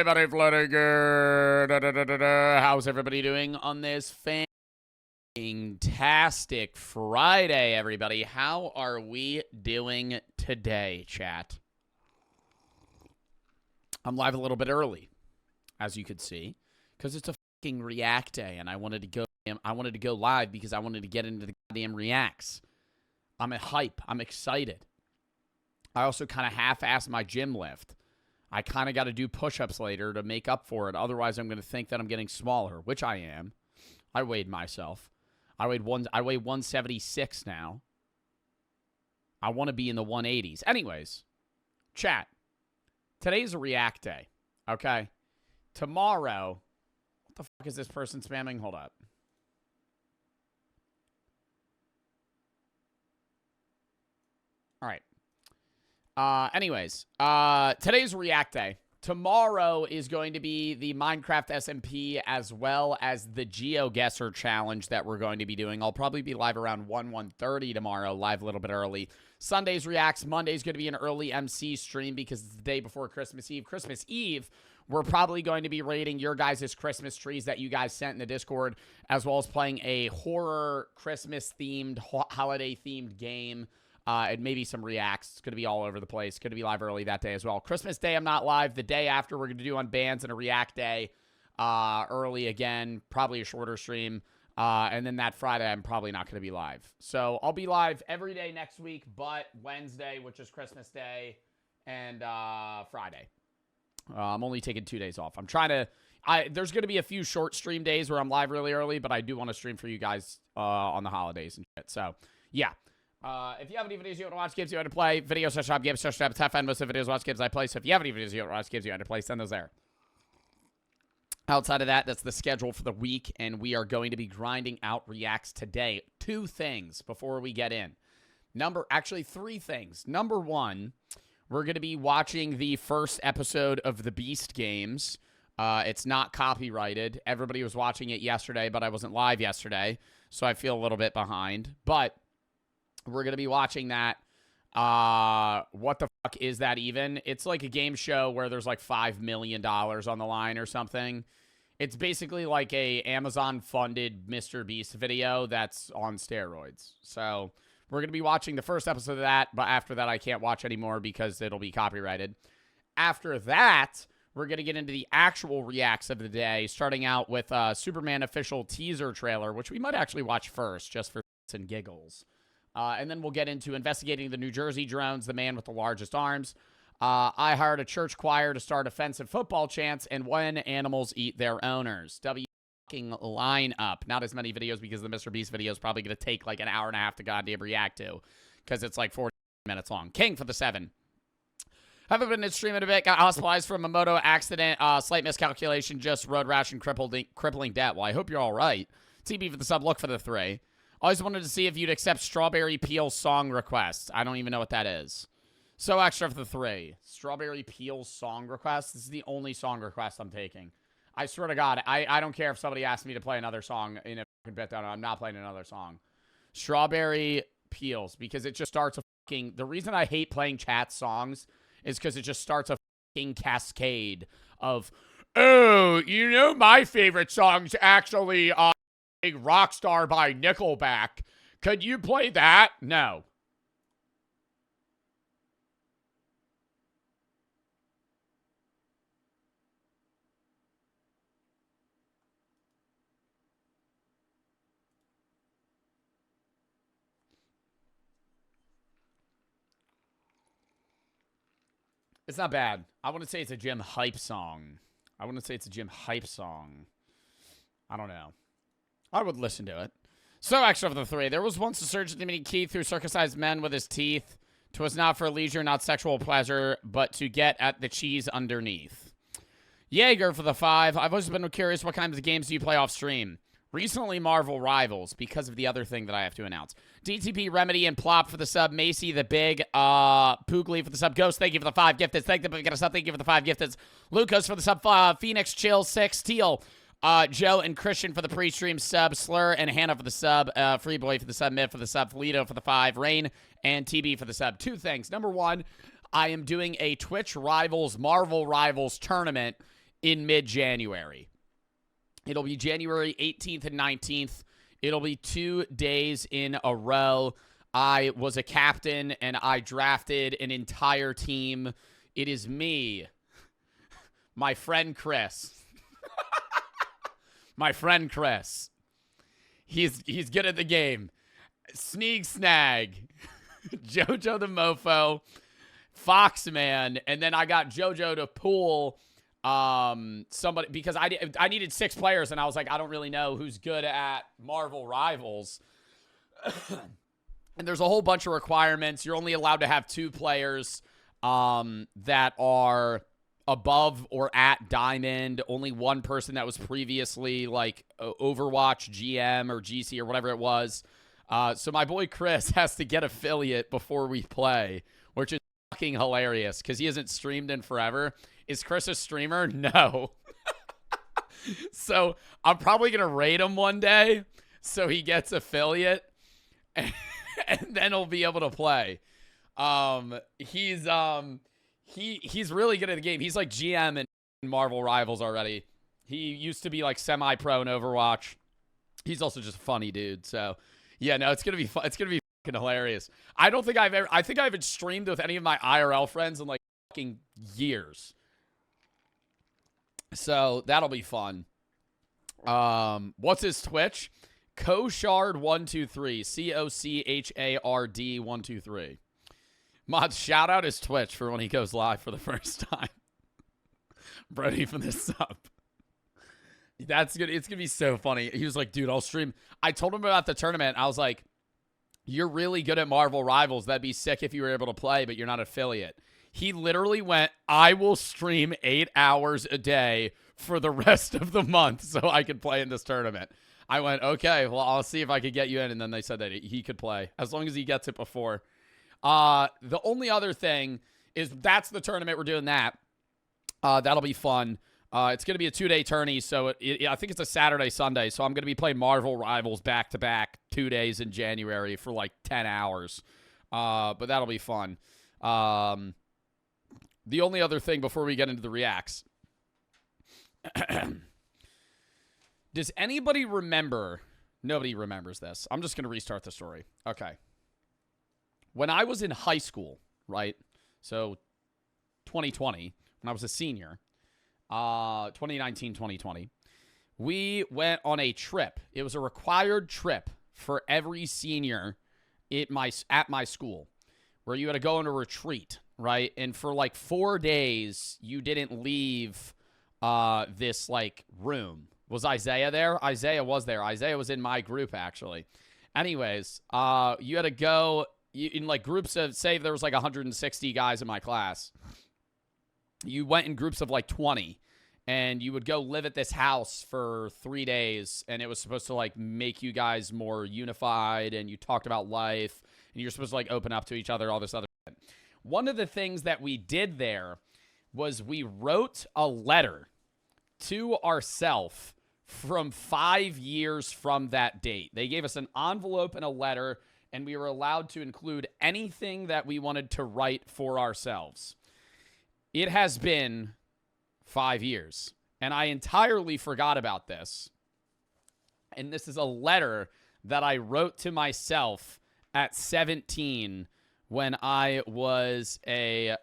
everybody floating good? How's everybody doing on this fantastic Friday, everybody? How are we doing today, chat? I'm live a little bit early, as you could see, because it's a fucking React day, and I wanted to go live because I wanted to get into the goddamn reacts. I'm hype. I'm excited. I also kind of half-assed my gym lift. I kind of got to do push-ups later to make up for it. Otherwise, I'm going to think that I'm getting smaller, which I am. I weighed myself. I weigh 176 now. I want to be in the 180s. Anyways, chat. Today's a React day, okay? Tomorrow, what the fuck is this person spamming? Hold up. All right. Anyways, today's React day. Tomorrow is going to be the Minecraft SMP as well as the GeoGuessr challenge that we're going to be doing. I'll probably be live around 1:30 tomorrow, live a little bit early. Sunday's Reacts. Monday's going to be an early MC stream because it's the day before Christmas Eve. Christmas Eve, we're probably going to be rating your guys' Christmas trees that you guys sent in the Discord, as well as playing a horror Christmas-themed, holiday-themed game. And maybe some reacts. It's going to be all over the place. Going to be live early that day as well. Christmas Day, I'm not live. The day after, we're going to do on bands and a react day early again. Probably a shorter stream. And then that Friday, I'm probably not going to be live. So I'll be live every day next week, but Wednesday, which is Christmas Day, and Friday. I'm only taking 2 days off. I'm trying to... there's going to be a few short stream days where I'm live really early, but I do want to stream for you guys on the holidays and shit. So, yeah. If you have any videos you want to watch, games you want to play, videos, shop, games, shop, and most of the videos, watch games I play. So if you have any videos you want to watch, games you want to play, send those there. Outside of that, that's the schedule for the week, and we are going to be grinding out reacts today. 2 things before we get in. Actually, 3 things. Number 1, we're going to be watching the first episode of the Beast games. It's not copyrighted. Everybody was watching it yesterday, but I wasn't live yesterday, so I feel a little bit behind. But we're going to be watching that. What the fuck is that even? It's like a game show where there's like $5 million on the line or something. It's basically like a Amazon-funded Mr. Beast video that's on steroids. So we're going to be watching the first episode of that, but after that I can't watch anymore because it'll be copyrighted. After that, we're going to get into the actual reacts of the day, starting out with Superman official teaser trailer, which we might actually watch first just for shits and giggles. And then we'll get into investigating the New Jersey drones, the man with the largest arms. I hired a church choir to start offensive football chants, and when animals eat their owners. Fucking line up. Not as many videos because the Mr. Beast video is probably going to take like an hour and a half to goddamn react to because it's like 40 minutes long. King for the 7. Haven't been in streaming a bit. Got hospitalized from a moto accident. Slight miscalculation. Just road rash and crippling debt. Well, I hope you're all right. TB for the sub. Look for the 3. Always wanted to see if you'd accept Strawberry Peel song requests. I don't even know what that is. So extra for the 3. Strawberry Peel song request. This is the only song request I'm taking. I swear to God, I don't care if somebody asks me to play another song in a fucking bit. I'm not playing another song. Strawberry Peels, because it just starts a fucking... The reason I hate playing chat songs is because it just starts a fucking cascade of, oh, you know my favorite song's actually... Rockstar by Nickelback. Could you play that? No. It's not bad. I want to say it's a gym hype song. I don't know. I would listen to it. So extra for the 3. There was once a surgeon named Keith who circumcised men with his teeth. 'Twas not for leisure, not sexual pleasure, but to get at the cheese underneath. Jaeger for the 5. I've always been curious, what kinds of games do you play off stream? Recently, Marvel Rivals, because of the other thing that I have to announce. DTP, Remedy, and Plop for the sub. Macy, the Big, Poogly for the sub. Ghost, thank you for the 5 gifted. Thank you for the 5 gifted. Lucas for the sub. Phoenix, Chill, 6. Teal. Joe and Christian for the pre-stream sub. Slur and Hannah for the sub. Free Boy for the sub. Mitt for the sub. Felito for the 5. Rain and TB for the sub. 2 things. Number 1, I am doing a Twitch Rivals, Marvel Rivals tournament in mid-January. It'll be January 18th and 19th. It'll be 2 days in a row. I was a captain, and I drafted an entire team. It is me, my friend Chris. My friend Chris. He's good at the game. Sneak Snag, JoJo the Mofo, Foxman, and then I got JoJo to pull somebody because I needed 6 players, and I was like, I don't really know who's good at Marvel Rivals. And there's a whole bunch of requirements. You're only allowed to have 2 players that are above or at Diamond. Only one person that was previously like Overwatch GM or GC or whatever it was. So my boy Chris has to get affiliate before we play, which is fucking hilarious because he hasn't streamed in forever. Is Chris a streamer? No. So I'm probably going to raid him one day so he gets affiliate and then he'll be able to play. He's really good at the game. He's like GM in Marvel Rivals already. He used to be like semi-pro in Overwatch. He's also just a funny dude. So yeah, no, it's gonna be fun. It's gonna be fucking hilarious. I think I haven't streamed with any of my IRL friends in like fucking years. So that'll be fun. What's his Twitch? Cochard123. COCHARD123. Mods, shout out his Twitch for when he goes live for the first time. Brody for this up. That's good. It's going to be so funny. He was like, dude, I'll stream. I told him about the tournament. I was like, you're really good at Marvel Rivals. That'd be sick if you were able to play, but you're not affiliate. He literally went, I will stream 8 hours a day for the rest of the month so I can play in this tournament. I went, okay, well, I'll see if I could get you in. And then they said that he could play as long as he gets it before. The only other thing is that's the tournament. We're doing that. That'll be fun. It's going to be a 2-day tourney, so I think it's a Saturday, Sunday. So I'm going to be playing Marvel Rivals back-to-back 2 days in January for like 10 hours. But that'll be fun. The only other thing before we get into the reacts. Does anybody remember? Nobody remembers this. I'm just going to restart the story. Okay. When I was in high school, right? So 2020, when I was a senior, 2019, 2020, we went on a trip. It was a required trip for every senior at my school where you had to go on a retreat, right? And for like 4 days, you didn't leave this like room. Was Isaiah there? Isaiah was there. Isaiah was in my group, actually. Anyways, you had to go in like groups of, say there was like 160 guys in my class. You went in groups of like 20, and you would go live at this house for 3 days, and it was supposed to like make you guys more unified, and you talked about life, and you're supposed to like open up to each other, all this other shit. One of the things that we did there was we wrote a letter to ourselves from 5 years from that date. They gave us an envelope and a letter, and we were allowed to include anything that we wanted to write for ourselves. It has been 5 years, and I entirely forgot about this. And this is a letter that I wrote to myself at 17 when I was a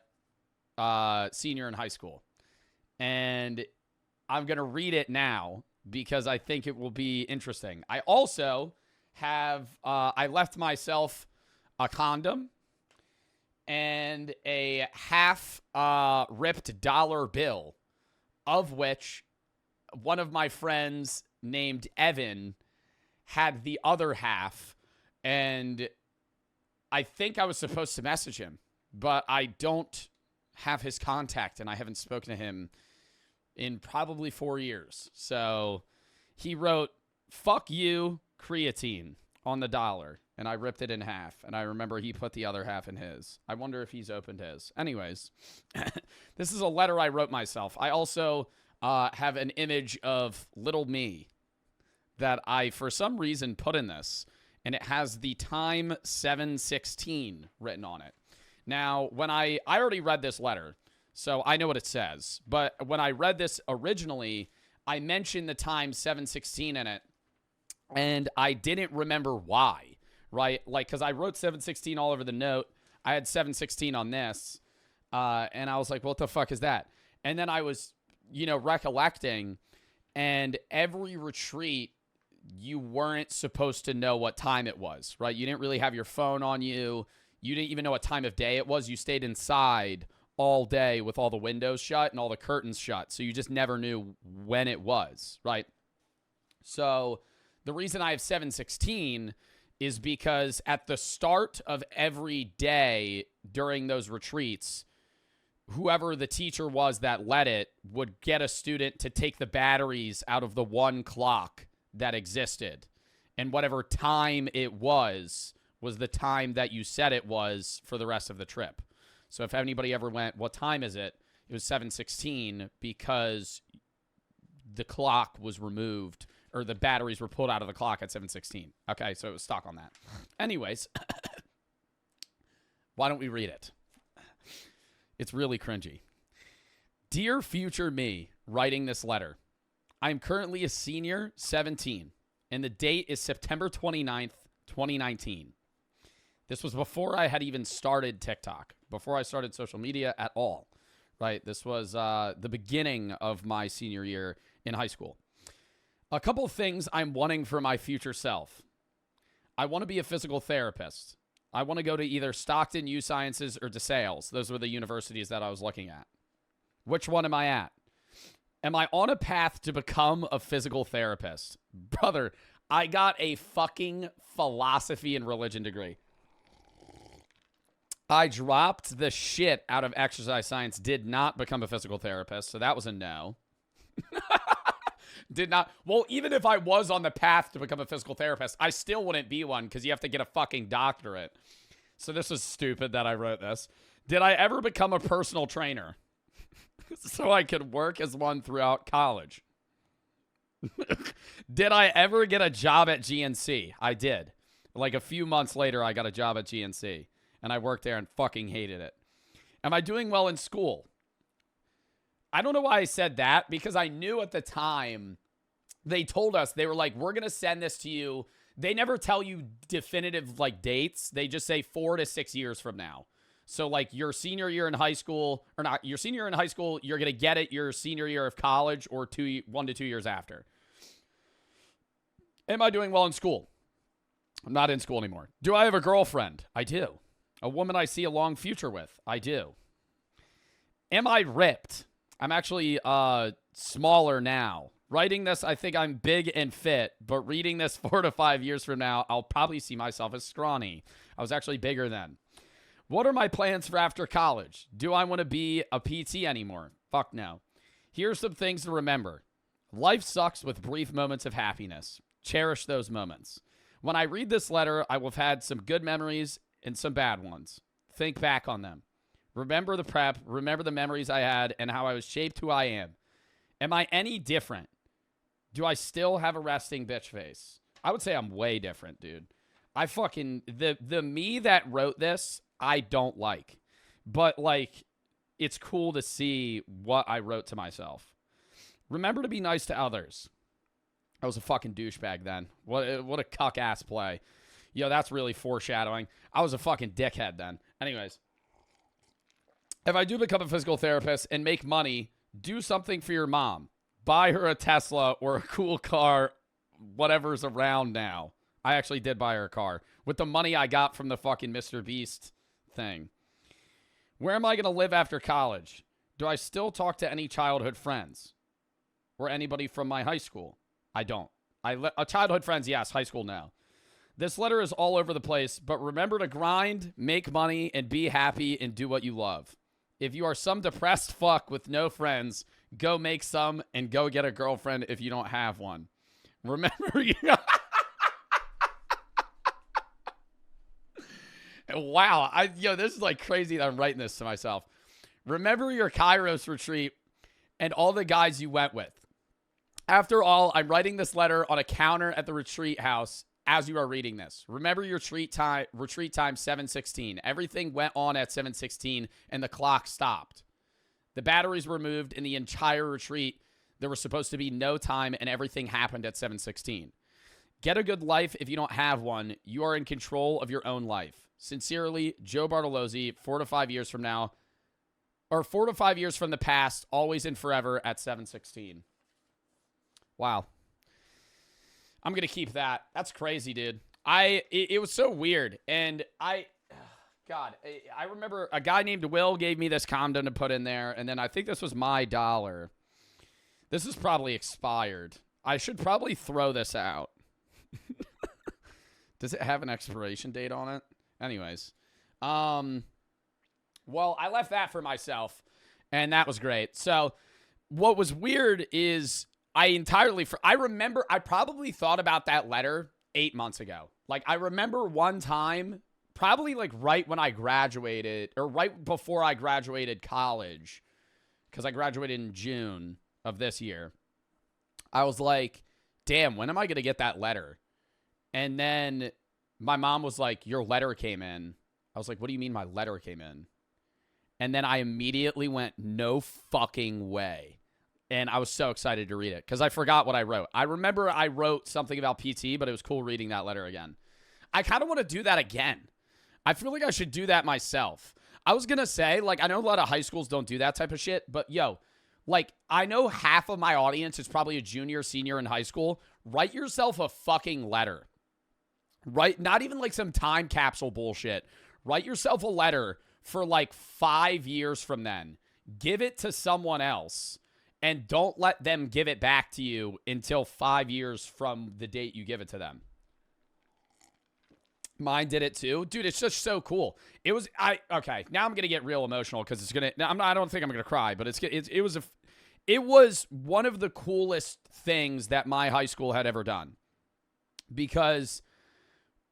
senior in high school. And I'm going to read it now because I think it will be interesting. I also have, I left myself a condom and a half ripped dollar bill, of which one of my friends named Evan had the other half. And I think I was supposed to message him, but I don't have his contact, and I haven't spoken to him in probably 4 years. So he wrote, "Fuck you, creatine," on the dollar, and I ripped it in half. And I remember he put the other half in his. I wonder if he's opened his. Anyways, this is a letter I wrote myself. I also have an image of little me that I, for some reason, put in this, and it has the time 7/16 written on it. Now, when I already read this letter, So I know what it says. But when I read this originally, I mentioned the time 7:16 in it, and I didn't remember why, right? Like, because I wrote 7:16 all over the note. I had 7:16 on this, and I was like, what the fuck is that? And then I was, recollecting, and every retreat, you weren't supposed to know what time it was, right? You didn't really have your phone on you. You didn't even know what time of day it was. You stayed inside all day with all the windows shut and all the curtains shut. So you just never knew when it was, right? So the reason I have 7:16 is because at the start of every day during those retreats, whoever the teacher was that led it would get a student to take the batteries out of the one clock that existed. And whatever time it was the time that you said it was for the rest of the trip. So if anybody ever went, what time is it? It was 7:16 because the clock was removed, or the batteries were pulled out of the clock at 7:16. Okay, so it was stuck on that. Anyways, why don't we read it? It's really cringy. Dear future me, writing this letter. I'm currently a senior, 17, and the date is September 29th, 2019. This was before I had even started TikTok, before I started social media at all, right? This was the beginning of my senior year in high school. A couple of things I'm wanting for my future self. I want to be a physical therapist. I want to go to either Stockton, U Sciences, or DeSales. Those were the universities that I was looking at. Which one am I at? Am I on a path to become a physical therapist? Brother, I got a fucking philosophy and religion degree. I dropped the shit out of exercise science, did not become a physical therapist, so that was a no. Did not. Well, even if I was on the path to become a physical therapist, I still wouldn't be one because you have to get a fucking doctorate. So this is stupid that I wrote this. Did I ever become a personal trainer? So I could work as one throughout college. Did I ever get a job at GNC? I did. Like a few months later, I got a job at GNC, and I worked there and fucking hated it. Am I doing well in school? I don't know why I said that, because I knew at the time they told us, they were like, we're going to send this to you. They never tell you definitive like dates. They just say 4 to 6 years from now. So like your senior year in high school, or not your senior year in high school, you're going to get it your senior year of college, or 1 to 2 years after. Am I doing well in school? I'm not in school anymore. Do I have a girlfriend? I do. A woman I see a long future with? I do. Am I ripped? I'm actually smaller now. Writing this, I think I'm big and fit, but reading this 4 to 5 years from now, I'll probably see myself as scrawny. I was actually bigger then. What are my plans for after college? Do I want to be a PT anymore? Fuck no. Here's some things to remember. Life sucks with brief moments of happiness. Cherish those moments. When I read this letter, I will have had some good memories and some bad ones. Think back on them. Remember the prep. Remember the memories I had and how I was shaped who I am. Am I any different? Do I still have a resting bitch face? I would say I'm way different, dude. I fucking... The me that wrote this, I don't like. But, like, it's cool to see what I wrote to myself. Remember to be nice to others. I was a fucking douchebag then. What a cuck-ass play. Yo, that's really foreshadowing. I was a fucking dickhead then. Anyways. If I do become a physical therapist and make money, do something for your mom. Buy her a Tesla or a cool car, whatever's around now. I actually did buy her a car with the money I got from the fucking Mr. Beast thing. Where am I going to live after college? Do I still talk to any childhood friends or anybody from my high school? I don't. Childhood friends, yes. High school, no. This letter is all over the place, but remember to grind, make money, and be happy and do what you love. If you are some depressed fuck with no friends, go make some and go get a girlfriend if you don't have one. Remember, wow, this is like crazy that I'm writing this to myself. Remember your Kairos retreat and all the guys you went with. After all, I'm writing this letter on a counter at the retreat house as you are reading this. Remember your retreat time 7:16. Everything went on at 7:16 and the clock stopped. The batteries were removed in the entire retreat. There was supposed to be no time, and everything happened at 7:16. Get a good life if you don't have one. You are in control of your own life. Sincerely, Joe Bartolozzi, 4 to 5 years from now, or 4 to 5 years from the past, always and forever at 7:16. Wow. I'm going to keep that. That's crazy, dude. It was so weird. And God, I remember a guy named Will gave me this condom to put in there. And then I think this was my dollar. This is probably expired. I should probably throw this out. Does it have an expiration date on it? Anyways. Well, I left that for myself. And that was great. So what was weird is I remember I probably thought about that letter 8 months ago. Like, I remember one time, probably like right when I graduated, or right before I graduated college, because I graduated in June of this year. I was like, damn, when am I going to get that letter? And then my mom was like, your letter came in. I was like, what do you mean my letter came in? And then I immediately went, no fucking way. And I was so excited to read it because I forgot what I wrote. I remember I wrote something about PT, but it was cool reading that letter again. I kind of want to do that again. I feel like I should do that myself. I was going to say, like, I know a lot of high schools don't do that type of shit, but yo, like, I know half of my audience is probably a junior, senior in high school. Write yourself a fucking letter. Right? Not even like some time capsule bullshit. Write yourself a letter for like 5 years from then. Give it to someone else. And don't let them give it back to you until 5 years from the date you give it to them. Mine did it too. Dude, it's just so cool. Okay, now I'm going to get real emotional because it's going to, I don't think I'm going to cry, but it was one of the coolest things that my high school had ever done. Because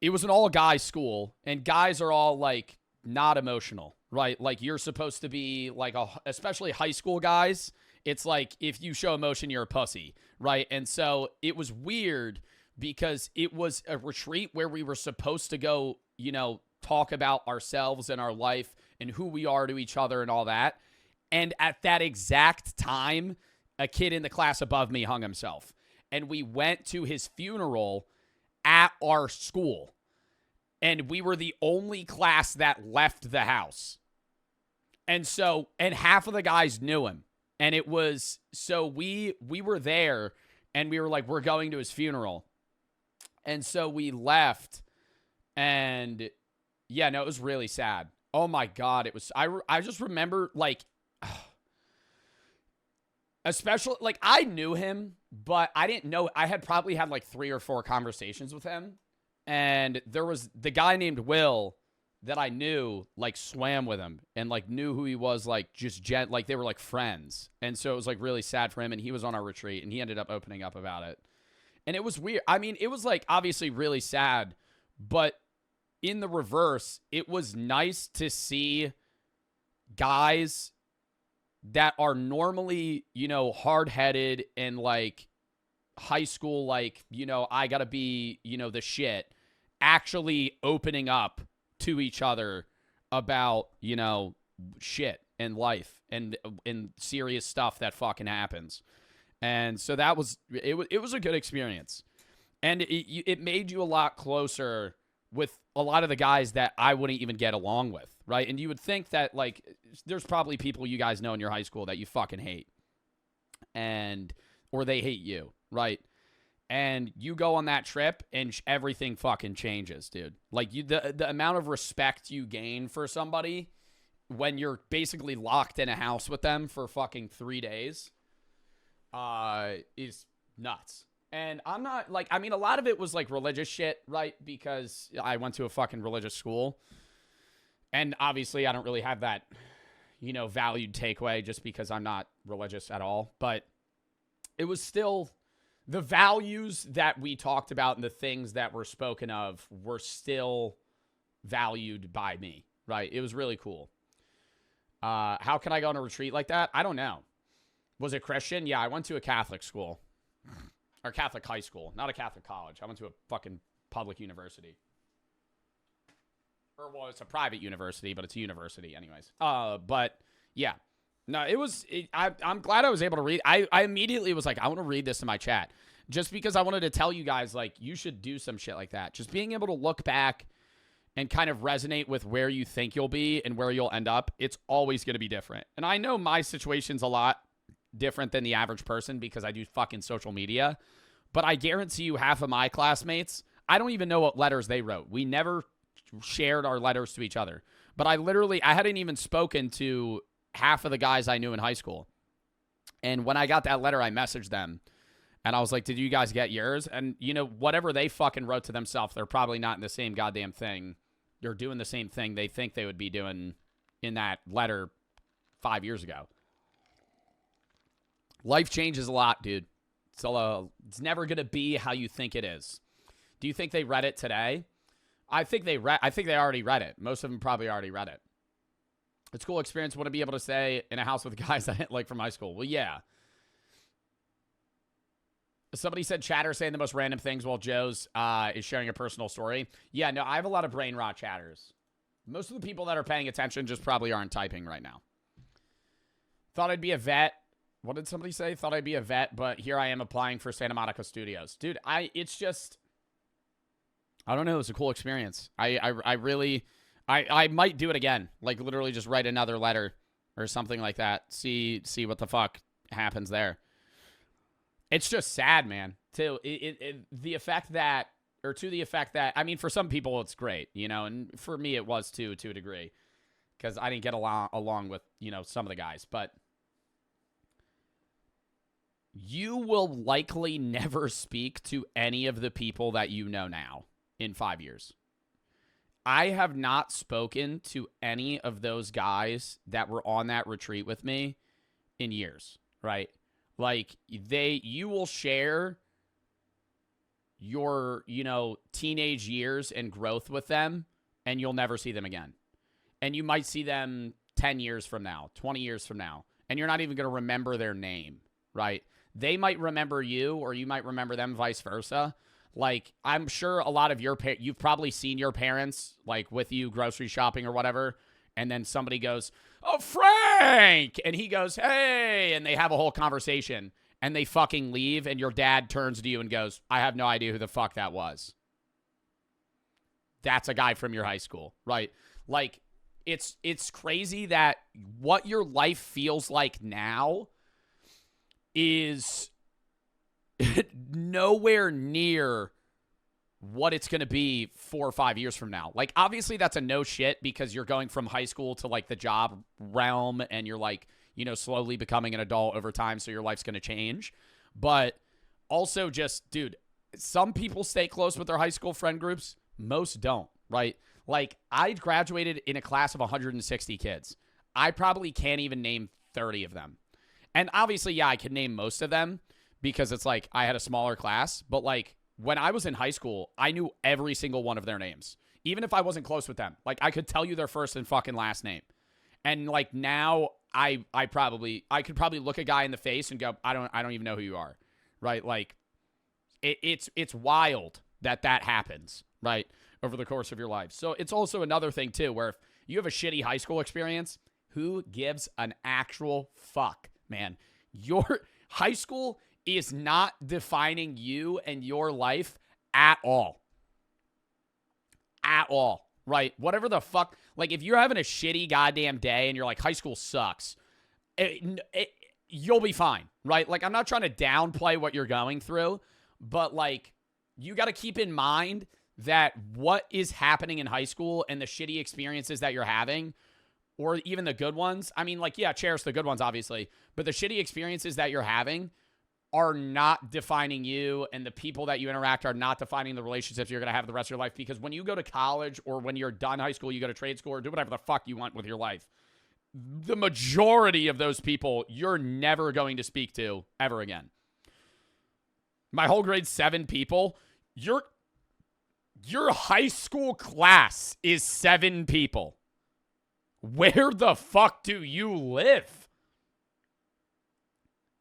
it was an all-guys school, and guys are all, like, not emotional, right? Like, you're supposed to be, like, especially high school guys, it's like, if you show emotion, you're a pussy, right? And so it was weird because it was a retreat where we were supposed to go, talk about ourselves and our life and who we are to each other and all that. And at that exact time, a kid in the class above me hung himself. And we went to his funeral at our school. And we were the only class that left the house. And half of the guys knew him. And it was, so we were there and we were like, we're going to his funeral. And so we left and yeah, no, it was really sad. Oh my God. It was, I just remember like, especially like I knew him, but I didn't know, I had probably had like 3 or 4 conversations with him. And there was the guy named Will that I knew, like, swam with him and, like, knew who he was, like, just like, they were, like, friends. And so it was, like, really sad for him, and he was on our retreat, and he ended up opening up about it. And it was weird. I mean, it was, like, obviously really sad, but in the reverse, it was nice to see guys that are normally, hard-headed and, like, high school, like, I gotta be, the shit, actually opening up to each other about, shit and life and serious stuff that fucking happens. And so that was, it was a good experience. And it made you a lot closer with a lot of the guys that I wouldn't even get along with, right? And you would think that, like, there's probably people you guys know in your high school that you fucking hate. Or they hate you, right? And you go on that trip and everything fucking changes, dude. Like, the amount of respect you gain for somebody when you're basically locked in a house with them for fucking 3 days is nuts. And I'm not, like, I mean, a lot of it was, like, religious shit, right? Because I went to a fucking religious school. And obviously I don't really have that, valued takeaway just because I'm not religious at all. But it was still, the values that we talked about and the things that were spoken of were still valued by me, right? It was really cool. How can I go on a retreat like that? I don't know. Was it Christian? Yeah, I went to a Catholic school. Or Catholic high school. Not a Catholic college. I went to a fucking public university. Or, well, it's a private university, but it's a university anyways. But, yeah. No, I'm glad I was able to read. I immediately was like, I want to read this in my chat. Just because I wanted to tell you guys, like, you should do some shit like that. Just being able to look back and kind of resonate with where you think you'll be and where you'll end up, it's always going to be different. And I know my situation's a lot different than the average person because I do fucking social media. But I guarantee you half of my classmates, I don't even know what letters they wrote. We never shared our letters to each other. But I hadn't even spoken to half of the guys I knew in high school. And when I got that letter, I messaged them. And I was like, did you guys get yours? And, you know, whatever they fucking wrote to themselves, they're probably not in the same goddamn thing. They're doing the same thing they think they would be doing in that letter 5 years ago. Life changes a lot, dude. It's never going to be how you think it is. Do you think they read it today? I think they already read it. Most of them probably already read it. It's a cool experience. Want to be able to stay in a house with guys I didn't like from high school. Well, yeah. Somebody said chatter saying the most random things while Joe's is sharing a personal story. Yeah, no, I have a lot of brain rot chatters. Most of the people that are paying attention just probably aren't typing right now. Thought I'd be a vet. What did somebody say? Thought I'd be a vet, but here I am applying for Santa Monica Studios. Dude, it's just, I don't know. It was a cool experience. I might do it again. Like literally just write another letter or something like that. See what the fuck happens there. It's just sad, man. To the effect that, I mean, for some people it's great, you know, and for me it was too, to a degree, because I didn't get along with, you know, some of the guys, but you will likely never speak to any of the people that you know now in 5 years. I have not spoken to any of those guys that were on that retreat with me in years, right? Like, you will share your, you know, teenage years and growth with them, and you'll never see them again. And you might see them 10 years from now, 20 years from now, and you're not even going to remember their name, right? They might remember you, or you might remember them, vice versa. Like, I'm sure a lot of you've probably seen your parents, like, with you grocery shopping or whatever, and then somebody goes, "Oh, Frank!" And he goes, "Hey!" And they have a whole conversation, and they fucking leave, and your dad turns to you and goes, "I have no idea who the fuck that was." That's a guy from your high school, right? Like, it's crazy that what your life feels like now is nowhere near what it's going to be 4 or 5 years from now. Like, obviously that's a no shit because you're going from high school to like the job realm and you're like, you know, slowly becoming an adult over time. So your life's going to change. But also just, dude, some people stay close with their high school friend groups. Most don't, right? Like, I graduated in a class of 160 kids. I probably can't even name 30 of them. And obviously, yeah, I can name most of them because it's like I had a smaller class. But like, when I was in high schoal, I knew every single one of their names, even if I wasn't close with them. Like, I could tell you their first and fucking last name. And like now, I could probably look a guy in the face and go, I don't even know who you are, right? Like, it's wild that happens, right, over the course of your life. So it's also another thing too, where if you have a shitty high school experience, who gives an actual fuck, man? Your high school is not defining you and your life at all. At all, right? Whatever the fuck. Like, if you're having a shitty goddamn day and you're like, high school sucks, you'll be fine, right? Like, I'm not trying to downplay what you're going through, but like, you got to keep in mind that what is happening in high school and the shitty experiences that you're having, or even the good ones. I mean, like, yeah, cherish the good ones, obviously, but the shitty experiences that you're having are not defining you, and the people that you interact are not defining the relationships you're going to have the rest of your life. Because when you go to college, or when you're done high school, you go to trade school, or do whatever the fuck you want with your life, the majority of those people you're never going to speak to ever again. My whole grade 7 people, your high school class is 7 people. Where the fuck do you live?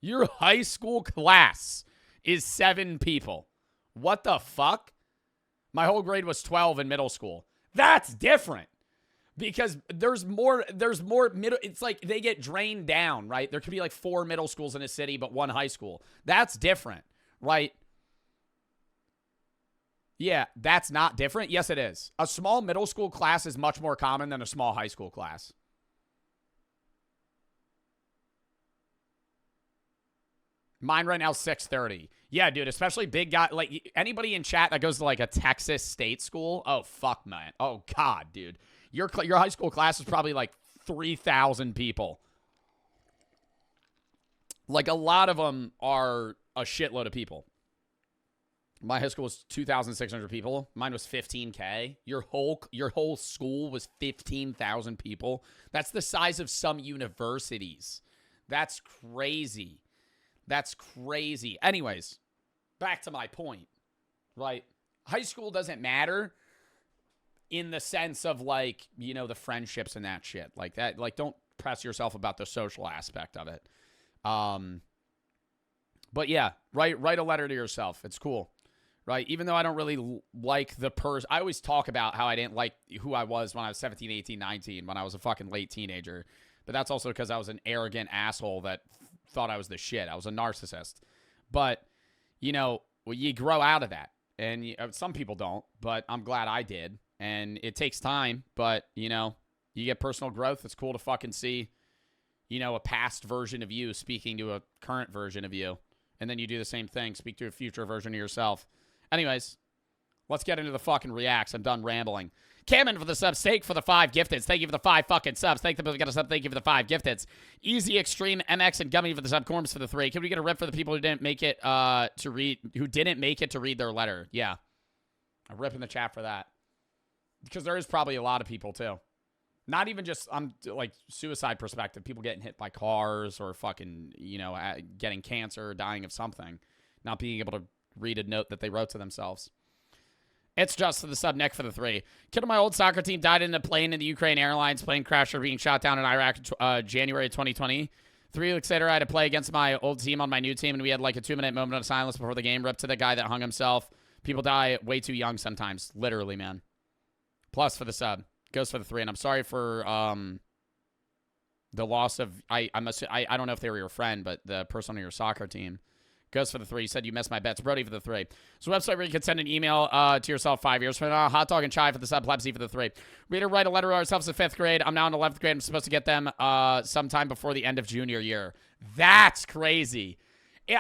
Your high school class is 7 people. What the fuck? My whole grade was 12 in middle school. That's different. Because there's more middle. It's like they get drained down, right? There could be like 4 middle schools in a city, but 1 high school. That's different, right? Yeah, that's not different. Yes, it is. A small middle school class is much more common than a small high school class. Mine right now is 6:30. Yeah, dude, especially big guy. Like, anybody in chat that goes to, like, a Texas state school, oh, fuck, man. Oh, God, dude. Your high school class is probably, like, 3,000 people. Like, a lot of them are a shitload of people. My high school was 2,600 people. Mine was 15K. Your whole school was 15,000 people. That's the size of some universities. That's crazy. That's crazy. Anyways, back to my point, right? High school doesn't matter in the sense of, like, you know, the friendships and that shit. Like that, like, don't press yourself about the social aspect of it. But yeah, write a letter to yourself. It's cool, right? Even though I don't really like the person, I always talk about how I didn't like who I was when I was 17, 18, 19, when I was a fucking late teenager. But that's also because I was an arrogant asshole that thought I was the shit. I was a narcissist. But, you know, you grow out of that. And some people don't, but I'm glad I did. And it takes time, but, you know, you get personal growth. It's cool to fucking see, you know, a past version of you speaking to a current version of you. And then you do the same thing. Speak to a future version of yourself. Anyways, let's get into the fucking reacts. I'm done rambling. Cameron for the sub. Steak for the 5 gifteds. Thank you for the 5 fucking subs. Thank you for the sub. Thank you for the 5 gifteds. Easy Extreme MX and Gummy for the sub. Corms for the 3. Can we get a rip for the people who didn't make it to read their letter? Yeah. A rip in the chat for that. Because there is probably a lot of people too. Not even just like suicide perspective. People getting hit by cars or fucking, you know, getting cancer or dying of something. Not being able to read a note that they wrote to themselves. It's just for the sub. Neck for the 3. Kid on my old soccer team died in a plane in the Ukraine Airlines plane crash or being shot down in Iraq January 2020. 3 weeks later, I had to play against my old team on my new team, and we had like a 2-minute moment of silence before the game. Rip to the guy that hung himself. People die way too young sometimes. Literally, man. Plus for the sub. Goes for the 3. And I'm sorry for the loss of... I don't know if they were your friend, but the person on your soccer team. Goes for the 3. You said you missed my bets. Brody for the 3. So website where you can send an email to yourself 5 years from now. Hot Dog and Chai for the sub. Plebsy for the 3. Reader, write a letter to ourselves in 5th grade. I'm now in 11th grade. I'm supposed to get them sometime before the end of junior year. That's crazy.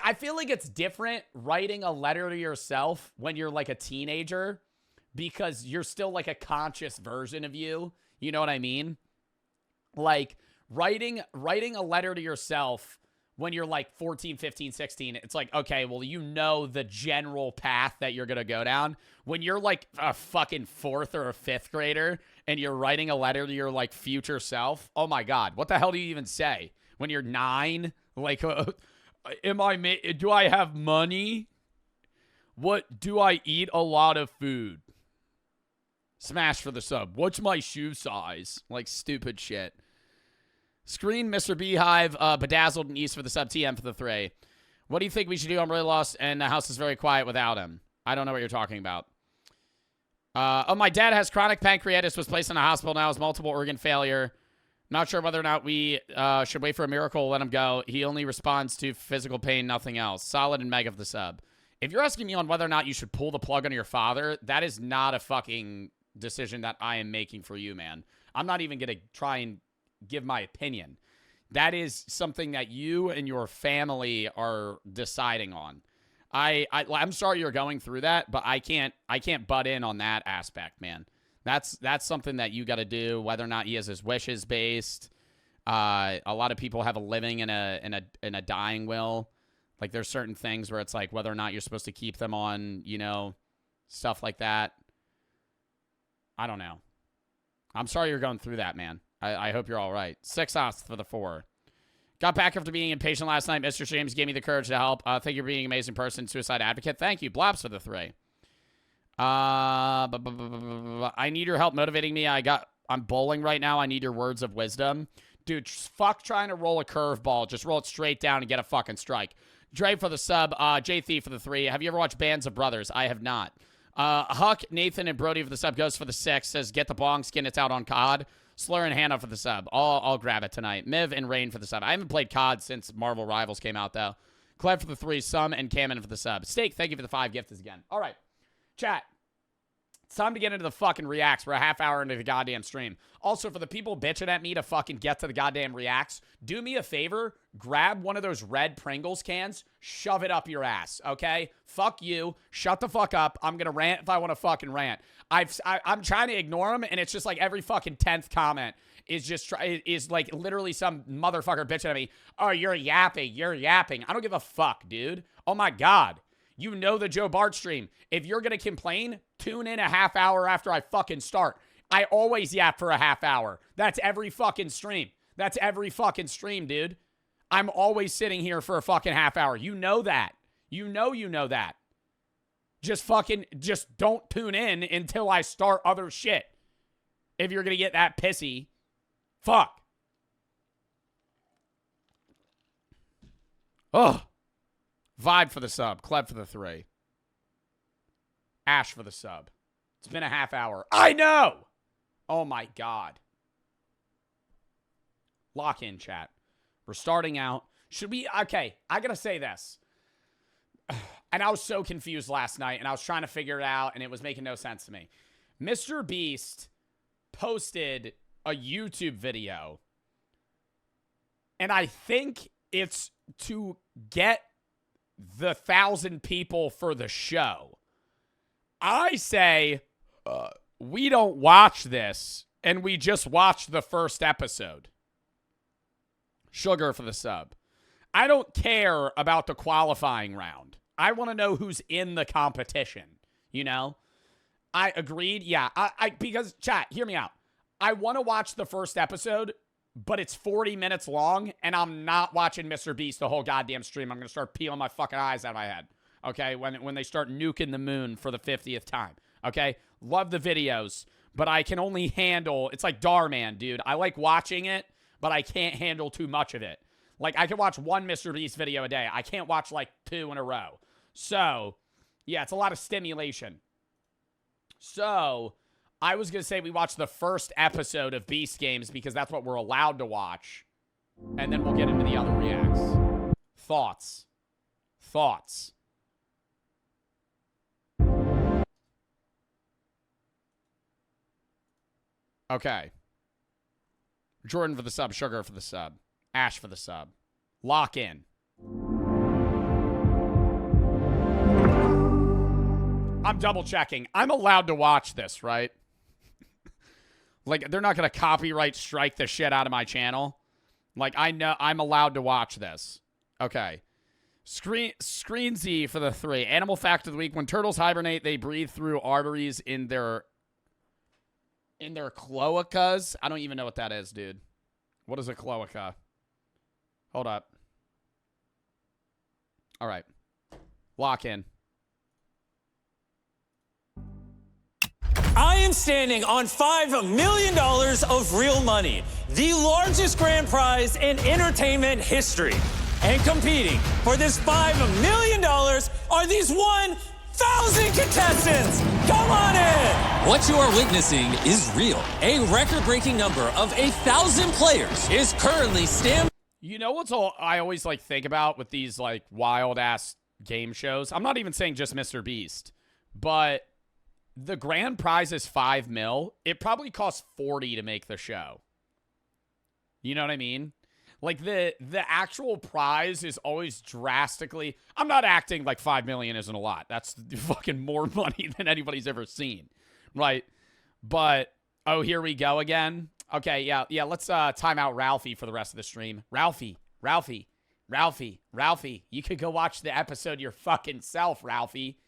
I feel like it's different writing a letter to yourself when you're like a teenager because you're still like a conscious version of you. You know what I mean? Like writing a letter to yourself when you're like 14, 15, 16, it's like, okay, well, you know the general path that you're going to go down. When you're like a fucking 4th or a 5th grader and you're writing a letter to your like future self, oh my God, what the hell do you even say? When you're 9, like, do I have money? What, do I eat a lot of food? Smash for the sub. What's my shoe size? Like stupid shit. Screen Mr. Beehive, Bedazzled and East for the sub. TM for the 3. What do you think we should do? I'm really lost, and the house is very quiet without him. I don't know what you're talking about. My dad has chronic pancreatitis, was placed in a hospital now, has multiple organ failure. Not sure whether or not we should wait for a miracle, let him go. He only responds to physical pain, nothing else. Solid and Mega for the sub. If you're asking me on whether or not you should pull the plug on your father, that is not a fucking decision that I am making for you, man. I'm not even going to try and give my opinion. That is something that you and your family are deciding on. I'm sorry you're going through that, but I can't butt in on that aspect, man. That's something that you got to do, whether or not he has his wishes based. A lot of people have a living in a dying will. Like there's certain things where it's like whether or not you're supposed to keep them on, you know, stuff like that. I don't know. I'm sorry you're going through that, man. I hope you're all right. 6 off for the 4. Got back after being impatient last night. Mr. James gave me the courage to help. Thank you for being an amazing person. Suicide advocate. Thank you. Blobs for the 3. I need your help motivating me. I'm bowling right now. I need your words of wisdom. Dude, fuck trying to roll a curveball. Just roll it straight down and get a fucking strike. Dre for the sub. J Thief for the 3. Have you ever watched Bands of Brothers? I have not. Huck, Nathan, and Brody for the sub. Goes for the 6. Says, get the bong skin. It's out on COD. Slur and Hannah for the sub. I'll grab it tonight. Miv and Rain for the sub. I haven't played COD since Marvel Rivals came out, though. Cleb for the 3, Sum, and Cameron for the sub. Steak, thank you for the 5 gifts again. All right. Chat. It's time to get into the fucking reacts. We're a half hour into the goddamn stream. Also, for the people bitching at me to fucking get to the goddamn reacts, do me a favor. Grab one of those red Pringles cans. Shove it up your ass, okay? Fuck you. Shut the fuck up. I'm going to rant if I want to fucking rant. I'm trying to ignore them, and it's just like every fucking 10th comment is like literally some motherfucker bitching at me. Oh, you're yapping. You're yapping. I don't give a fuck, dude. Oh, my God. You know the Joe Bart stream. If you're going to complain, tune in a half hour after I fucking start. I always yap for a half hour. That's every fucking stream. That's every fucking stream, dude. I'm always sitting here for a fucking half hour. You know that. You know that. Just don't tune in until I start other shit. If you're going to get that pissy. Fuck. Ugh. Vibe for the sub. Cleb for the 3. Ash for the sub. It's been a half hour. I know! Oh my God. Lock in, chat. We're starting out. Should we? Okay, I gotta say this. And I was so confused last night, and I was trying to figure it out, and it was making no sense to me. Mr. Beast posted a YouTube video, and I think it's to get the 1,000 people for the show. I say we don't watch this, and we just watch the first episode. Sugar for the sub. I don't care about the qualifying round. I want to know who's in the competition, you know? I agreed. Yeah, because, chat, hear me out. I want to watch the first episode, but it's 40 minutes long, and I'm not watching Mr. Beast the whole goddamn stream. I'm going to start peeling my fucking eyes out of my head, okay, when they start nuking the moon for the 50th time, okay? Love the videos, but I can only handle, it's like Darman, dude. I like watching it, but I can't handle too much of it. Like, I can watch one Mr. Beast video a day. I can't watch, like, 2 in a row. So, yeah, it's a lot of stimulation. So, I was going to say we watch the first episode of Beast Games because that's what we're allowed to watch. And then we'll get into the other reacts. Thoughts. Thoughts. Okay. Jordan for the sub. Sugar for the sub. Ash for the sub. Lock in. I'm double checking. I'm allowed to watch this, right? Like, they're not going to copyright strike the shit out of my channel. Like, I know I'm allowed to watch this. Okay. Screen Z for the 3. Animal fact of the week. When turtles hibernate, they breathe through arteries in their cloacas. I don't even know what that is, dude. What is a cloaca? Hold up. All right. Lock in. I am standing on $5 million of real money, the largest grand prize in entertainment history. And competing for this $5 million are these 1,000 contestants. Come on in. What you are witnessing is real. A record-breaking number of 1,000 players is currently You know what's all I always like think about with these like wild ass game shows? I'm not even saying just Mr. Beast, but the grand prize is $5 million. It probably costs 40 to make the show. You know what I mean? Like the actual prize is always drastically. I'm not acting like $5 million isn't a lot. That's fucking more money than anybody's ever seen, right? But oh, here we go again. Okay, yeah. Let's time out Ralphie for the rest of the stream. Ralphie. You could go watch the episode your fucking self, Ralphie.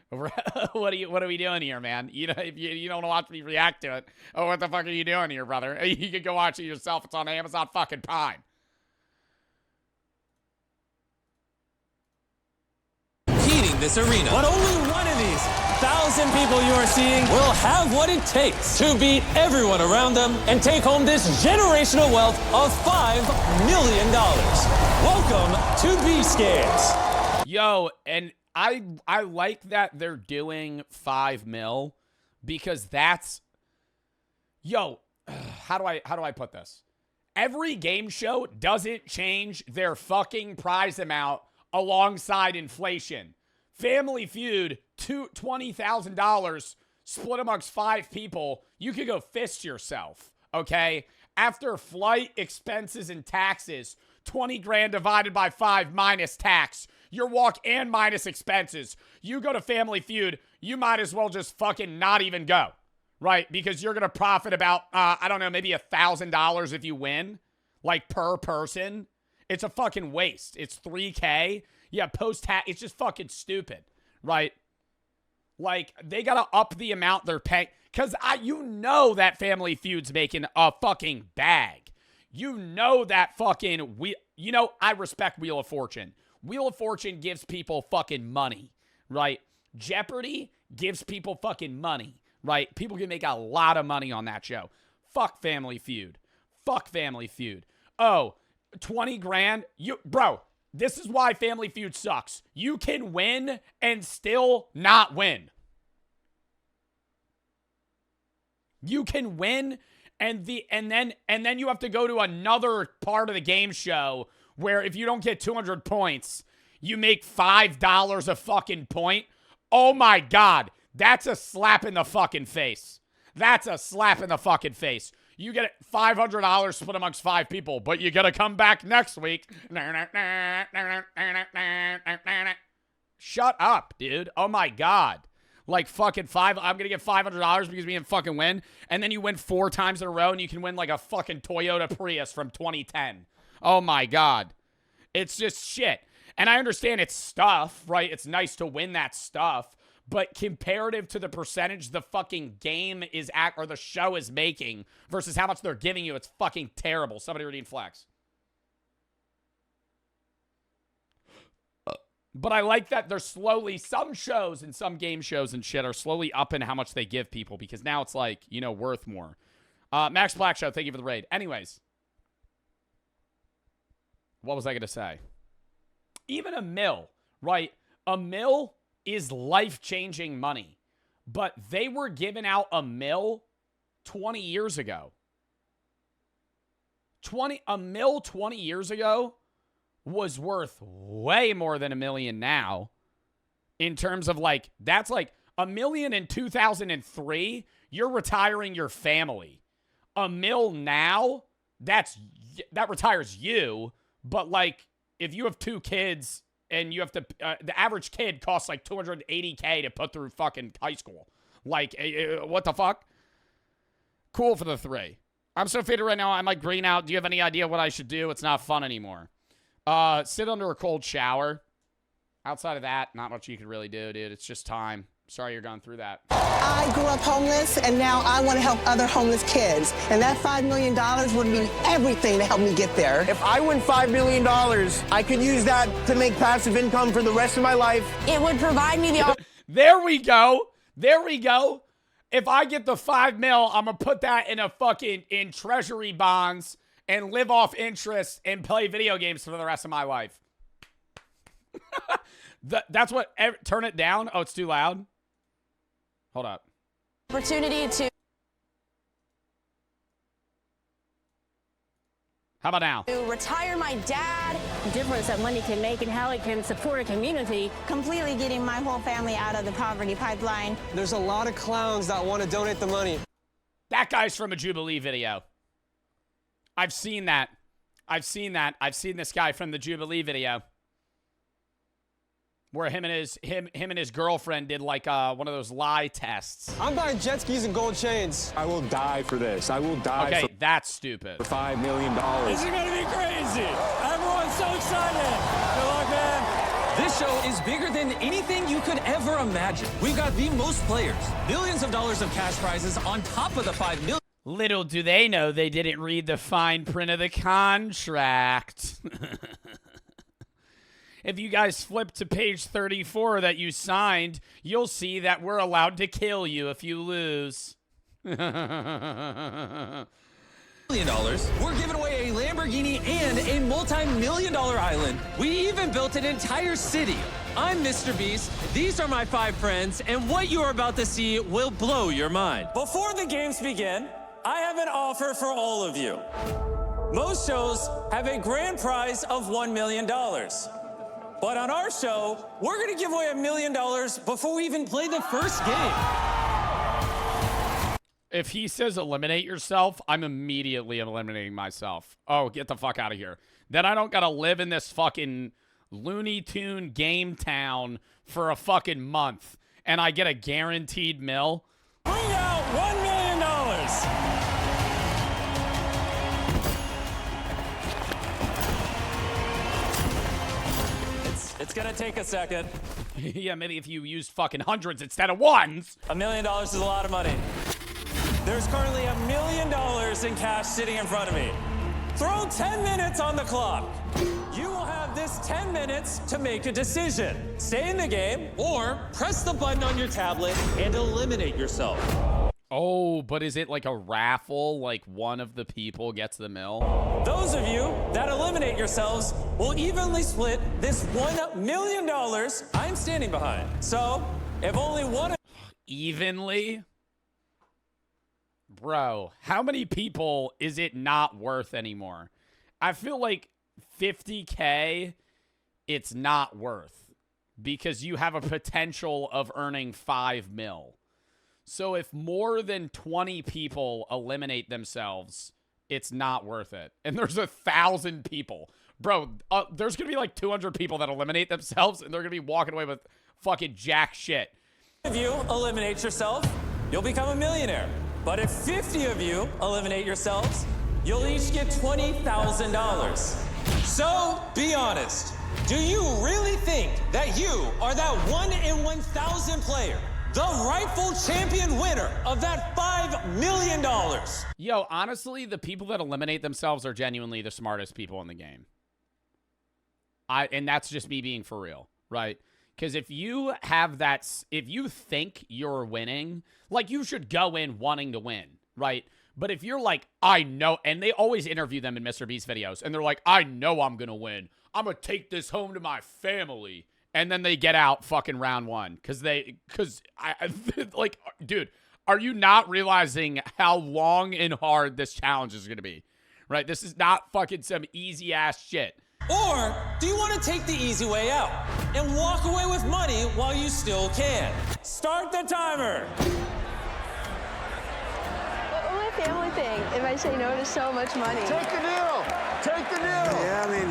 What are we doing here, man? You know, if you don't want to watch me react to it, oh, what the fuck are you doing here, brother? You could go watch it yourself. It's on Amazon fucking Prime. heating this arena. But only one of these 1,000 people you are seeing will have what it takes to beat everyone around them and take home this generational wealth of $5 million. Welcome to Beast Games. Yo, and I like that they're doing $5 million because that's, yo, how do I put this? Every game show doesn't change their fucking prize amount alongside inflation. Family Feud, $20,000 split amongst 5 people. You could go fist yourself, okay? After flight, expenses, and taxes, 20 grand divided by 5 minus tax, your walk and minus expenses. You go to Family Feud, you might as well just fucking not even go, right? Because you're going to profit about, I don't know, maybe $1,000 if you win, like per person. It's a fucking waste. It's $3K. Yeah, post-tax, it's just fucking stupid, right? Like, they got to up the amount they're paying. Because you know that Family Feud's making a fucking bag. You know that fucking, I respect Wheel of Fortune. Wheel of Fortune gives people fucking money, right? Jeopardy gives people fucking money, right? People can make a lot of money on that show. Fuck Family Feud. Fuck Family Feud. Oh, 20 grand? Bro, this is why Family Feud sucks. You can win and still not win. You can win and then you have to go to another part of the game show where if you don't get 200 points, you make $5 a fucking point. Oh my God, that's a slap in the fucking face. That's a slap in the fucking face. You get $500 split amongst 5 people, but you gotta come back next week. Shut up, dude. Oh my God. Like fucking I'm gonna get $500 because we didn't fucking win. And then you win 4 times in a row and you can win like a fucking Toyota Prius from 2010. Oh my God. It's just shit. And I understand it's stuff, right? It's nice to win that stuff. But comparative to the percentage the fucking game is or the show is making versus how much they're giving you, it's fucking terrible. Somebody redeem Flex. But I like that they're slowly, some shows and some game shows and shit are slowly upping how much they give people because now it's like, worth more. Max Black Show, thank you for the raid. Anyways. What was I going to say? Even a mill, right? A mill is life-changing money. But they were giving out a mill 20 years ago. A mill 20 years ago was worth way more than $1 million now. In terms of like, that's like $1 million in 2003, you're retiring your family. A mill now, that retires you. But like, if you have 2 kids and you have to, the average kid costs like $280K to put through fucking high school. Like, what the fuck? Cool for the 3. I'm so faded right now. I might green out. Do you have any idea what I should do? It's not fun anymore. Sit under a cold shower. Outside of that, not much you can really do, dude. It's just time. Sorry you're going through that. I grew up homeless, and now I want to help other homeless kids. And that $5 million would mean everything to help me get there. If I win $5 million, I could use that to make passive income for the rest of my life. It would provide me the... There we go. There we go. If I get the $5 million, I'm going to put that in treasury bonds and live off interest and play video games for the rest of my life. That's what... Turn it down. Oh, it's too loud. Hold up. Opportunity to... How about now? To retire my dad. The difference that money can make and how it can support a community. Completely getting my whole family out of the poverty pipeline. There's a lot of clowns that want to donate the money. That guy's from a Jubilee video. I've seen that. I've seen this guy from the Jubilee video. Where him and his girlfriend did like one of those lie tests. I'm buying jet skis and gold chains. I will die for this. I will die. Okay, that's stupid. For $5 million. This is gonna be crazy. Everyone's so excited. Good luck, man. This show is bigger than anything you could ever imagine. We've got the most players, millions of dollars of cash prizes on top of the $5 million. Little do they know they didn't read the fine print of the contract. If you guys flip to page 34 that you signed, you'll see that we're allowed to kill you if you lose. $1 million. We're giving away a Lamborghini and a multi-million-dollar island. We even built an entire city. I'm Mr. Beast. These are my 5 friends, and what you are about to see will blow your mind. Before the games begin, I have an offer for all of you. Most shows have a grand prize of $1 million. But on our show, we're going to give away $1 million before we even play the first game. If he says eliminate yourself, I'm immediately eliminating myself. Oh, get the fuck out of here. Then I don't got to live in this fucking Looney Tune game town for a fucking month. And I get a guaranteed mill. Bring out $1 million. It's gonna take a second. Yeah, maybe if you used fucking hundreds instead of ones. $1 million is a lot of money. There's currently $1 million in cash sitting in front of me. Throw 10 minutes on the clock. You will have this 10 minutes to make a decision. Stay in the game or press the button on your tablet and eliminate yourself. Oh, but is it like a raffle? Like one of the people gets the mill? Those of you that eliminate yourselves will evenly split this $1 million I'm standing behind. So, if only one... Evenly? Bro, how many people is it not worth anymore? I feel like 50K, it's not worth. Because you have a potential of earning 5 mil. So if more than 20 people eliminate themselves, it's not worth it. And there's 1,000 people. Bro, there's going to be like 200 people that eliminate themselves, and they're going to be walking away with fucking jack shit. If you eliminate yourself, you'll become a millionaire. But if 50 of you eliminate yourselves, you'll each get $20,000. So, be honest. Do you really think that you are that 1 in 1,000 player? The rightful champion winner of that $5 million. Yo, honestly, the people that eliminate themselves are genuinely the smartest people in the game. And that's just me being for real, right? Because if you have that, if you think you're winning, like you should go in wanting to win, right? But if you're like, I know, and they always interview them in Mr. Beast videos, and they're like, I know I'm going to win. I'm going to take this home to my family. And then they get out fucking round one. Because like, dude, are you not realizing how long and hard this challenge is going to be? Right? This is not fucking some easy ass shit. Or do you want to take the easy way out and walk away with money while you still can? Start the timer. What will my family think if I say no to so much money? Take the deal. Take the deal. Yeah, I mean,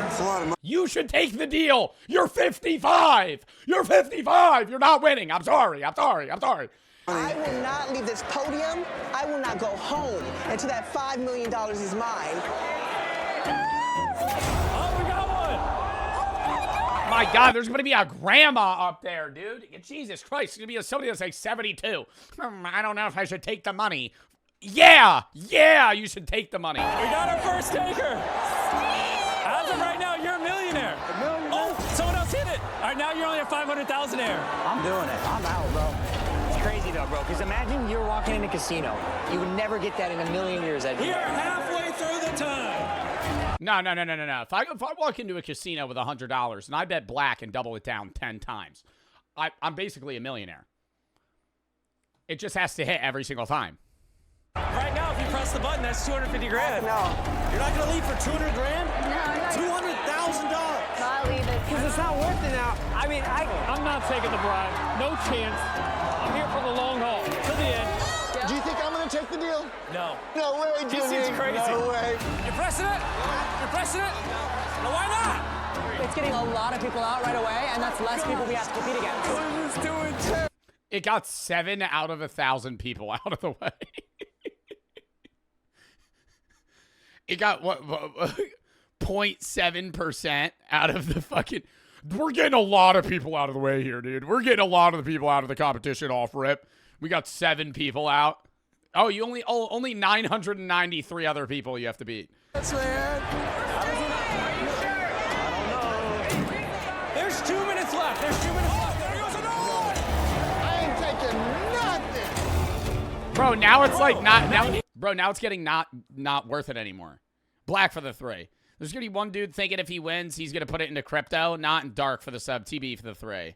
it's a lot of money. You should take the deal. You're 55. You're 55. You're not winning. I'm sorry. I'm sorry. I'm sorry. I will not leave this podium. I will not go home until that $5 million is mine. Oh, we got one. My God, there's going to be a grandma up there, dude. Jesus Christ. It's going to be somebody that's like 72. I don't know if I should take the money. Yeah, you should take the money. We got our first taker. As of right now, you're a millionaire. Oh, someone else hit it. All right, now you're only a 500,000 air. I'm doing it. I'm out, bro. It's crazy, though, bro, because imagine you're walking in a casino. You would never get that in a million years, Ed. We are halfway through the time. No. If I walk into a casino with $100 and I bet black and double it down 10 times, I'm basically a millionaire. It just has to hit every single time. Right now, if you press the button, that's 250 grand. No. You're not going to leave for 200 grand? No, $200,000. I'll leave it. Because it's not worth it now. I mean, I'm not taking the bribe. No chance. I'm here for the long haul. To the end. do you think I'm going to take the deal? No. No way, Jimmy. This seems crazy. No way. You're pressing it? You're pressing it? No, why not? It's getting a lot of people out right away, and that's less people we have to compete against. It got 7 out of 1,000 people out of the way. It got, what 0.7% out of the fucking... We're getting a lot of people out of the way here, dude. We're getting a lot of the people out of the competition off rip. We got 7 people out. Oh, you only 993 other people you have to beat. That's man. There's 2 minutes left. There's 2 minutes left. There goes another. I ain't taking nothing. Bro, now it's like not... Bro, now it's getting not worth it anymore. Black for the 3. There's going to be one dude thinking if he wins, he's going to put it into crypto, not in dark for the sub, TB for the 3.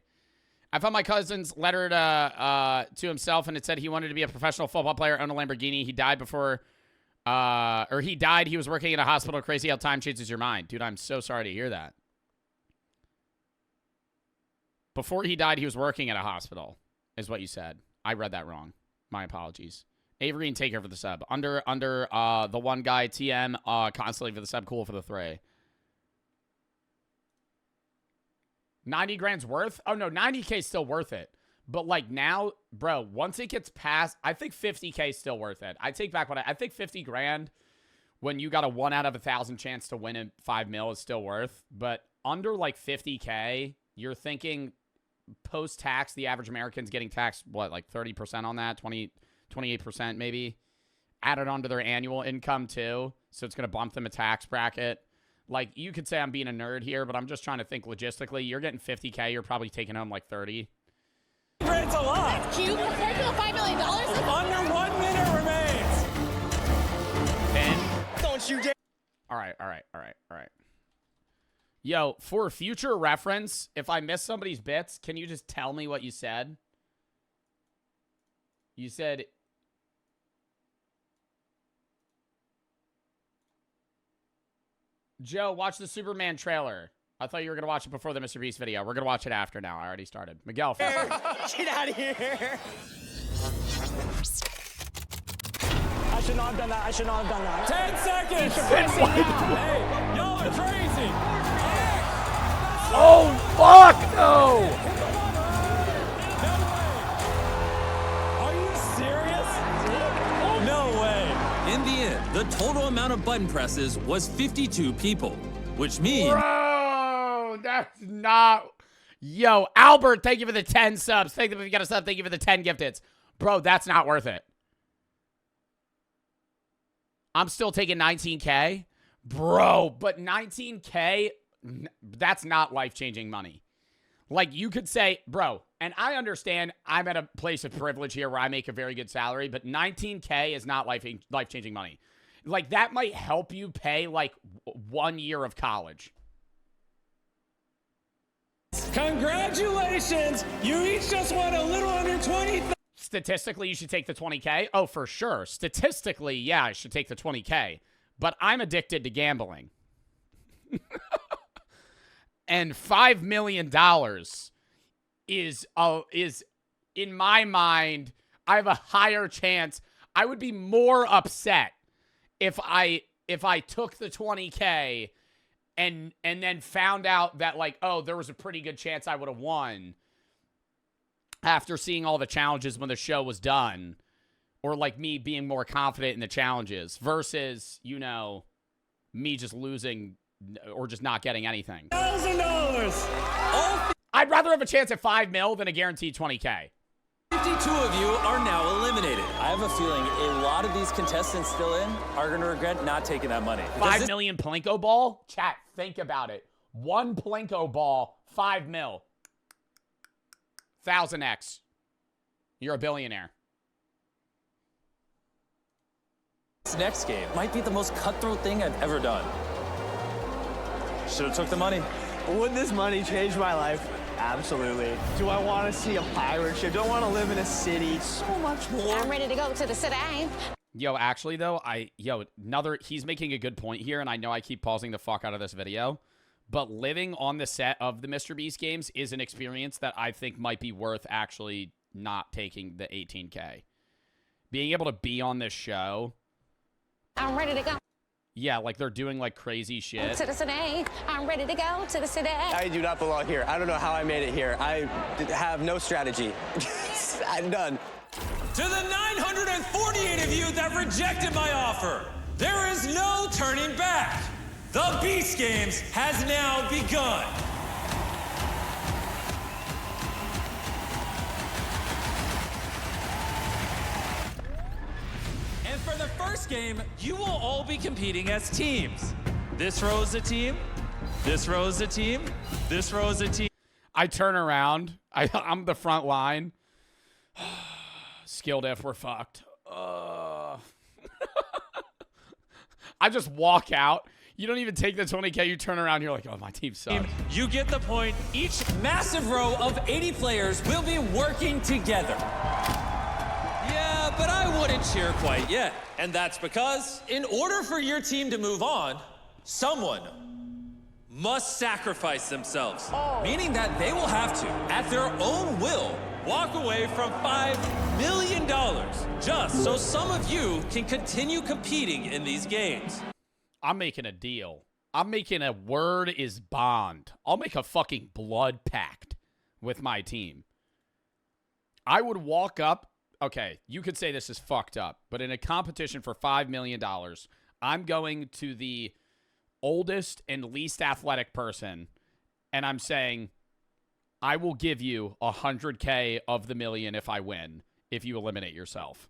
I found my cousin's letter to himself, and it said he wanted to be a professional football player, own a Lamborghini. He died before, or he died. He was working in a hospital. Crazy how time changes your mind. Dude, I'm so sorry to hear that. Before he died, he was working at a hospital, is what you said. I read that wrong. My apologies. Avery and Taker for the sub. Under the one guy, TM, constantly for the sub. Cool for the 3. 90 grand's worth? Oh, no, 90K is still worth it. But, like, now, bro, once it gets past, I think 50K is still worth it. I take back what I think 50 grand when you got a 1 out of 1,000 chance to win at 5 mil is still worth. But under, like, 50K, you're thinking post-tax, the average American's getting taxed, what, like 30% on that? 28% maybe? Added onto their annual income, too. So it's going to bump them a tax bracket. Like, you could say I'm being a nerd here, but I'm just trying to think logistically. You're getting 50K. You're probably taking home like 30. It's a lot. That's cute. $5 million. Under 1 minute remains. 10. Don't you dare. All right. Yo, for future reference, if I miss somebody's bits, can you just tell me what you said? You said... Joe, watch the Superman trailer. I thought you were going to watch it before the Mr. Beast video. We're going to watch it after now. I already started. Miguel, Get out of here. I should not have done that. 10 seconds. Hey, y'all are crazy. Oh, fuck no! Are you serious? No way. In the end, the total amount of button presses was 52 people, which means... Bro, that's not... Yo, Albert, thank you for the 10 subs. Thank you if you got a sub. Thank you for the 10 gifteds. Bro, that's not worth it. I'm still taking 19K. Bro, but 19K, that's not life-changing money. Like, you could say, bro, and I understand I'm at a place of privilege here where I make a very good salary, but 19K is not life-changing money. Like, that might help you pay, like, 1 year of college. Congratulations! You each just won a little under 20,000. Statistically, you should take the 20K. Oh, for sure. Statistically, yeah, I should take the 20K. But I'm addicted to gambling. And $5 million is in my mind, I have a higher chance. I would be more upset if I took the 20K and then found out that, like, oh, there was a pretty good chance I would have won after seeing all the challenges when the show was done, or like me being more confident in the challenges versus, you know, me just losing or just not getting anything. $1,000. I'd rather have a chance at 5 mil than a guaranteed 20K. 52 of you are now eliminated. I have a feeling a lot of these contestants still in are going to regret not taking that money. 5 million Plinko ball? Chat, think about it. 1 Plinko ball, 5 mil. 1000x. You're a billionaire. This next game might be the most cutthroat thing I've ever done. Should have took the money. Would this money change my life? Absolutely. Do I want to see a pirate ship? Do I want to live in a city? So much more. I'm ready to go to the city. Yo, actually, though, he's making a good point here, and I know I keep pausing the fuck out of this video, but living on the set of the Mr. Beast games is an experience that I think might be worth actually not taking the 18K. Being able to be on this show. I'm ready to go. Yeah, like they're doing like crazy shit. To the city. I'm ready to go to the city. I do not belong here. I don't know how I made it here. I have no strategy. I'm done. To the 948 of you that rejected my offer, there is no turning back. The Beast Games has now begun. And for the first game, you will all be competing as teams. This row is a team, this row is a team, this row is a team. I turn around. I'm the front line. Skilled if we're fucked. I just walk out. You don't even take the 20K. You turn around. You're like, oh, my team sucks. You get the point. Each massive row of 80 players will be working together. Yeah, but I wouldn't cheer quite yet. And that's because in order for your team to move on, someone must sacrifice themselves. Meaning that they will have to, at their own will, walk away from $5 million just so some of you can continue competing in these games. I'm making a deal. I'm making a word is bond. I'll make a fucking blood pact with my team. I would walk up. Okay, you could say this is fucked up, but in a competition for $5 million, I'm going to the oldest and least athletic person, and I'm saying, I will give you 100K of the million if I win, if you eliminate yourself.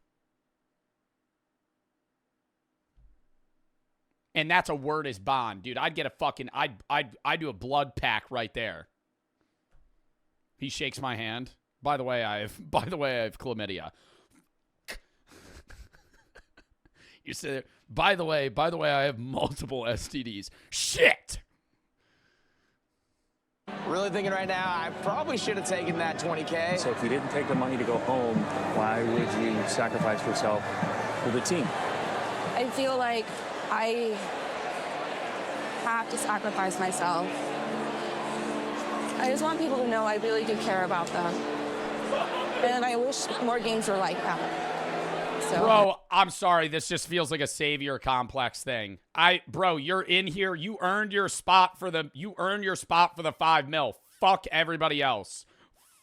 And that's a word is bond, dude. I'd get a fucking, I'd do a blood pack right there. He shakes my hand. By the way, I have chlamydia. You said, by the way, I have multiple STDs. Shit. Really thinking right now, I probably should have taken that 20K. So if you didn't take the money to go home, why would you sacrifice yourself for the team? I feel like I have to sacrifice myself. I just want people to know I really do care about them. And I wish more games were like that. So. Bro, I'm sorry. This just feels like a savior complex thing. Bro, you're in here. You earned your spot for the 5 mil. Fuck everybody else.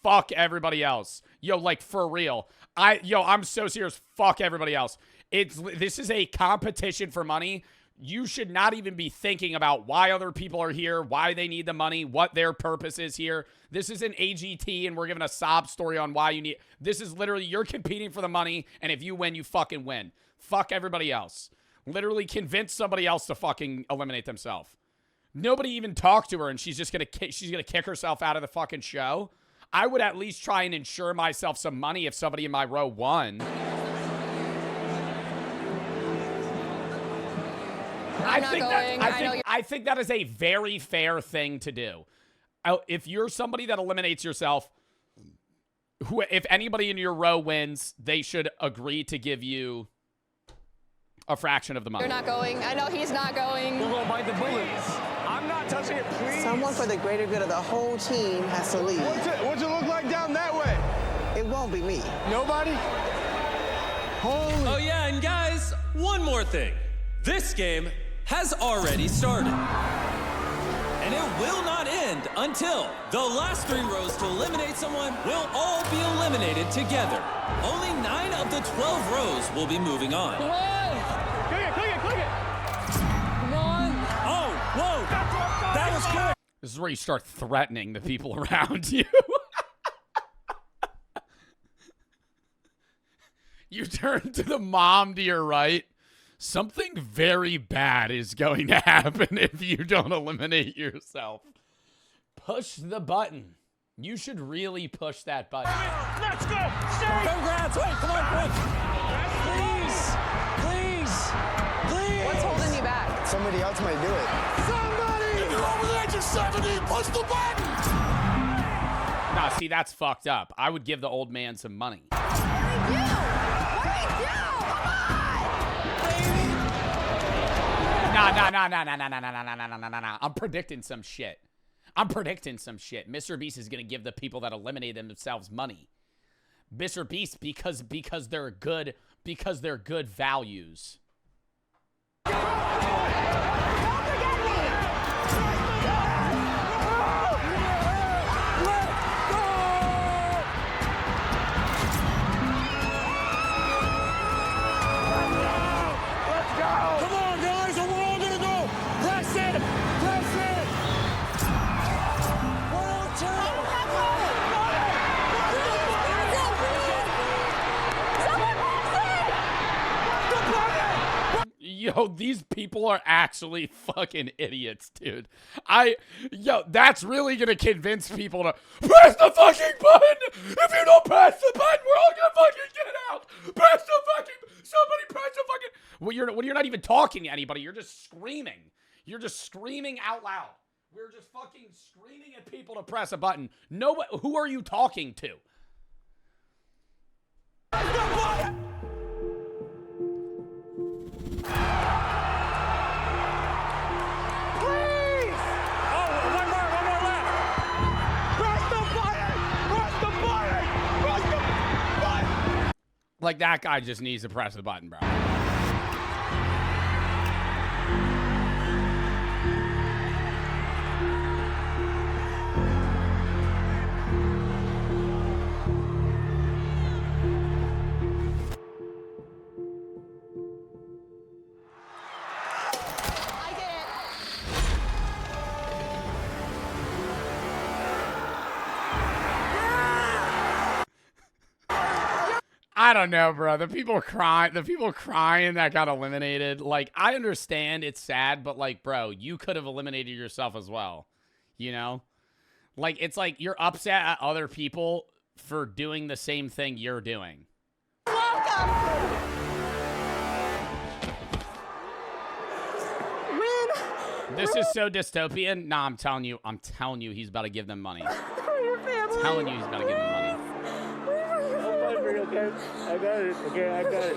Fuck everybody else. Yo, like for real. I'm so serious. Fuck everybody else. This is a competition for money. You should not even be thinking about why other people are here, why they need the money, what their purpose is here. This is an AGT, and we're giving a sob story on why you need. This is literally, you're competing for the money, and if you win, you fucking win. Fuck everybody else. Literally convince somebody else to fucking eliminate themselves. Nobody even talked to her, and she's gonna kick herself out of the fucking show. I would at least try and ensure myself some money if somebody in my row won. I think that is a very fair thing to do. If you're somebody that eliminates yourself, if anybody in your row wins, they should agree to give you a fraction of the money. You're not going. I know he's not going. We're going to bite the bullets. I'm not touching it, please. Someone for the greater good of the whole team has to leave. What's it look like down that way? It won't be me. Nobody? Holy. Oh yeah, and guys, one more thing. This game has already started. And it will not end until the last 3 rows to eliminate someone will all be eliminated together. Only 9 of the 12 rows will be moving on. Come on! Click it! Come on! Oh, whoa! That was good! This is where you start threatening the people around you. You turn to the mom to your right. Something very bad is going to happen if you don't eliminate yourself. Push the button. You should really push that button. Let's go! Stay! Congrats! Wait, come on, quick! Please! What's holding you back? Somebody else might do it. Somebody! If you're over the age of 70, push the button! Nah, see, that's fucked up. I would give the old man some money. Nah. I'm predicting some shit. Mr. Beast is gonna give the people that eliminated themselves money. Mr. Beast because they're good values. Yo, these people are actually fucking idiots, dude. That's really gonna convince people to press the fucking button. If you don't press the button, we're all gonna fucking get out. Somebody press the fucking. Well, you're not even talking to anybody. You're just screaming. You're just screaming out loud. We're just fucking screaming at people to press a button. No, who are you talking to? Like, that guy just needs to press the button, bro. I don't know, bro. The people crying that got eliminated. Like, I understand it's sad, but like, bro, you could have eliminated yourself as well. You know? Like, it's like you're upset at other people for doing the same thing you're doing. Welcome! Win! This is so dystopian. Nah, I'm telling you, he's about to give them money. I'm telling you, he's about to give them money. Okay, I got it. Okay, I got it.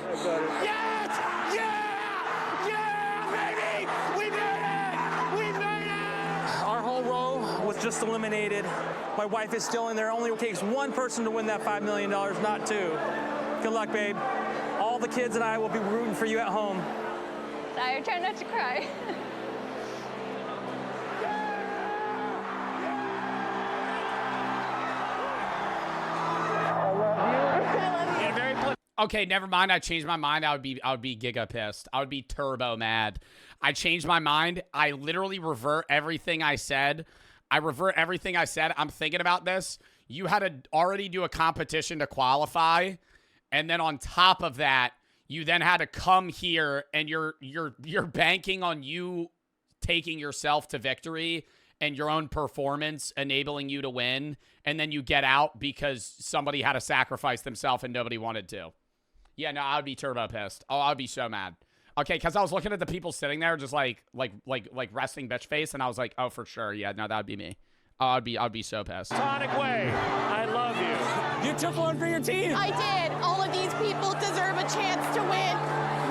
Yes! Yeah! Yeah, baby! We made it! We made it! Our whole row was just eliminated. My wife is still in there. It only takes one person to win that $5 million, not two. Good luck, babe. All the kids and I will be rooting for you at home. I try not to cry. Okay, never mind. I changed my mind. I would be giga pissed. I would be turbo mad. I changed my mind. I literally revert everything I said. I'm thinking about this. You had to already do a competition to qualify, and then on top of that, you then had to come here, and you're banking on you taking yourself to victory and your own performance enabling you to win, and then you get out because somebody had to sacrifice themselves and nobody wanted to. Yeah, no, I would be turbo pissed. Oh, I would be so mad. Okay, because I was looking at the people sitting there just like resting bitch face, and I was like, oh, for sure. Yeah, no, that would be me. Oh, I'd be so pissed. Sonic Way, I love you. You took one for your team. I did. All of these people deserve a chance to win.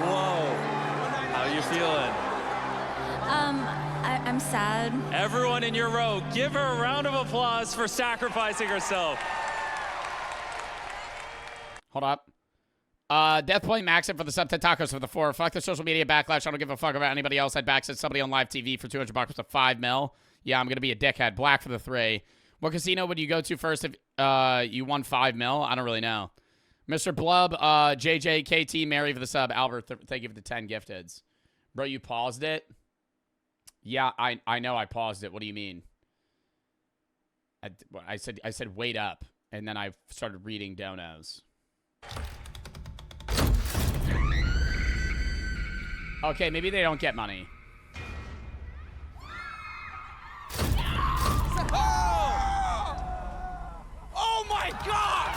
Whoa. How you feeling? I'm sad. Everyone in your row, give her a round of applause for sacrificing herself. Hold up. Death Point Maxim for the sub 10 tacos for the 4. Fuck the social media backlash. I don't give a fuck about anybody else. I'd back somebody on live TV for $200 with a 5 mil. Yeah, I'm gonna be a dickhead. Black for the 3. What casino would you go to first if you won 5 mil? I don't really know. Mr. Blub, JJ, KT, Mary for the sub. Albert, thank you for the 10 gifteds. Bro, you paused it? Yeah, I know I paused it. What do you mean? I said wait up, and then I started reading donos. Okay, maybe they don't get money. Oh my God!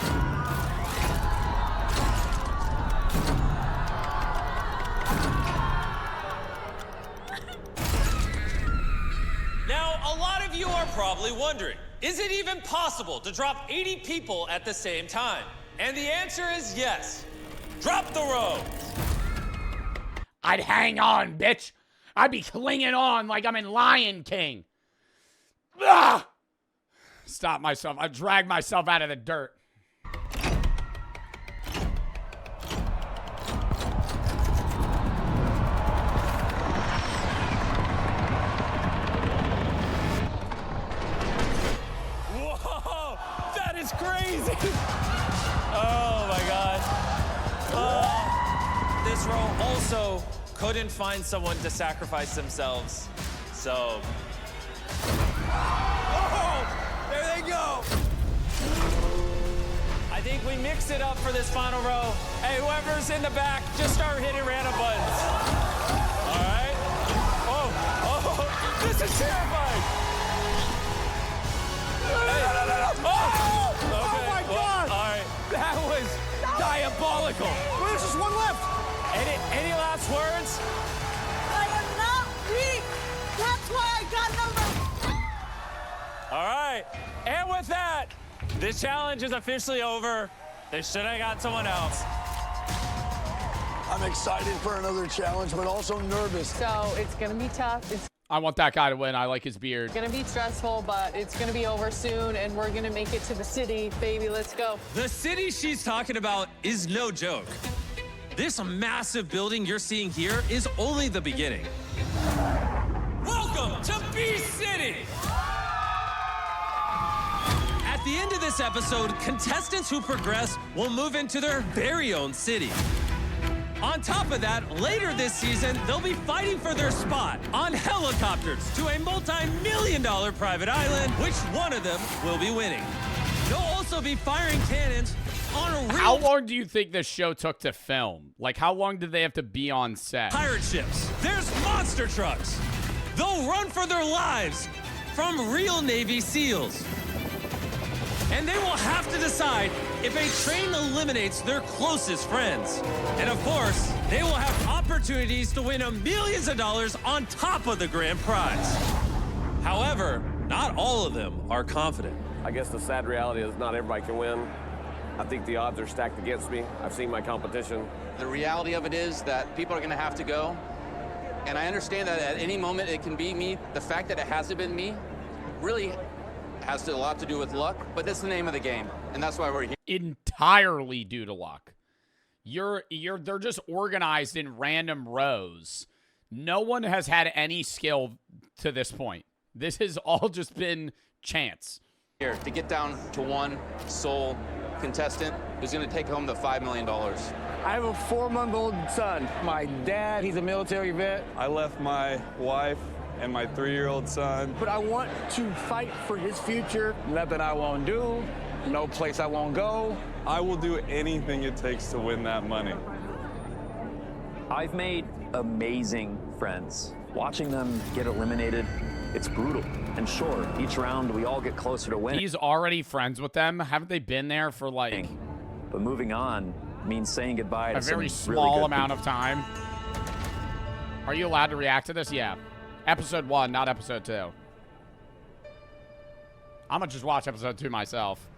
Now, a lot of you are probably wondering, is it even possible to drop 80 people at the same time? And the answer is yes. Drop the row. I'd hang on, bitch. I'd be clinging on like I'm in Lion King. Ah! Stop myself. I dragged myself out of the dirt. Whoa, that is crazy. Oh my God. This row also couldn't find someone to sacrifice themselves. So. Oh, there they go. I think we mixed it up for this final row. Hey, whoever's in the back, just start hitting random buttons. All right? Oh, this is terrifying. Hey. Oh my God. All right. That was diabolical. Well, there's just one left. Any last words? I am not weak. All right. And with that, this challenge is officially over. They should have got someone else. I'm excited for another challenge, but also nervous. So it's going to be tough. It's I want that guy to win. I like his beard. going to be stressful, but it's going to be over soon, and we're going to make it to the city. Baby, let's go. The city she's talking about is no joke. This massive building you're seeing here is only the beginning. Welcome to Beast City! At the end of this episode, contestants who progress will move into their very own city. On top of that, later this season, they'll be fighting for their spot on helicopters to a multi-million-dollar private island, which one of them will be winning. They'll also be firing cannons on a real... How long do you think this show took to film? Like, how long did they have to be on set? Pirate ships. There's monster trucks. They'll run for their lives from real Navy SEALs. And they will have to decide if a train eliminates their closest friends. And of course, they will have opportunities to win millions of dollars on top of the grand prize. However, not all of them are confident. I guess the sad reality is not everybody can win. I think the odds are stacked against me. I've seen my competition. The reality of it is that people are going to have to go. And I understand that at any moment it can be me. The fact that it hasn't been me really has a lot to do with luck, but that's the name of the game, and that's why we're here. Entirely due to luck. They're just organized in random rows. No one has had any skill to this point. This has all just been chance. Here to get down to one sole contestant who's going to take home the $5 million. I have a 4-month-old son. My dad, he's a military vet. I left my wife and my 3-year-old son. But I want to fight for his future. Nothing I won't do, no place I won't go. I will do anything it takes to win that money. I've made amazing friends. Watching them get eliminated, it's brutal. And sure, each round we all get closer to winning. He's already friends with them. Haven't they been there for like... But moving on means saying goodbye to a very some small really good amount of time. Are you allowed to react to this? Yeah. Episode 1, not episode 2. I'm gonna just watch episode 2 myself.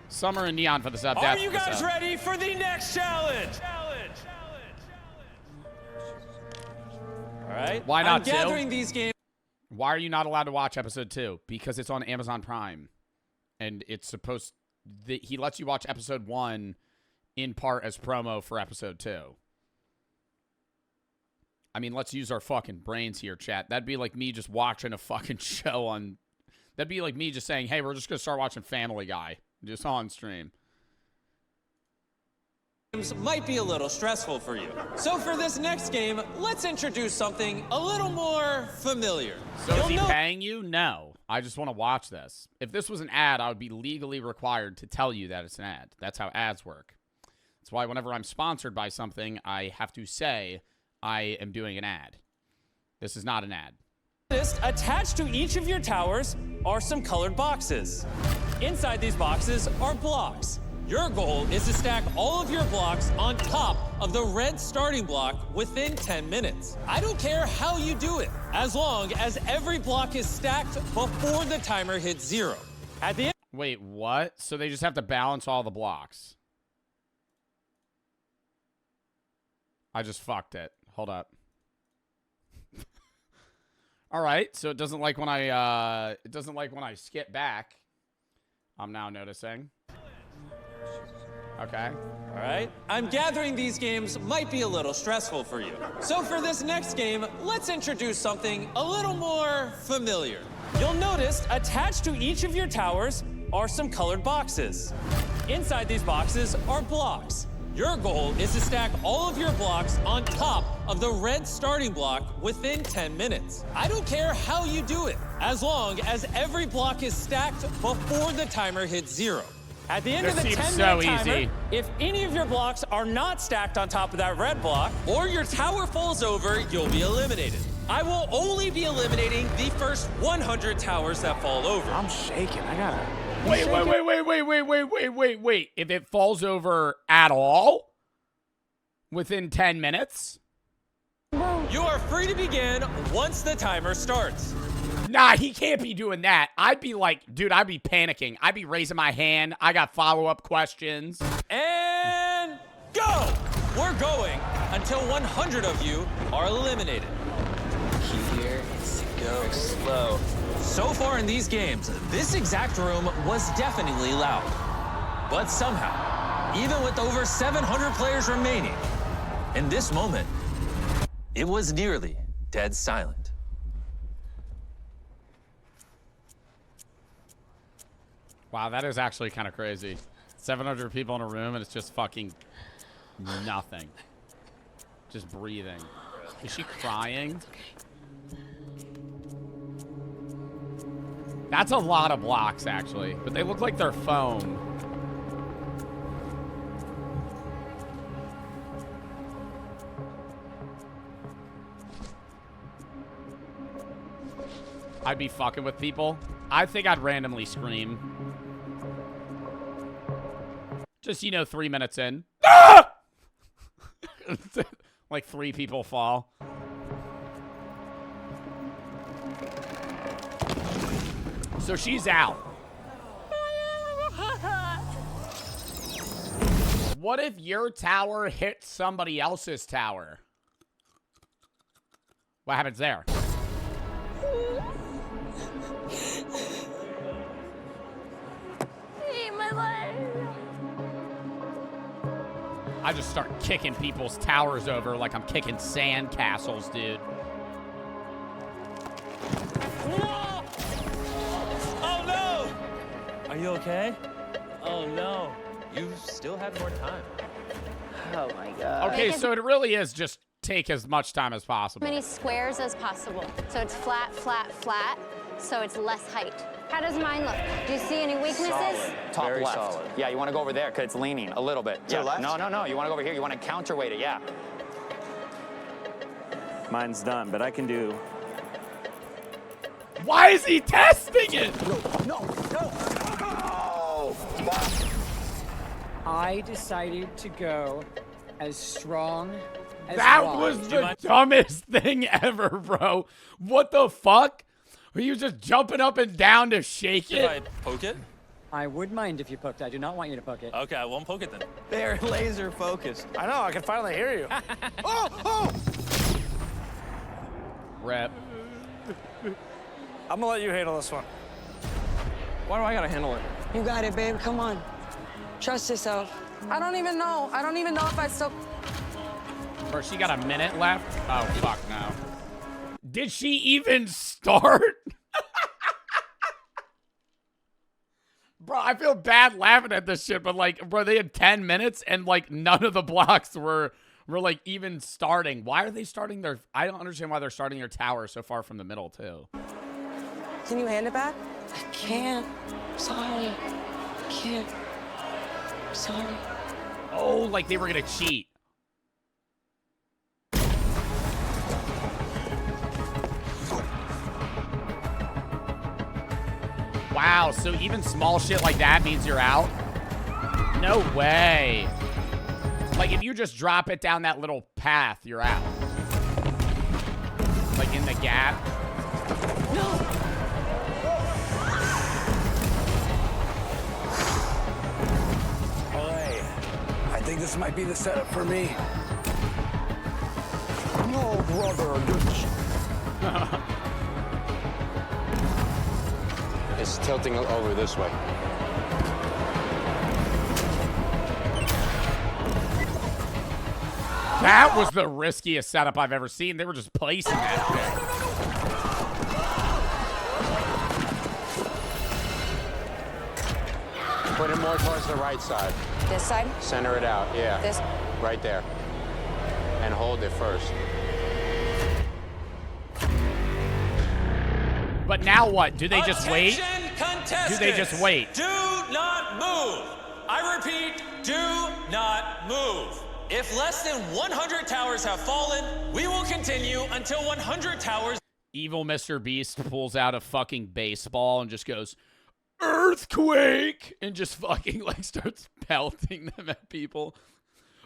Summer and Neon for the sub. Are you guys ready for the next challenge? All right. Why not I'm gathering these games. Why are you not allowed to watch episode 2? Because it's on Amazon Prime. And it's supposed... he lets you watch episode 1 in part as promo for episode 2. I mean, let's use our fucking brains here, chat. That'd be like me just watching a fucking show on... That'd be like me just saying, hey, we're just going to start watching Family Guy. Just on stream. Might be a little stressful for you. So for this next game, let's introduce something a little more familiar. So is he paying you? No. I just want to watch this. If this was an ad, I would be legally required to tell you that it's an ad. That's how ads work. That's why whenever I'm sponsored by something, I have to say I am doing an ad. This is not an ad. Attached to each of your towers are some colored boxes. Inside these boxes are blocks. Your goal is to stack all of your blocks on top of the red starting block within 10 minutes. I don't care how you do it, as long as every block is stacked before the timer hits 0. At the end... Wait, what? So they just have to balance all the blocks. I just fucked it. Hold up. All right, so it doesn't like when I skip back. I'm now noticing. Okay. All right. I'm gathering these games might be a little stressful for you. So for this next game, let's introduce something a little more familiar. You'll notice attached to each of your towers are some colored boxes. Inside these boxes are blocks. Your goal is to stack all of your blocks on top of the red starting block within 10 minutes. I don't care how you do it, as long as every block is stacked before the timer hits 0. At the end of the 10-minute timer, if any of your blocks are not stacked on top of that red block, or your tower falls over, you'll be eliminated. I will only be eliminating the first 100 towers that fall over. I'm shaking. I gotta... Wait. If it falls over at all within 10 minutes? You are free to begin once the timer starts. Nah, he can't be doing that. I'd be like, dude, I'd be panicking. I'd be raising my hand. I got follow-up questions. And go! We're going until 100 of you are eliminated. Key here is to go slow. So far in these games, this exact room was deafeningly loud. But somehow, even with over 700 players remaining, in this moment, it was nearly dead silent. Wow, that is actually kind of crazy. 700 people in a room and it's just fucking nothing. Just breathing. Is she crying? That's a lot of blocks, actually. But they look like they're foam. I'd be fucking with people. I think I'd randomly scream. Just, 3 minutes in. Ah! Like 3 people fall. So she's out. What if your tower hits somebody else's tower? What happens there? My life. I just start kicking people's towers over like I'm kicking sand castles, dude. No! Oh no! Are you okay? Oh no. You still have more time. Oh my God. Okay, so it really is just take as much time as possible. As many squares as possible. So it's flat, flat, flat. So it's less height. How does mine look? Do you see any weaknesses? Solid. Top Very left. solid. Yeah, you want to go over there because it's leaning a little bit. To the left? No. You want to go over here. You want to counterweight it. Yeah. Mine's done, but I can do. Why is he testing it? No. I decided to go as strong as That wide. was the dumbest thing ever, bro. What the fuck? He was just jumping up and down to shake Should I it. poke it? I would mind if you poked. I do not want you to poke it. Okay, I won't poke it then. They're laser focused. I know, I can finally hear you. Oh! Rep. I'm gonna let you handle this one. Why do I gotta handle it? You got it, babe. Come on. Trust yourself. I don't even know. I don't even know if I still. Bro, she got a minute left? Oh, fuck no. Did she even start? Bro, I feel bad laughing at this shit, but like, bro, they had 10 minutes and like none of the blocks were like even starting. Why are they starting their, I don't understand why they're starting their tower so far from the middle too. Can you hand it back? I can't. Sorry. I can't. Sorry. Oh, like they were gonna cheat. Wow, so even small shit like that means you're out? No way. Like if you just drop it down that little path, you're out. Like in the gap. No. Hey, I think this might be the setup for me. No, brother. It's tilting over this way. That was the riskiest setup I've ever seen. They were just placing that shit. Put it more towards the right side. This side? Center it out, yeah. This? Right there. And hold it first. But now what? Do they just wait? Contestants, Do they just wait? Do not move. I repeat, do not move. If less than 100 towers have fallen, we will continue until 100 towers. Evil Mr. Beast pulls out a fucking baseball and just goes, earthquake, and just fucking like starts pelting them at people.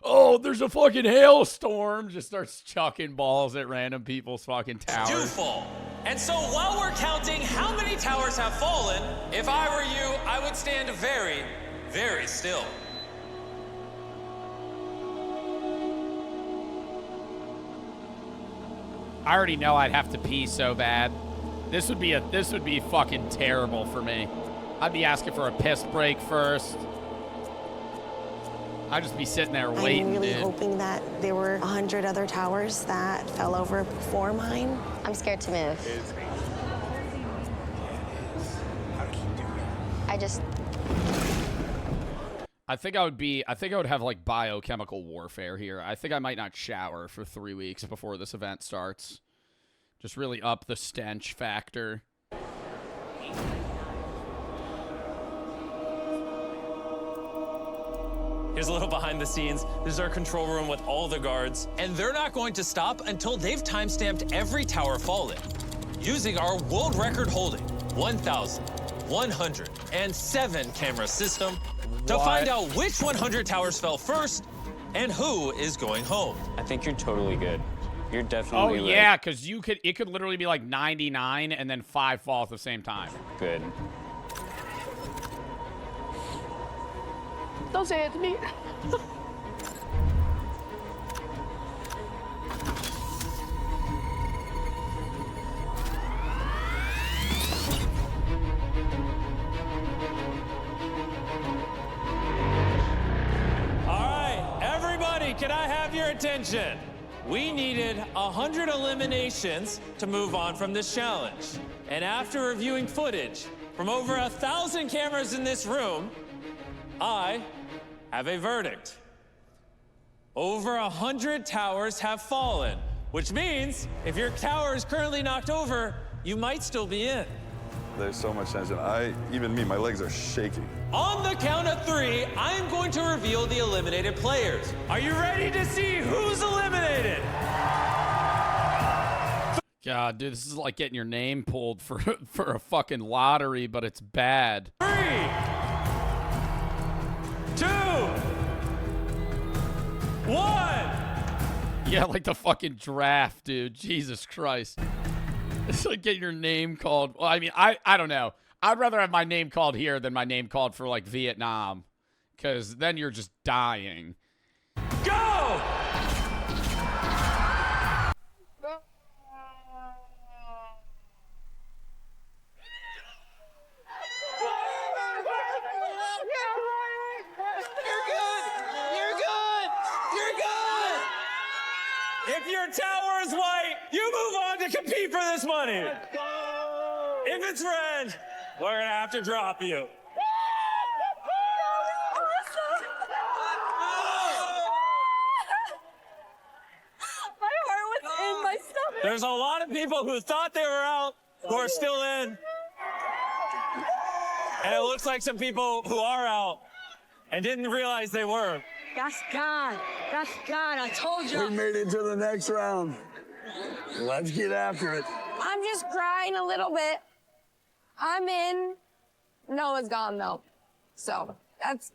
Oh, there's a fucking hailstorm. Just starts chucking balls at random people's fucking towers. Do fall. And so while we're counting how many towers have fallen, if I were you, I would stand very, very still. I already know I'd have to pee so bad. This would be fucking terrible for me. I'd be asking for a piss break first. I'd just be sitting there waiting, I'm really dude. hoping that there were 100 other towers that fell over before mine. I'm scared to move. I think I would have like biochemical warfare here. I think I might not shower for 3 weeks before this event starts. Just really up the stench factor. Here's a little behind the scenes. This is our control room with all the guards. And they're not going to stop until they've time-stamped every tower fallen using our world record holding 1,107 camera system to find out which 100 towers fell first and who is going home. I think you're totally good. You're definitely right. Yeah, because it could literally be like 99 and then 5 fall at the same time. Good. Don't say it to me. All right, everybody, can I have your attention? We needed 100 eliminations to move on from this challenge. And after reviewing footage from over 1,000 cameras in this room, I have a verdict. Over 100 towers have fallen, which means if your tower is currently knocked over, you might still be in. There's so much tension. Even me, my legs are shaking. On the count of 3, I'm going to reveal the eliminated players. Are you ready to see who's eliminated? God, dude, this is like getting your name pulled for a fucking lottery, but it's bad. 3, 2, 1. Yeah, like the fucking draft, dude. Jesus Christ. It's like getting your name called. Well, I mean, I don't know. I'd rather have my name called here than my name called for, like, Vietnam. Because then you're just dying. Go! If your tower is white, you move on to compete for this money. If it's red, we're gonna have to drop you. My heart was in my stomach. There's a lot of people who thought they were out who are still in. And it looks like some people who are out and didn't realize they were. That's God. That's God. I told you. We made it to the next round. Let's get after it. I'm just crying a little bit. I'm in. Noah's gone though. So that's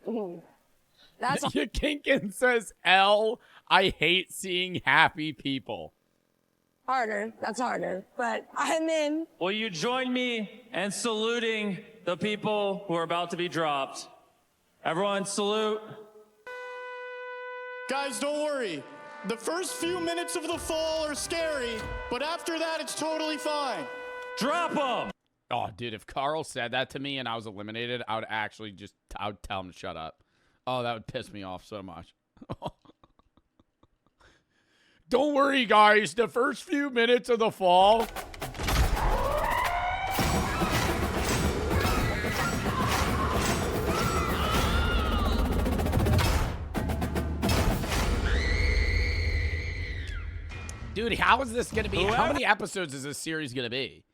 Kinkin says, L, I hate seeing happy people. harder. That's harder. But I'm in. Will you join me in saluting the people who are about to be dropped? Everyone salute. Guys, don't worry. The first few minutes of the fall are scary, but after that, it's totally fine. Drop them! Oh, dude, if Carl said that to me and I was eliminated, I would actually I would tell him to shut up. Oh, that would piss me off so much. Don't worry, guys. The first few minutes of the fall. Dude, how is this going to be? How many episodes is this series going to be?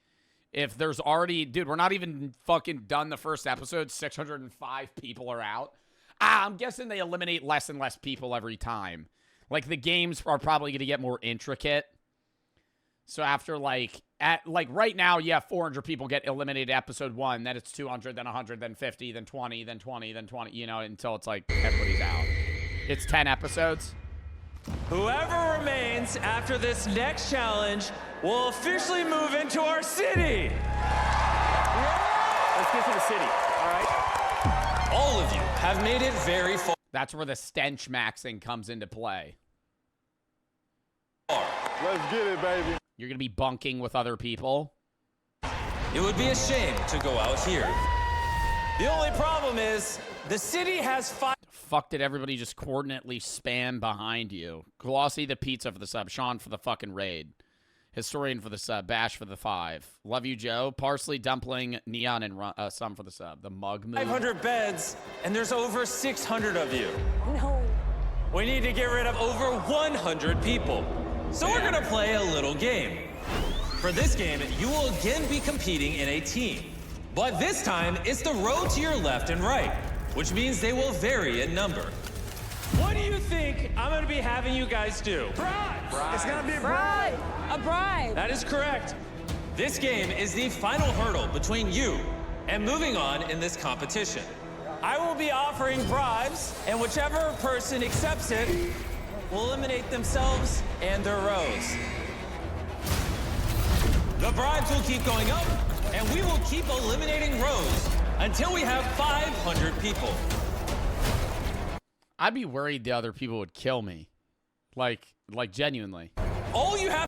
If there's already... Dude, we're not even fucking done the first episode. 605 people are out. I'm guessing they eliminate less and less people every time. Like, the games are probably going to get more intricate. So after, like... right now, yeah, 400 people get eliminated episode 1. Then it's 200, then 100, then 50, then 20, then 20, then 20. You know, until it's like everybody's out. It's 10 episodes. Whoever remains seconds after this next challenge, we'll officially move into our city. Let's get to the city, all right? All of you have made it very far. That's where the stench maxing comes into play. Let's get it, baby. You're going to be bunking with other people. It would be a shame to go out here. The only problem is the city has 5. Fuck did everybody just coordinately spam behind you? Glossy the pizza for the sub. Sean for the fucking raid. Historian for the sub. Bash for the 5. Love you, Joe. Parsley, Dumpling, Neon, and some for the sub. The mug move. 500 beds, and there's over 600 of you. No. We need to get rid of over 100 people. So we're gonna play a little game. For this game, you will again be competing in a team. But this time, it's the row to your left and right, which means they will vary in number. What do you think I'm gonna be having you guys do? Bribe. It's gonna be a Bribe. A bribe. That is correct. This game is the final hurdle between you and moving on in this competition. I will be offering bribes, and whichever person accepts it will eliminate themselves and their rows. The bribes will keep going up, and we will keep eliminating rows until we have 500 people. I'd be worried the other people would kill me. Like genuinely. All you have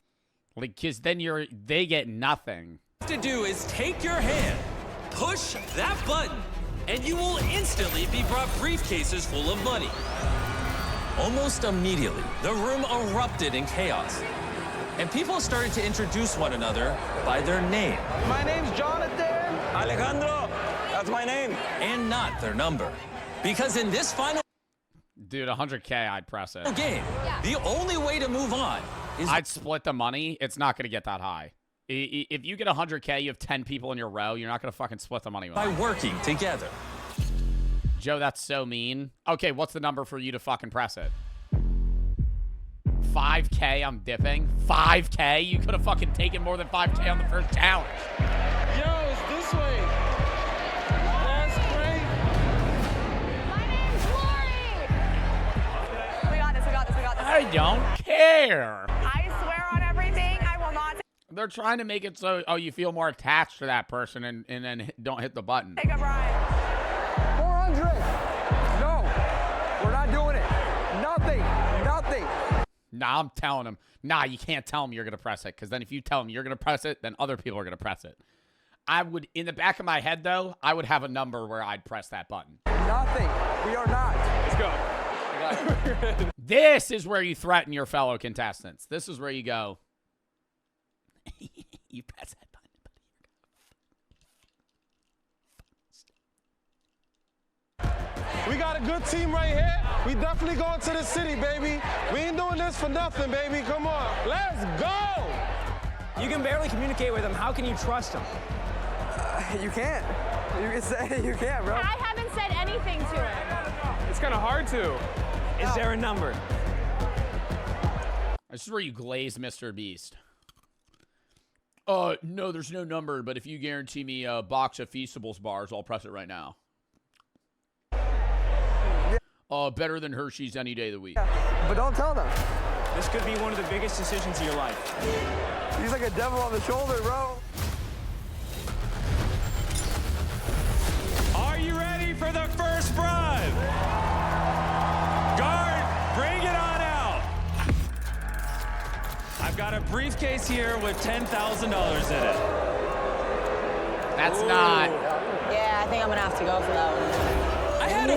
because then they get nothing. to do is take your hand, push that button, and you will instantly be brought briefcases full of money. Almost immediately, the room erupted in chaos, and people started to introduce one another by their name. My name's Jonathan. Alejandro, that's my name. And not their number. Because in this final Dude, 100K, I'd press it. game, the only way to move on is I'd split the money. It's not going to get that high. If you get 100K, you have 10 people in your row, you're not going to fucking split the money with by them. working together. Joe, that's so mean. Okay, what's the number for you to fucking press it? 5K, I'm dipping. 5K? You could have fucking taken more than 5K on the first challenge. Yo, it's this way. That's great. My name's Lori. We got this. We got this. We got this. I don't care. I swear on everything, I will not They're trying to make it so, oh, you feel more attached to that person and then don't hit the button. take a bribe. 400. No, we're not doing it. Nothing. Nah, I'm telling him. Nah, you can't tell him you're going to press it, because then if you tell him you're going to press it, then other people are going to press it. I would, in the back of my head, though, I would have a number where I'd press that button. Nothing. We are not. Let's go. This is where you threaten your fellow contestants. This is where you go, you press that button. We got a good team right here. We definitely going to the city, baby. We ain't doing this for nothing, baby. Come on. Let's go. You can barely communicate with him. How can you trust him? You can't. You can say you can't, bro. I haven't said anything to him. It's kind of hard to. Is there a number? This is where you glaze Mr. Beast. No, there's no number, but if you guarantee me a box of Feastables bars, I'll press it right now. Better than Hershey's any day of the week. But don't tell them. This could be one of the biggest decisions of your life. He's like a devil on the shoulder, bro. Are you ready for the first bribe? Guard, bring it on out. I've got a briefcase here with $10,000 in it. That's not. Yeah, I think I'm gonna have to go for that one. I had a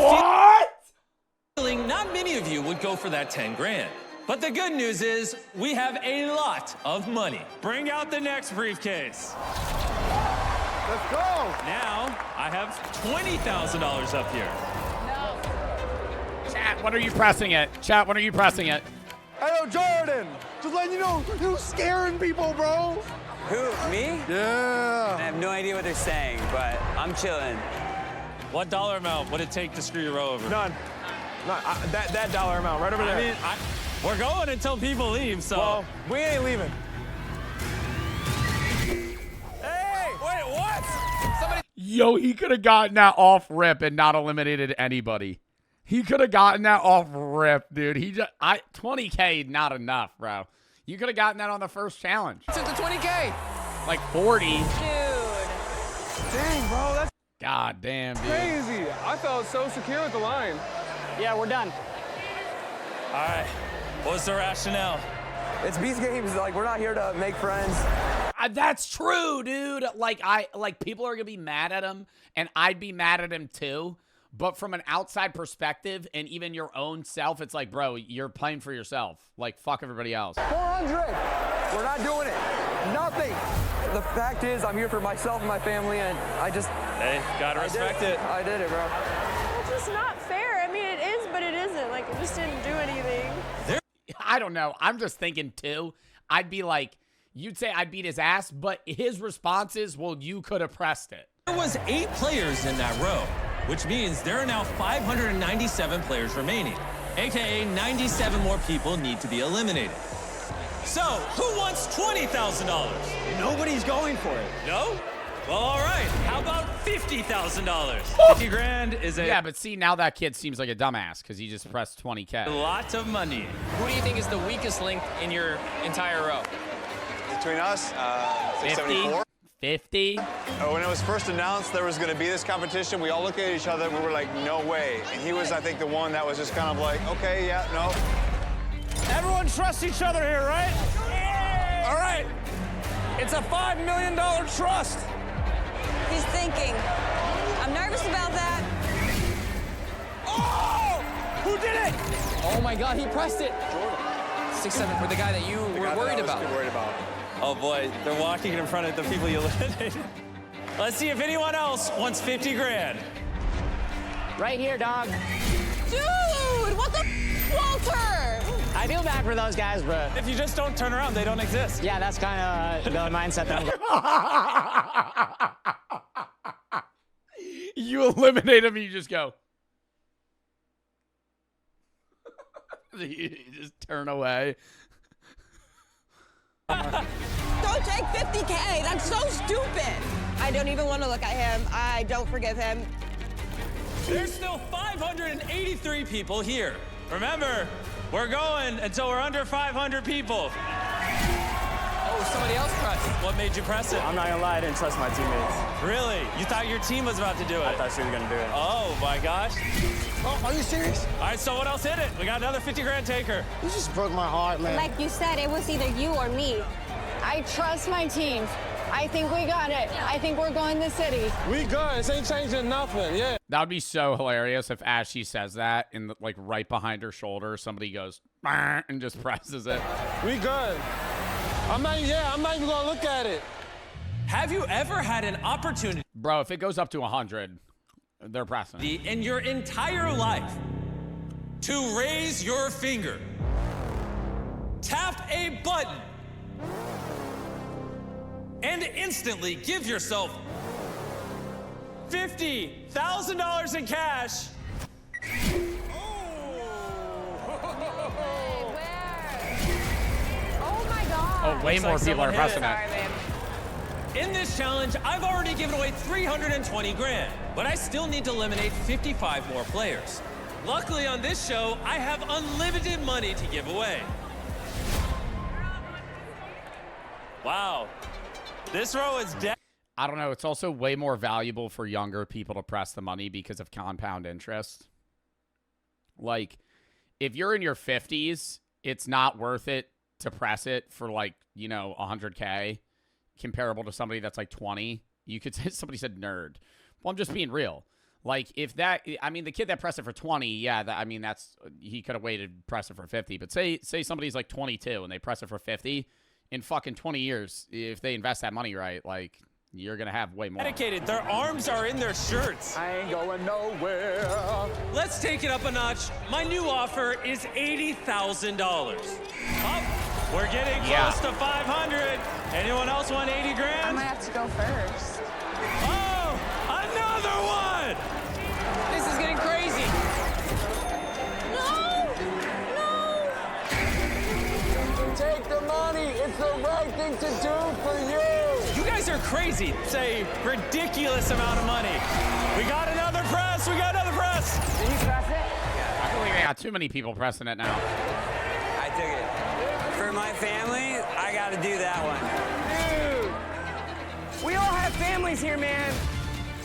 feeling not many of you would go for that 10 grand. But the good news is we have a lot of money. Bring out the next briefcase. Let's go. Now I have $20,000 up here. Chat, when are you pressing it? Chat, when are you pressing it? Hey, yo, Jordan. Just letting you know, you scaring people, bro. Who, me? Yeah. I have no idea what they're saying, but I'm chilling. What dollar amount would it take to screw your row over? None. That dollar amount right over there. I mean, we're going until people leave, so. Well, we ain't leaving. Hey, wait, what? Somebody. Yo, he could have gotten that off rip and not eliminated anybody. He could have gotten that off rip, dude. 20K, not enough, bro. You could have gotten that on the first challenge. It's at the 20K. Like 40. Dude. Dang, bro, that's God damn, dude. crazy. I felt so secure with the line. Yeah, we're done. All right. What's the rationale? It's Beast Games. Like, we're not here to make friends. That's true, dude. Like people are gonna be mad at him, and I'd be mad at him too. But from an outside perspective, and even your own self, it's like, bro, you're playing for yourself. Like, fuck everybody else. 400. We're not doing it. Nothing. The fact is, I'm here for myself and my family, and I just... Hey, gotta respect it. I did it, bro. It's just not fair. I mean, it is, but it isn't. Like, it just didn't do anything. I don't know. I'm just thinking, too. I'd be like, you'd say I'd beat his ass, but his response is, well, you could have pressed it. There was 8 players in that row, which means there are now 597 players remaining, aka 97 more people need to be eliminated. So, who wants $20,000? Nobody's going for it. No? Well, all right. How about $50,000? 50 grand is a Yeah, but see, now that kid seems like a dumbass because he just pressed 20K. lot of money. Who do you think is the weakest link in your entire row? Between us, 50? 50? When it was first announced there was going to be this competition, we all looked at each other and we were like, no way. And he was, I think, the one that was just kind of like, okay, yeah, no. Everyone trusts each other here, right? Yeah. All right. It's a $5 million trust. He's thinking. I'm nervous about that. Oh! Who did it? Oh, my God, he pressed it. Jordan. 6'7", for the guy that you were worried about. Oh boy, they're walking in front of the people you eliminated. Let's see if anyone else wants 50 grand. Right here, dog. Dude, what the Walter? I feel bad for those guys, but... If you just don't turn around, they don't exist. Yeah, that's kind of the mindset that I'm You eliminate him, you just go. You just turn away. Don't take 50K. That's so stupid. I don't even want to look at him. I don't forgive him. There's still 583 people here. Remember, we're going until we're under 500 people. Oh, somebody else pressed. What made you press it? I'm not gonna lie, I didn't trust my teammates. Really? You thought your team was about to do it? I thought she was gonna do it. Oh my gosh. Oh, are you serious? All right, so what else hit it? We got another 50 grand taker. You just broke my heart, man. Like you said, it was either you or me. I trust my team. I think we got it. I think we're going to the city. We good. This ain't changing nothing. Yeah. That would be so hilarious if as she says that, in the, like right behind her shoulder, somebody goes "Bah," and just presses it. We good. I'm not even gonna look at it. Have you ever had an opportunity, Bro, if it goes up to 100, they're pressing it. in your entire life to raise your finger, tap a button, and instantly give yourself $50,000 in cash? Oh my God. Oh, way more people are pressing it. Sorry, babe. In this challenge, I've already given away 320 grand, but I still need to eliminate 55 more players. Luckily on this show, I have unlimited money to give away. Wow. This row is dead. I don't know. It's also way more valuable for younger people to press the money because of compound interest. Like, if you're in your 50s, it's not worth it to press it for, like, you know, 100K comparable to somebody that's like 20. You could say, somebody said nerd. Well, I'm just being real. Like, if that, I mean, the kid that pressed it for 20, yeah, that, I mean, that's, he could have waited, press it for 50. But say somebody's like 22 and they press it for 50. In fucking 20 years, if they invest that money right, like, you're going to have way more. Dedicated. Their arms are in their shirts. I ain't going nowhere. Let's take it up a notch. My new offer is $80,000. Oh, we're getting close to 500. Anyone else want 80 grand? I might have to go first. Oh, another one! This is getting crazy. Take the money. It's the right thing to do for you. You guys are crazy. It's a ridiculous amount of money. We got another press. We got another press. Did you press it? I feel like I got too many people pressing it now. I took it. For my family, I got to do that one. Dude, we all have families here, man.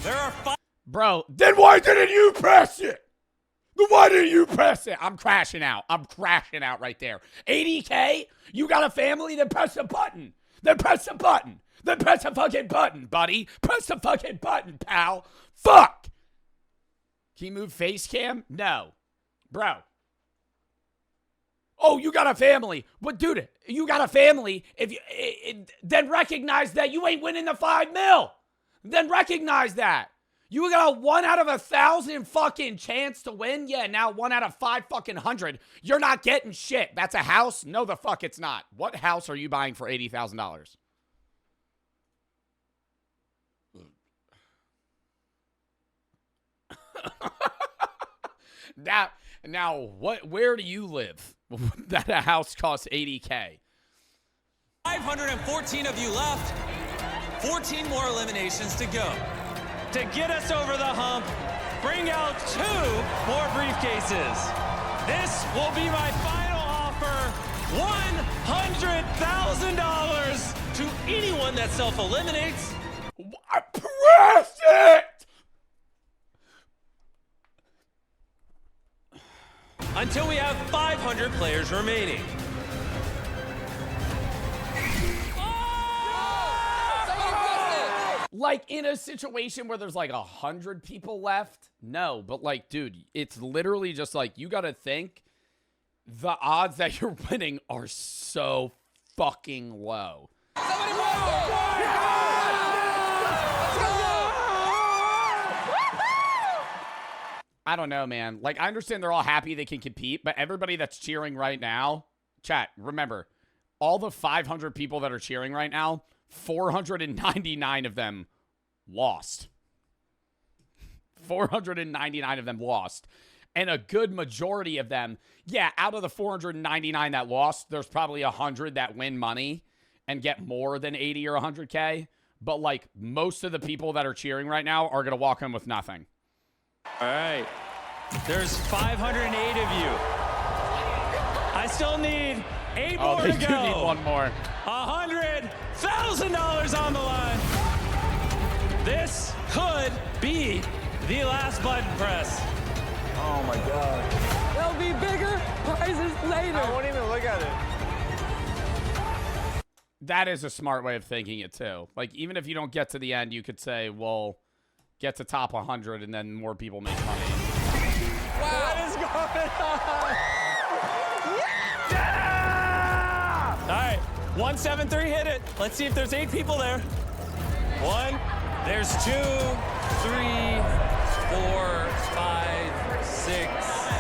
There are 5. Bro, then why didn't you press it? Then why didn't you press it? I'm crashing out. I'm crashing out right there. 80K? You got a family? Then press the button. Then press the button. Then press the fucking button, buddy. Press the fucking button, pal. Fuck. Can you move face cam? No. Bro. Oh, you got a family. But dude, you got a family. If you then recognize that you ain't winning the 5 mil. Then recognize that. You got a 1 out of 1,000 fucking chance to win. Yeah, now 1 out of 5 fucking 100. You're not getting shit. That's a house? No, the fuck it's not. What house are you buying for $80,000? Now, where do you live? That a house costs $80K. 514 of you left. 14 more eliminations to go. To get us over the hump, bring out 2 more briefcases. This will be my final offer. $100,000 to anyone that self-eliminates. Press it! Until we have 500 players remaining. Like, in a situation where there's like 100 people left? No, but like, dude, it's literally just like, you gotta think the odds that you're winning are so fucking low. I don't know, man. Like, I understand they're all happy they can compete, but everybody that's cheering right now, chat, remember, all the 500 people that are cheering right now, 499 of them lost. 499 of them lost. And a good majority of them, yeah, out of the 499 that lost, there's probably 100 that win money and get more than 80 or 100K. But, like, most of the people that are cheering right now are going to walk home with nothing. All right. There's 508 of you. I still need 8 more to go. They do need 1 more. $100,000 on the line. This could be the last button press. Oh my God. There'll be bigger prizes later. I won't even look at it. That is a smart way of thinking it, too. Like, even if you don't get to the end, you could say, well, get to top 100 and then more people make money. Wow. What is going on? Yeah! All right, 173 hit it. Let's see if there's 8 people there. 1, there's 2, 3, 4, 5, 6, 7.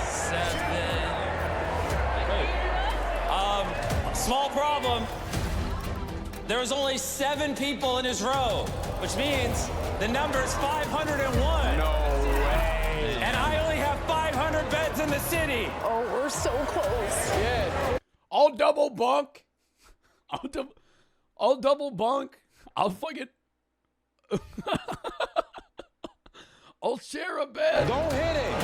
Small problem. There was only 7 people in his row, which means the number is 501. No way. And I only have 500 beds in the city. Oh, we're so close. Yeah. I'll double bunk. I'll double bunk. I'll fucking... I'll share a bed. Don't hit it.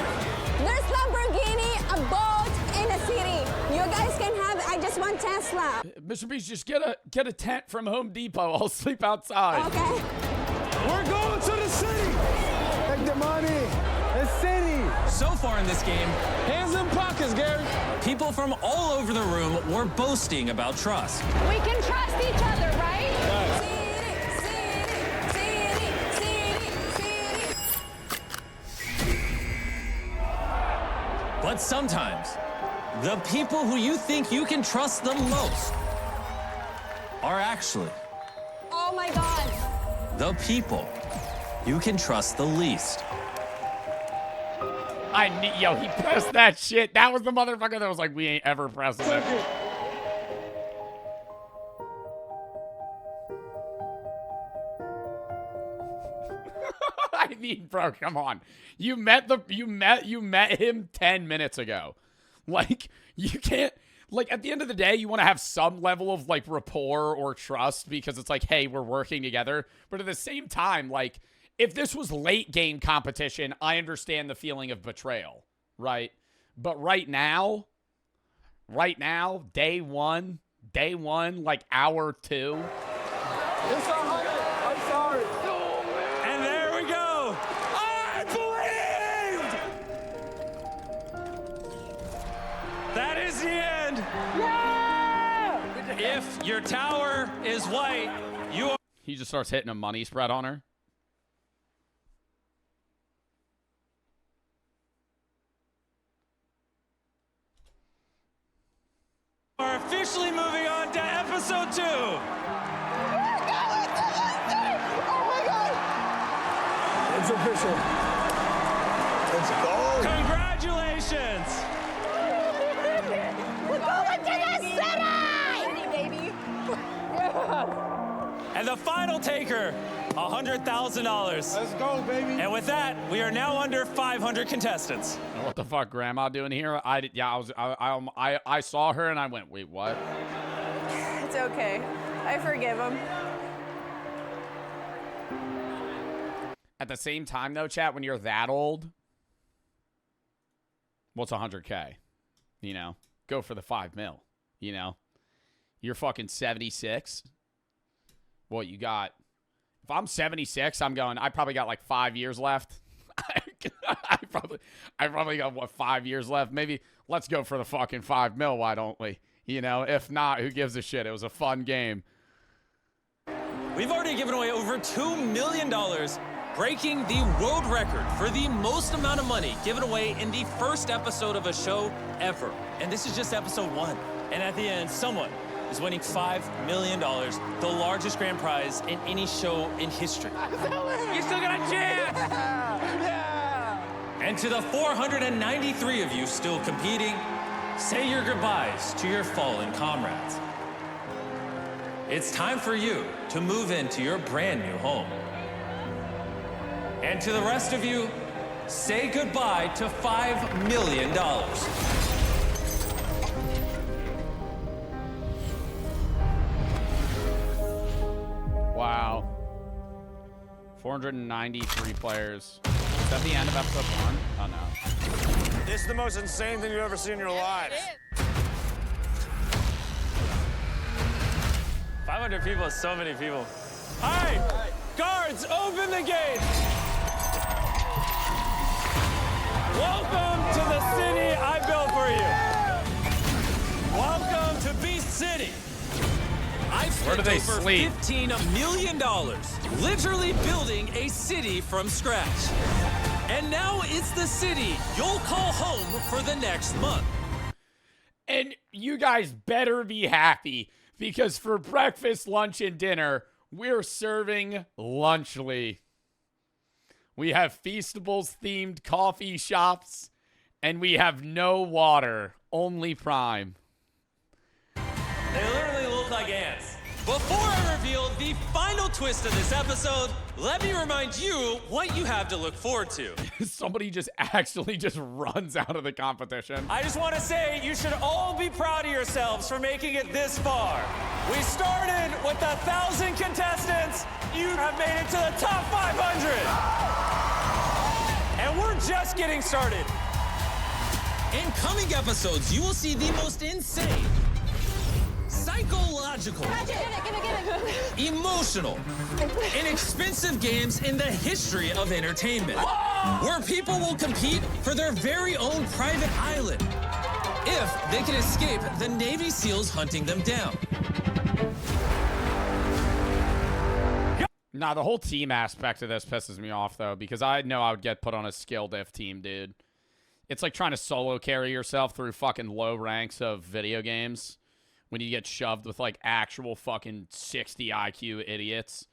There's Lamborghini, a boat, and a city. You guys can have it. I just want Tesla. Mr. Beast, just get a tent from Home Depot. I'll sleep outside. Okay. We're going to the city. Take the money. The city. So far in this game, Hands in pockets, Gary. people from all over the room were boasting about trust. We can trust each other, right? But sometimes, the people who you think you can trust the most are actually Oh my God. the people you can trust the least. Yo, he pressed that shit. That was the motherfucker that was like, we ain't ever pressing it. I mean, bro, come on. You met him 10 minutes ago. Like, you can't, like, at the end of the day, you want to have some level of, like, rapport or trust because it's like, hey, we're working together. But at the same time, like, if this was late game competition, I understand the feeling of betrayal, right? But right now, day one, day one, like hour 2. It's 100. I'm sorry. And there we go. I believed! That is the end. Yeah! If your tower is white, you are... He just starts hitting a money spread on her. We're officially moving on to episode 2. Oh my God! It's official. Let's go. Congratulations! We're going to the city! Baby. And the final taker, $100,000. Let's go, baby. And with that, we are now under 500 contestants. What the fuck, Grandma doing here? I saw her and I went, wait, what? It's okay. I forgive him. At the same time, though, chat, when you're that old, what's 100K? You know, go for the 5 mil. You know, you're fucking 76. What you got? If I'm 76, I'm going. I probably got like 5 years left. I probably got what, 5 years left? Maybe let's go for the fucking 5 mil. Why don't we? You know, if not, who gives a shit? It was a fun game. We've already given away over $2 million, breaking the world record for the most amount of money given away in the first episode of a show ever. And this is just episode 1. And at the end, someone is winning $5 million, the largest grand prize in any show in history. You still got a chance! Yeah! And to the 493 of you still competing, say your goodbyes to your fallen comrades. It's time for you to move into your brand new home. And to the rest of you, say goodbye to $5 million. Wow. 493 players. Is that the end of episode 1? Oh, no. This is the most insane thing you've ever seen in your lives. 500 people is so many people. All right, guards, open the gate. Welcome to the city I built for you. Welcome to Beast City. I've spent over $15 million literally building a city from scratch. And now it's the city you'll call home for the next month. And you guys better be happy, because for breakfast, lunch, and dinner, we're serving Lunchly. We have Feastables-themed coffee shops, and we have no water, only Prime. They literally look like ants. Before I reveal the final twist of this episode, let me remind you what you have to look forward to. Somebody just actually just runs out of the competition. I just want to say you should all be proud of yourselves for making it this far. We started with 1,000 contestants. You have made it to the top 500. And we're just getting started. In coming episodes, you will see the most insane, psychological, emotional, and expensive games in the history of entertainment, where people will compete for their very own private island if they can escape the Navy SEALs hunting them down. Nah, the whole team aspect of this pisses me off, though, because I know I would get put on a skill diff team, dude. It's like trying to solo carry yourself through fucking low ranks of video games when you get shoved with, like, actual fucking 60 IQ idiots.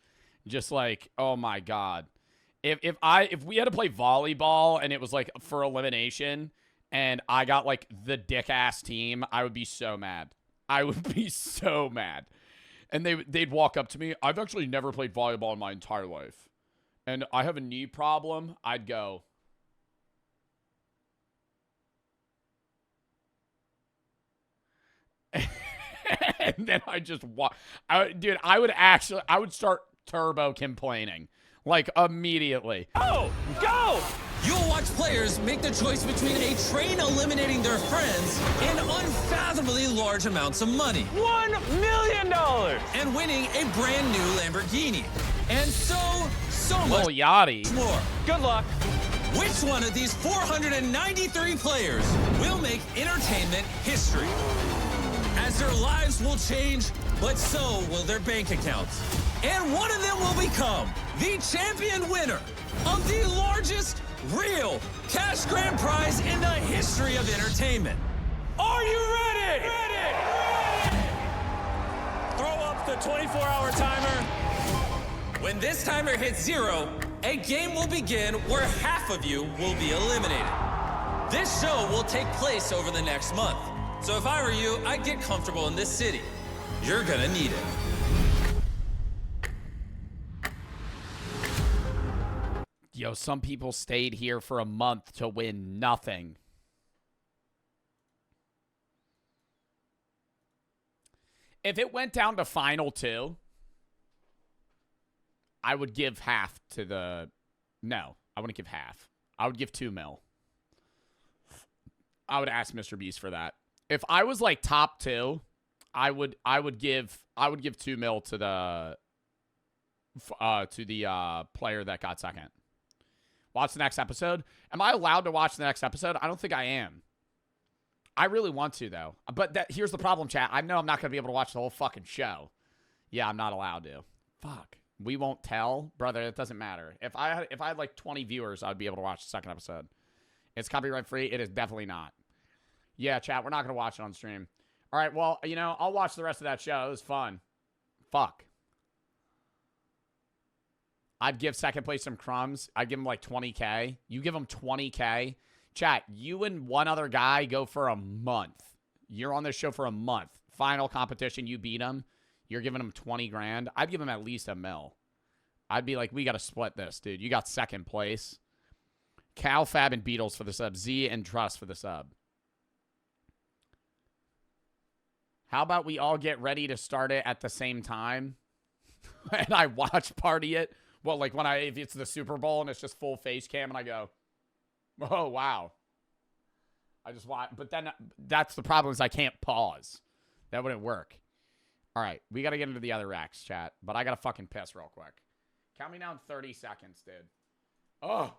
Just like, oh my God. If we had to play volleyball and it was, like, for elimination and I got, like, the dick-ass team, I would be so mad. I would be so mad. And they'd walk up to me. I've actually never played volleyball in my entire life. And I have a knee problem. I'd go, and then I just walk. Dude, I would start turbo complaining. Like, immediately. Oh, go! You'll watch players make the choice between a train eliminating their friends and unfathomably large amounts of money. $1 million! And winning a brand new Lamborghini. And so much Yachty. more. Good luck. Which one of these 493 players will make entertainment history? As their lives will change, but so will their bank accounts. And one of them will become the champion winner of the largest real cash grand prize in the history of entertainment. Are you ready? Throw up the 24-hour timer. When this timer hits 0, a game will begin where half of you will be eliminated. This show will take place over the next month. So if I were you, I'd get comfortable in this city. You're gonna need it. Yo, some people stayed here for a month to win nothing. If it went down to final 2, I would give half to the... No, I wouldn't give half. I would give 2 mil. I would ask Mr. Beast for that. If I was like top 2, I would give 2 mil to the player that got second. Watch the next episode. Am I allowed to watch the next episode? I don't think I am. I really want to, though. But here's the problem, chat. I know I'm not going to be able to watch the whole fucking show. Yeah, I'm not allowed to. Fuck. We won't tell? Brother, it doesn't matter. If I had like 20 viewers, I'd be able to watch the second episode. It's copyright free. It is definitely not. Yeah, chat, we're not going to watch it on stream. All right, well, you know, I'll watch the rest of that show. It was fun. Fuck. I'd give second place some crumbs. I'd give him like 20K. You give him 20K. Chat, you and one other guy go for a month. You're on this show for a month. Final competition, you beat him. You're giving him 20 grand. I'd give him at least $1 million. I'd be like, we got to split this, dude. You got second place. Cal, Fab, and Beatles for the sub. Z and Trust for the sub. How about we all get ready to start it at the same time? And I watch party it. Well, like when if it's the Super Bowl and it's just full face cam and I go, oh, wow. I just watch. But then that's the problem is I can't pause. That wouldn't work. All right. We got to get into the other racks, chat. But I got to fucking piss real quick. Count me down 30 seconds, dude. Oh.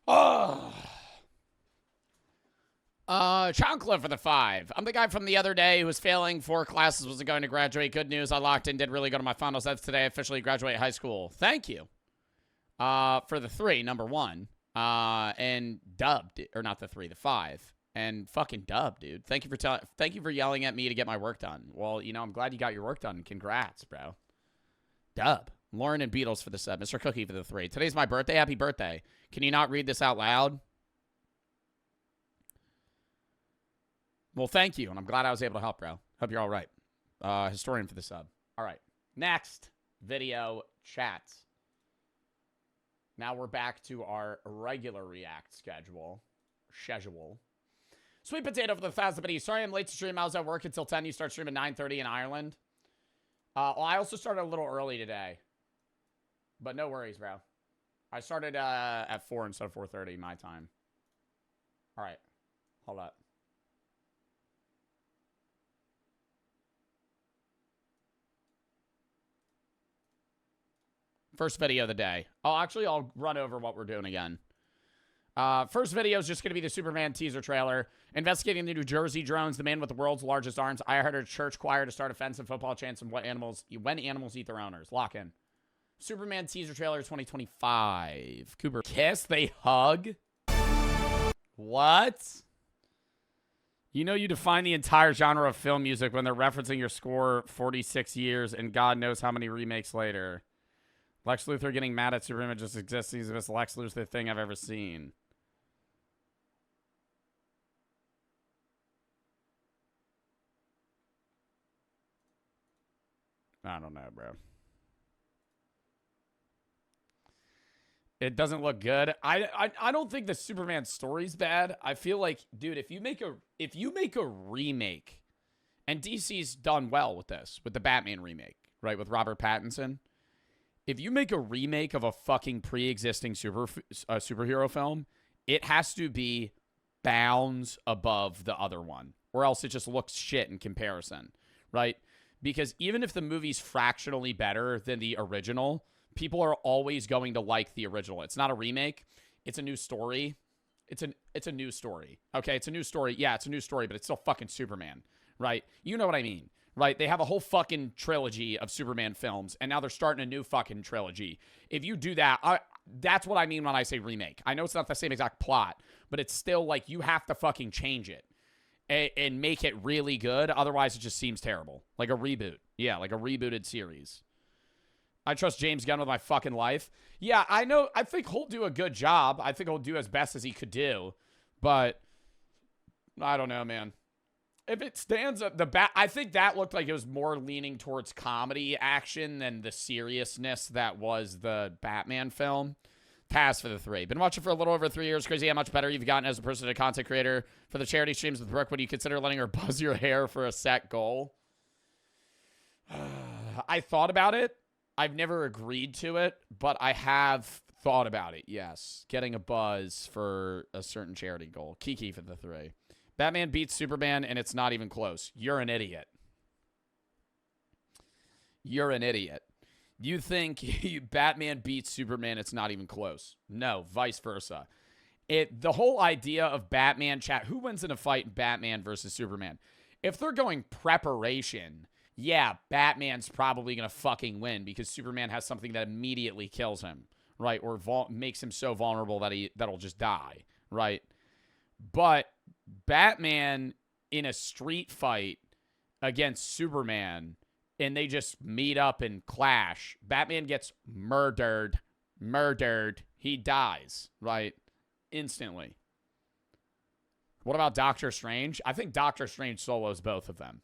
Ugh. Choncliffe for the 5. I'm the guy from the other day who was failing 4 classes, wasn't going to graduate. Good news, I locked in, did really good on my finals. That's today, officially graduate high school. Thank you. For the 3, number 1. And Dub, or not the 3, the 5. And fucking Dub, dude. Thank you for yelling at me to get my work done. Well, you know, I'm glad you got your work done. Congrats, bro. Dub. Lauren and Beatles for the sub. Mr. Cookie for the 3. Today's my birthday. Happy birthday. Can you not read this out loud? Well, thank you, and I'm glad I was able to help, bro. Hope you're all right. Historian for the sub. All right. Next video, chats. Now we're back to our regular React schedule. Sweet Potato for the 1,000 buddies. Sorry I'm late to stream. I was at work until 10. You start streaming 9:30 in Ireland. Well, I also started a little early today. But no worries, bro. I started at 4 instead of 4:30 my time. All right. Hold up. First video of the day. I'll run over what we're doing again. First video is just going to be the Superman teaser trailer. Investigating the New Jersey drones, the man with the world's largest arms. I heard a church choir to start offensive football chants and when animals eat their owners. Lock in. Superman teaser trailer 2025. Cooper. Kiss, they hug. What? You know you define the entire genre of film music when they're referencing your score 46 years and God knows how many remakes later. Lex Luthor getting mad at Superman just existing is the best Lex Luthor thing I've ever seen. I don't know, bro. It doesn't look good. I don't think the Superman story's bad. I feel like, dude, if you make a remake, and DC's done well with this, with the Batman remake, right, with Robert Pattinson. If you make a remake of a fucking pre-existing superhero film, it has to be bounds above the other one, or else it just looks shit in comparison, right? Because even if the movie's fractionally better than the original, people are always going to like the original. It's not a remake. It's a new story. It's a new story. Okay, it's a new story. Yeah, it's a new story, but it's still fucking Superman, right? You know what I mean, right? They have a whole fucking trilogy of Superman films, and now they're starting a new fucking trilogy. If you do that, that's what I mean when I say remake. I know it's not the same exact plot, but it's still like you have to fucking change it and make it really good. Otherwise, it just seems terrible. Like a reboot. Yeah, like a rebooted series. I trust James Gunn with my fucking life. Yeah, I know. I think he'll do a good job. I think he'll do as best as he could do. But I don't know, man. If it stands up, I think that looked like it was more leaning towards comedy action than the seriousness that was the Batman film. Pass for the 3. Been watching for a little over 3 years. Crazy how much better you've gotten as a person and a content creator. For the charity streams with Brooke, would you consider letting her buzz your hair for a set goal? I thought about it. I've never agreed to it, but I have thought about it, yes. Getting a buzz for a certain charity goal. Kiki for the 3. Batman beats Superman, and it's not even close. You're an idiot. You're an idiot. You think Batman beats Superman, it's not even close. No, vice versa. The whole idea of Batman chat, who wins in a fight, Batman versus Superman? If they're going preparation, yeah, Batman's probably going to fucking win because Superman has something that immediately kills him, right? Or makes him so vulnerable that that'll just die, right? But Batman in a street fight against Superman and they just meet up and clash, Batman gets murdered. He dies, right? Instantly. What about Doctor Strange? I think Doctor Strange solos both of them.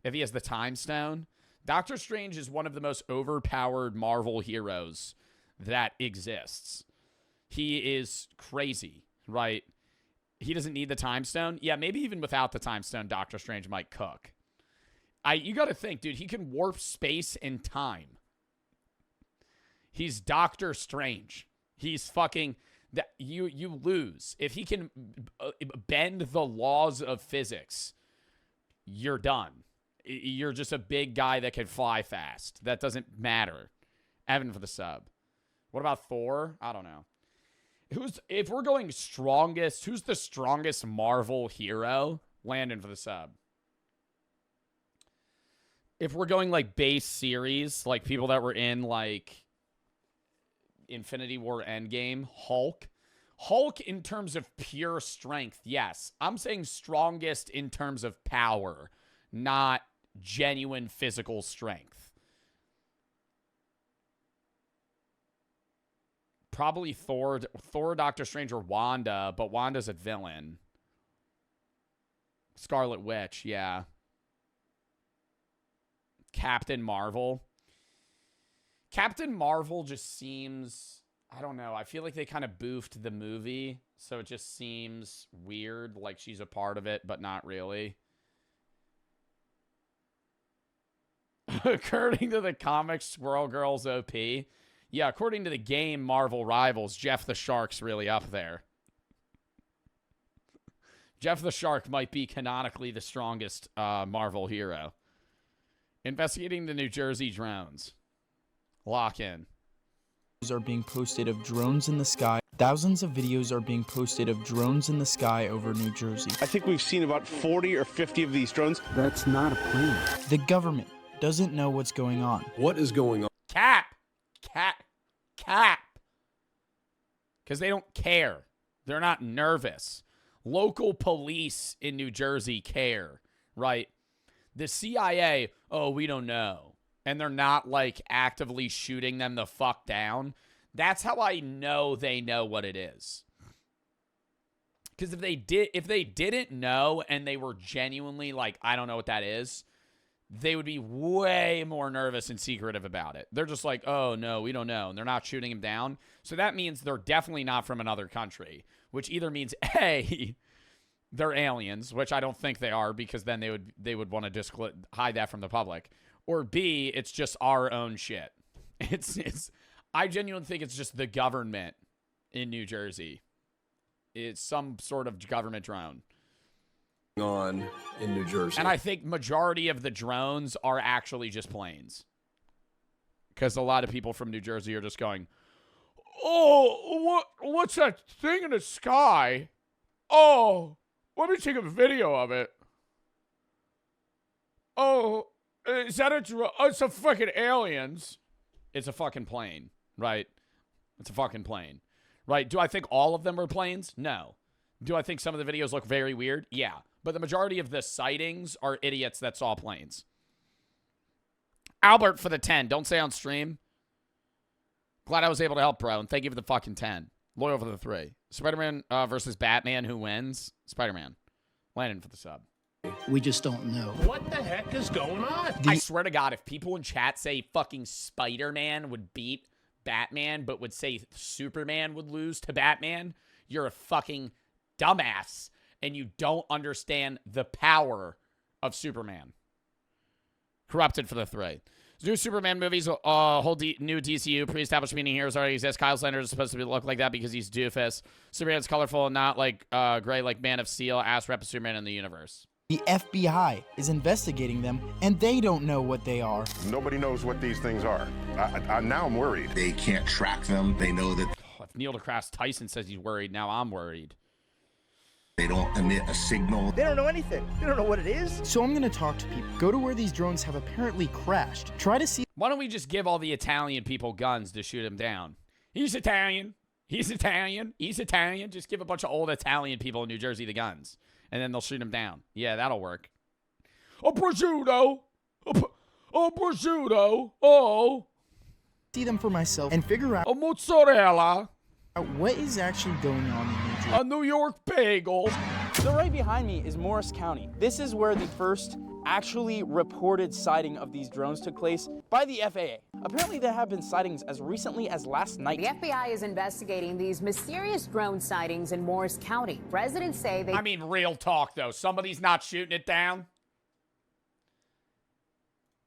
If he has the Time Stone, Doctor Strange is one of the most overpowered Marvel heroes that exists. He is crazy, right? He doesn't need the Time Stone. Yeah, maybe even without the Time Stone, Doctor Strange might cook. You got to think, dude, he can warp space and time. He's Doctor Strange. He's fucking... You lose. If he can bend the laws of physics, you're done. You're just a big guy that can fly fast. That doesn't matter. Evan for the sub. What about Thor? I don't know. If we're going strongest, who's the strongest Marvel hero? Landon for the sub. If we're going like base series, like people that were in like Infinity War Endgame, Hulk. Hulk in terms of pure strength, yes. I'm saying strongest in terms of power, not genuine physical strength. Probably Thor, Doctor Strange, or Wanda, but Wanda's a villain. Scarlet Witch, yeah. Captain Marvel. Captain Marvel just seems... I don't know. I feel like they kind of boofed the movie, so it just seems weird, like she's a part of it, but not really. According to the comics, Squirrel Girl's OP. Yeah, according to the game Marvel Rivals, Jeff the Shark's really up there. Jeff the Shark might be canonically the strongest Marvel hero. Investigating the New Jersey drones. Lock in. are being posted of drones in the sky. Thousands of videos are being posted of drones in the sky over New Jersey. I think we've seen about 40 or 50 of these drones. That's not a plane. The government doesn't know what's going on. What is going on? Cap. Because they don't care. They're not nervous. Local police in New Jersey care, right? The CIA, oh, we don't know. And they're not, like, actively shooting them the fuck down. That's how I know they know what it is. Because if they didn't know and they were genuinely like, I don't know what that is, they would be way more nervous and secretive about it. They're just like, oh, no, we don't know. And they're not shooting him down. So that means they're definitely not from another country, which either means, A, they're aliens, which I don't think they are because then they would want to hide that from the public. Or B, it's just our own shit. I genuinely think it's just the government in New Jersey. It's some sort of government drone. On in New Jersey. And I think majority of the drones are actually just planes. Because a lot of people from New Jersey are just going, oh, what's that thing in the sky? Oh, let me take a video of it. Oh, is that a drone? Oh, it's a fucking aliens. It's a fucking plane, right? It's a fucking plane, right? Do I think all of them are planes? No. Do I think some of the videos look very weird? Yeah. But the majority of the sightings are idiots that saw planes. Albert for the 10. Don't say on stream. Glad I was able to help, bro. And thank you for the fucking 10. Loyal for the 3. Spider-Man versus Batman. Who wins? Spider-Man. Landon for the sub. We just don't know. What the heck is going on? I swear to God, if people in chat say fucking Spider-Man would beat Batman, but would say Superman would lose to Batman, you're a fucking dumbass, and you don't understand the power of Superman. Corrupted for the 3. New Superman movies, whole new DCU, pre-established meaning heroes already exist. Kyle Sanders is supposed to look like that because he's doofus. Superman's colorful and not like gray like Man of Steel, ass rep of Superman in the universe. The FBI is investigating them, and they don't know what they are. Nobody knows what these things are. Now I'm worried. They can't track them. They know that... If Neil deGrasse Tyson says he's worried, now I'm worried. They don't emit a signal. They don't know anything. They don't know what it is. So I'm going to talk to people. Go to where these drones have apparently crashed. Try to see... Why don't we just give all the Italian people guns to shoot them down? He's Italian. He's Italian. He's Italian. Just give a bunch of old Italian people in New Jersey the guns. And then they'll shoot him down. Yeah, that'll work. A prosciutto. A prosciutto. Oh. See them for myself and figure out... A mozzarella. What is actually going on in New Jersey? A New York bagel. So right behind me is Morris County. This is where the first actually reported sighting of these drones took place by the FAA. Apparently there have been sightings as recently as last night. The FBI is investigating these mysterious drone sightings in Morris County. Residents say they... I mean, real talk, though. Somebody's not shooting it down.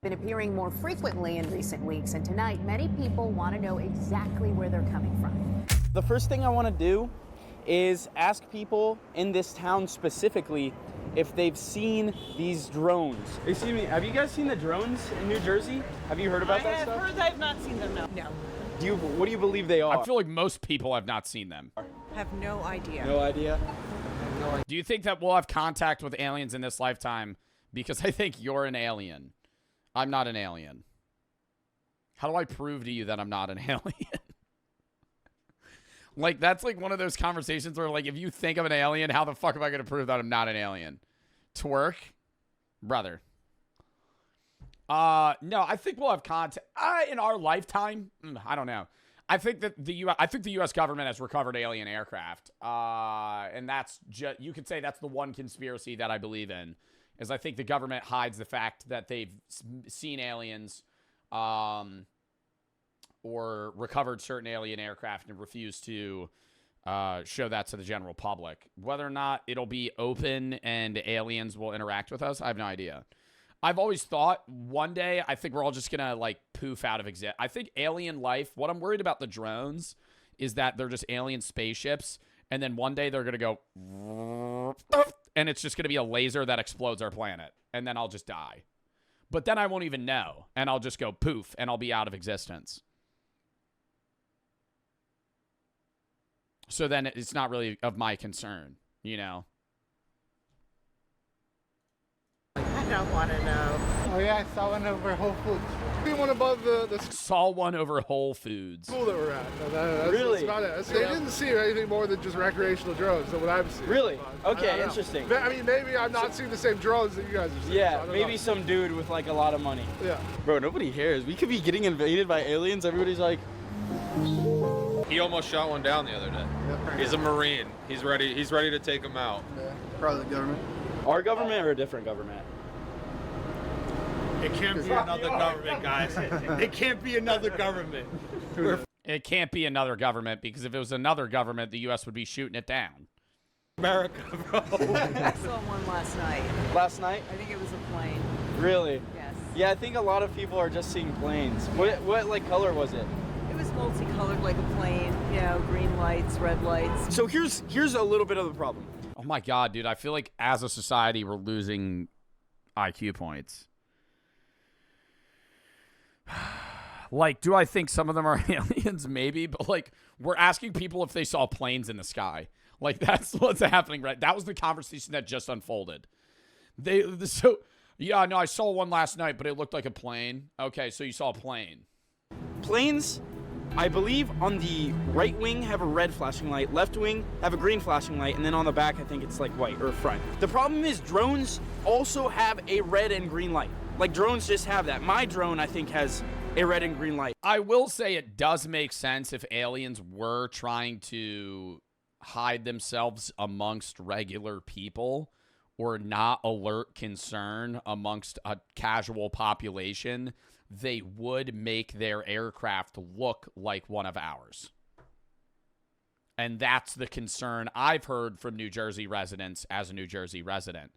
Been appearing more frequently in recent weeks, and tonight many people want to know exactly where they're coming from. The first thing I want to do is ask people in this town specifically if they've seen these drones. Excuse me, have you guys seen the drones in New Jersey? Have you heard about that stuff? I've heard. I've not seen them, no. What do you believe they are? I feel like most people have not seen them. Have no idea. No idea? Do you think that we'll have contact with aliens in this lifetime? Because I think you're an alien. I'm not an alien. How do I prove to you that I'm not an alien? Like, that's like one of those conversations where, like, if you think of an alien, how the fuck am I going to prove that I'm not an alien? Twerk? Brother. No, I think we'll have contact in our lifetime. I don't know. I think that the U.S. government has recovered alien aircraft. And that's just, you could say that's the one conspiracy that I believe in, is I think the government hides the fact that they've seen aliens, or recovered certain alien aircraft and refused to show that to the general public. Whether or not it'll be open and aliens will interact with us, I have no idea. I've always thought one day, I think we're all just going to, like, poof out of existence. I think alien life, what I'm worried about the drones is that they're just alien spaceships, and then one day they're going to go, and it's just going to be a laser that explodes our planet, and then I'll just die. But then I won't even know, and I'll just go poof, and I'll be out of existence. So then it's not really of my concern, you know? I don't want to know. Oh yeah, I saw one over Whole Foods. One above the Saw one over Whole Foods. school that we're at. That's Really? about it. They didn't see anything more than just recreational drones than what I've seen. Really? I Okay, don't know. interesting. I mean, maybe I'm not seeing the same drones that you guys are seeing. Yeah, so I don't maybe know. some dude with like a lot of money. Yeah. Bro, nobody cares. We could be getting invaded by aliens. Everybody's like, He almost shot one down the other day. He's a Marine. He's ready to take him out. Yeah, probably the government. our government or a different government? It can't be another government, guys. It can't be another government. It can't be another government, because if it was another government, the U.S. would be shooting it down. America, bro. I saw one last night. Last night? I think it was a plane. Really? Yes. Yeah, I think a lot of people are just seeing planes. What like color was it? It was multicolored like a plane. You know, green lights, red lights. So here's a little bit of the problem. Oh my God, dude. I feel like as a society, we're losing IQ points. Like, do I think some of them are aliens? Maybe. But, like, we're asking people if they saw planes in the sky. Like, that's what's happening, right? That was the conversation that just unfolded. Yeah, no, I saw one last night, but it looked like a plane. Okay, so you saw a plane. Planes, I believe, on the right wing have a red flashing light, left wing have a green flashing light, and then on the back I think it's like white or front. The problem is drones also have a red and green light. Like, drones just have that. My drone, I think, has a red and green light. I will say it does make sense if aliens were trying to hide themselves amongst regular people or not alert concern amongst a casual population, they would make their aircraft look like one of ours. And that's the concern I've heard from New Jersey residents as a New Jersey resident,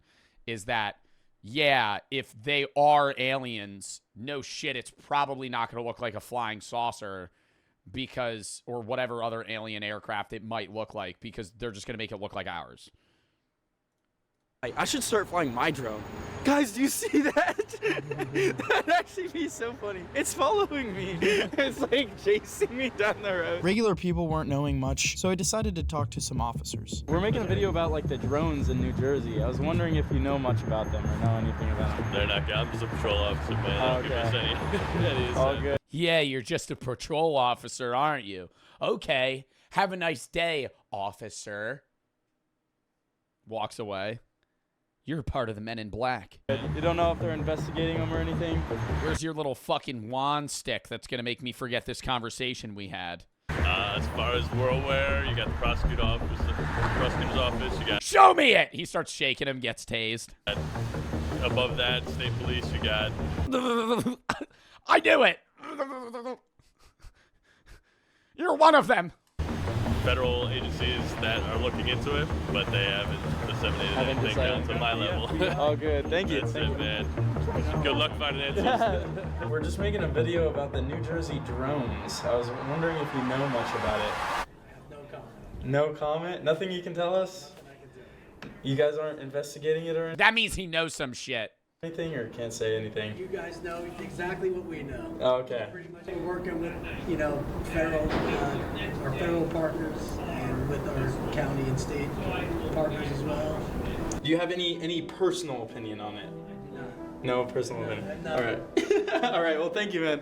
is that, yeah, if they are aliens, no shit, it's probably not going to look like a flying saucer because, or whatever other alien aircraft it might look like, because they're just going to make it look like ours. I should start flying my drone. Guys, do you see that? That'd actually be so funny. It's following me. It's like chasing me down the road. Regular people weren't knowing much, so I decided to talk to some officers. We're making a video about like the drones in New Jersey. I was wondering if you know much about them or know anything about them. They're not good. I'm just a patrol officer, man. Okay. All good. Yeah, you're just a patrol officer, aren't you? Okay. Have a nice day, officer. Walks away. You're part of the Men in Black. You don't know if they're investigating them or anything? Where's your little fucking wand stick that's going to make me forget this conversation we had? As far as we're aware, you got the prosecutor's office. You got. Show me it! He starts shaking him, gets tased. Above that, state police. You got. I knew it! You're one of them! Federal agencies that are looking into it, but they haven't disseminated anything down to my level. Oh, good. Thank you. That's it, man. Good luck finding answers. We're just making a video about the New Jersey drones. I was wondering if you know much about it. I have no comment. No comment? Nothing you can tell us? You guys aren't investigating it or anything? That means he knows some shit. Anything or can't say anything? You guys know exactly what we know. Oh, okay. We're working with, federal, our federal partners and with our county and state partners as well. Do you have any personal opinion on it? No personal opinion. All right. All right. Well, thank you, man.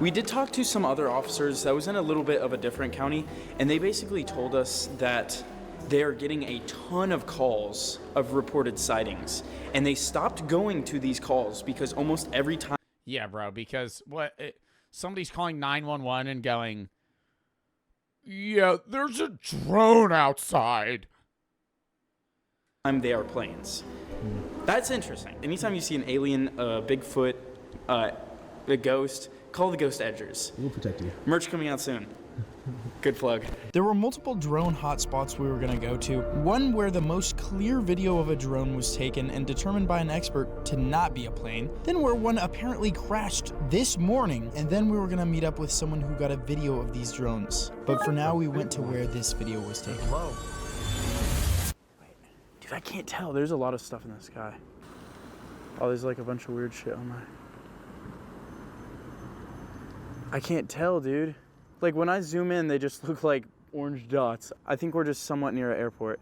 We did talk to some other officers that was in a little bit of a different county, and they basically told us that they are getting a ton of calls of reported sightings, and they stopped going to these calls because almost every time. Yeah, bro, because somebody's calling 911 and going, yeah, there's a drone outside. They are planes. That's interesting. Anytime you see an alien, Bigfoot, a ghost, call the Ghost Edgers. We'll protect you. Merch coming out soon. Good plug. There were multiple drone hotspots we were going to go to. One where the most clear video of a drone was taken and determined by an expert to not be a plane. Then where one apparently crashed this morning. And then we were going to meet up with someone who got a video of these drones. But for now, we went to where this video was taken. Whoa. Dude, I can't tell. There's a lot of stuff in the sky. Oh, there's like a bunch of weird shit on my... I can't tell, dude. Like, when I zoom in, they just look like orange dots. I think we're just somewhat near an airport.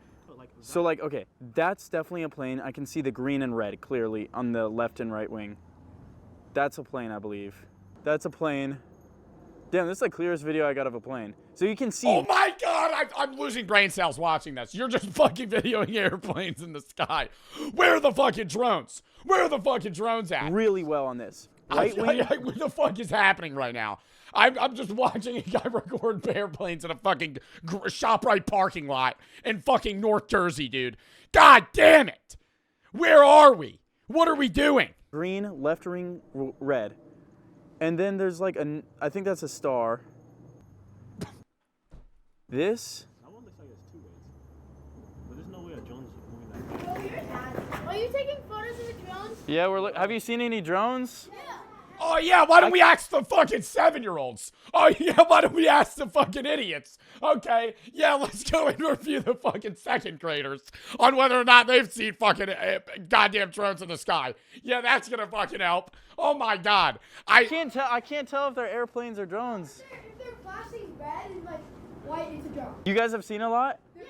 So like, okay, that's definitely a plane. I can see the green and red clearly on the left and right wing. That's a plane, I believe. That's a plane. Damn, this is the clearest video I got of a plane. So you can see. Oh my God, I'm losing brain cells watching this. You're just fucking videoing airplanes in the sky. Where are the fucking drones? Where are the fucking drones at? Really well on this. Right wing. What the fuck is happening right now? I'm just watching a guy record airplanes in a fucking ShopRite parking lot in fucking North Jersey, dude. God damn it. Where are we? What are we doing? Green, left wing, red. And then there's like I think that's a star. This? That one looks like it's 2 ways. But there's no way a drone's moving that. Are you taking photos of the drones? Yeah, have you seen any drones? Yeah. Oh yeah, why don't we ask the fucking 7-year-olds? Oh yeah, why don't we ask the fucking idiots? Okay, yeah, let's go and review the fucking 2nd graders on whether or not they've seen fucking goddamn drones in the sky. Yeah, that's gonna fucking help. Oh my God, I can't tell if they're airplanes or drones. If they're flashing red and like white, it's a drone. You guys have seen a lot? Yeah.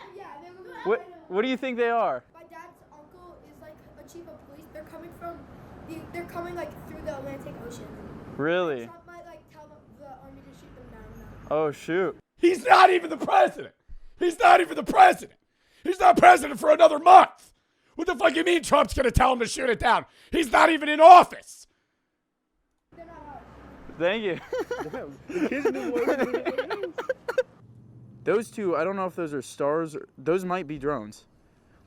What do you think they are? My dad's uncle is like a chief of police. They're coming like through the Atlantic Ocean. Really? Trump might like tell the army to shoot them down now. Oh shoot. He's not even the president. He's not even the president. He's not president for another month. What the fuck you mean Trump's gonna tell him to shoot it down? He's not even in office. Thank you. Those two, I don't know if those are stars. Those might be drones.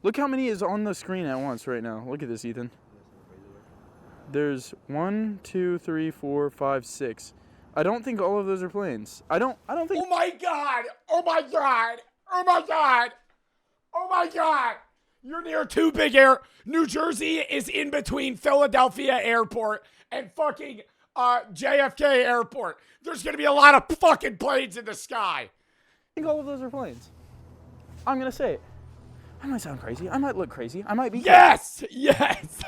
Look how many is on the screen at once right now. Look at this, Ethan. There's 1, 2, 3, 4, 5, 6. I don't think all of those are planes. I don't think. Oh my God! Oh my God! Oh my God! Oh my God! You're near too big air. New Jersey is in between Philadelphia Airport and fucking JFK Airport. There's gonna be a lot of fucking planes in the sky. I think all of those are planes. I'm gonna say it. I might sound crazy. I might look crazy. I might be. Yes! Yes!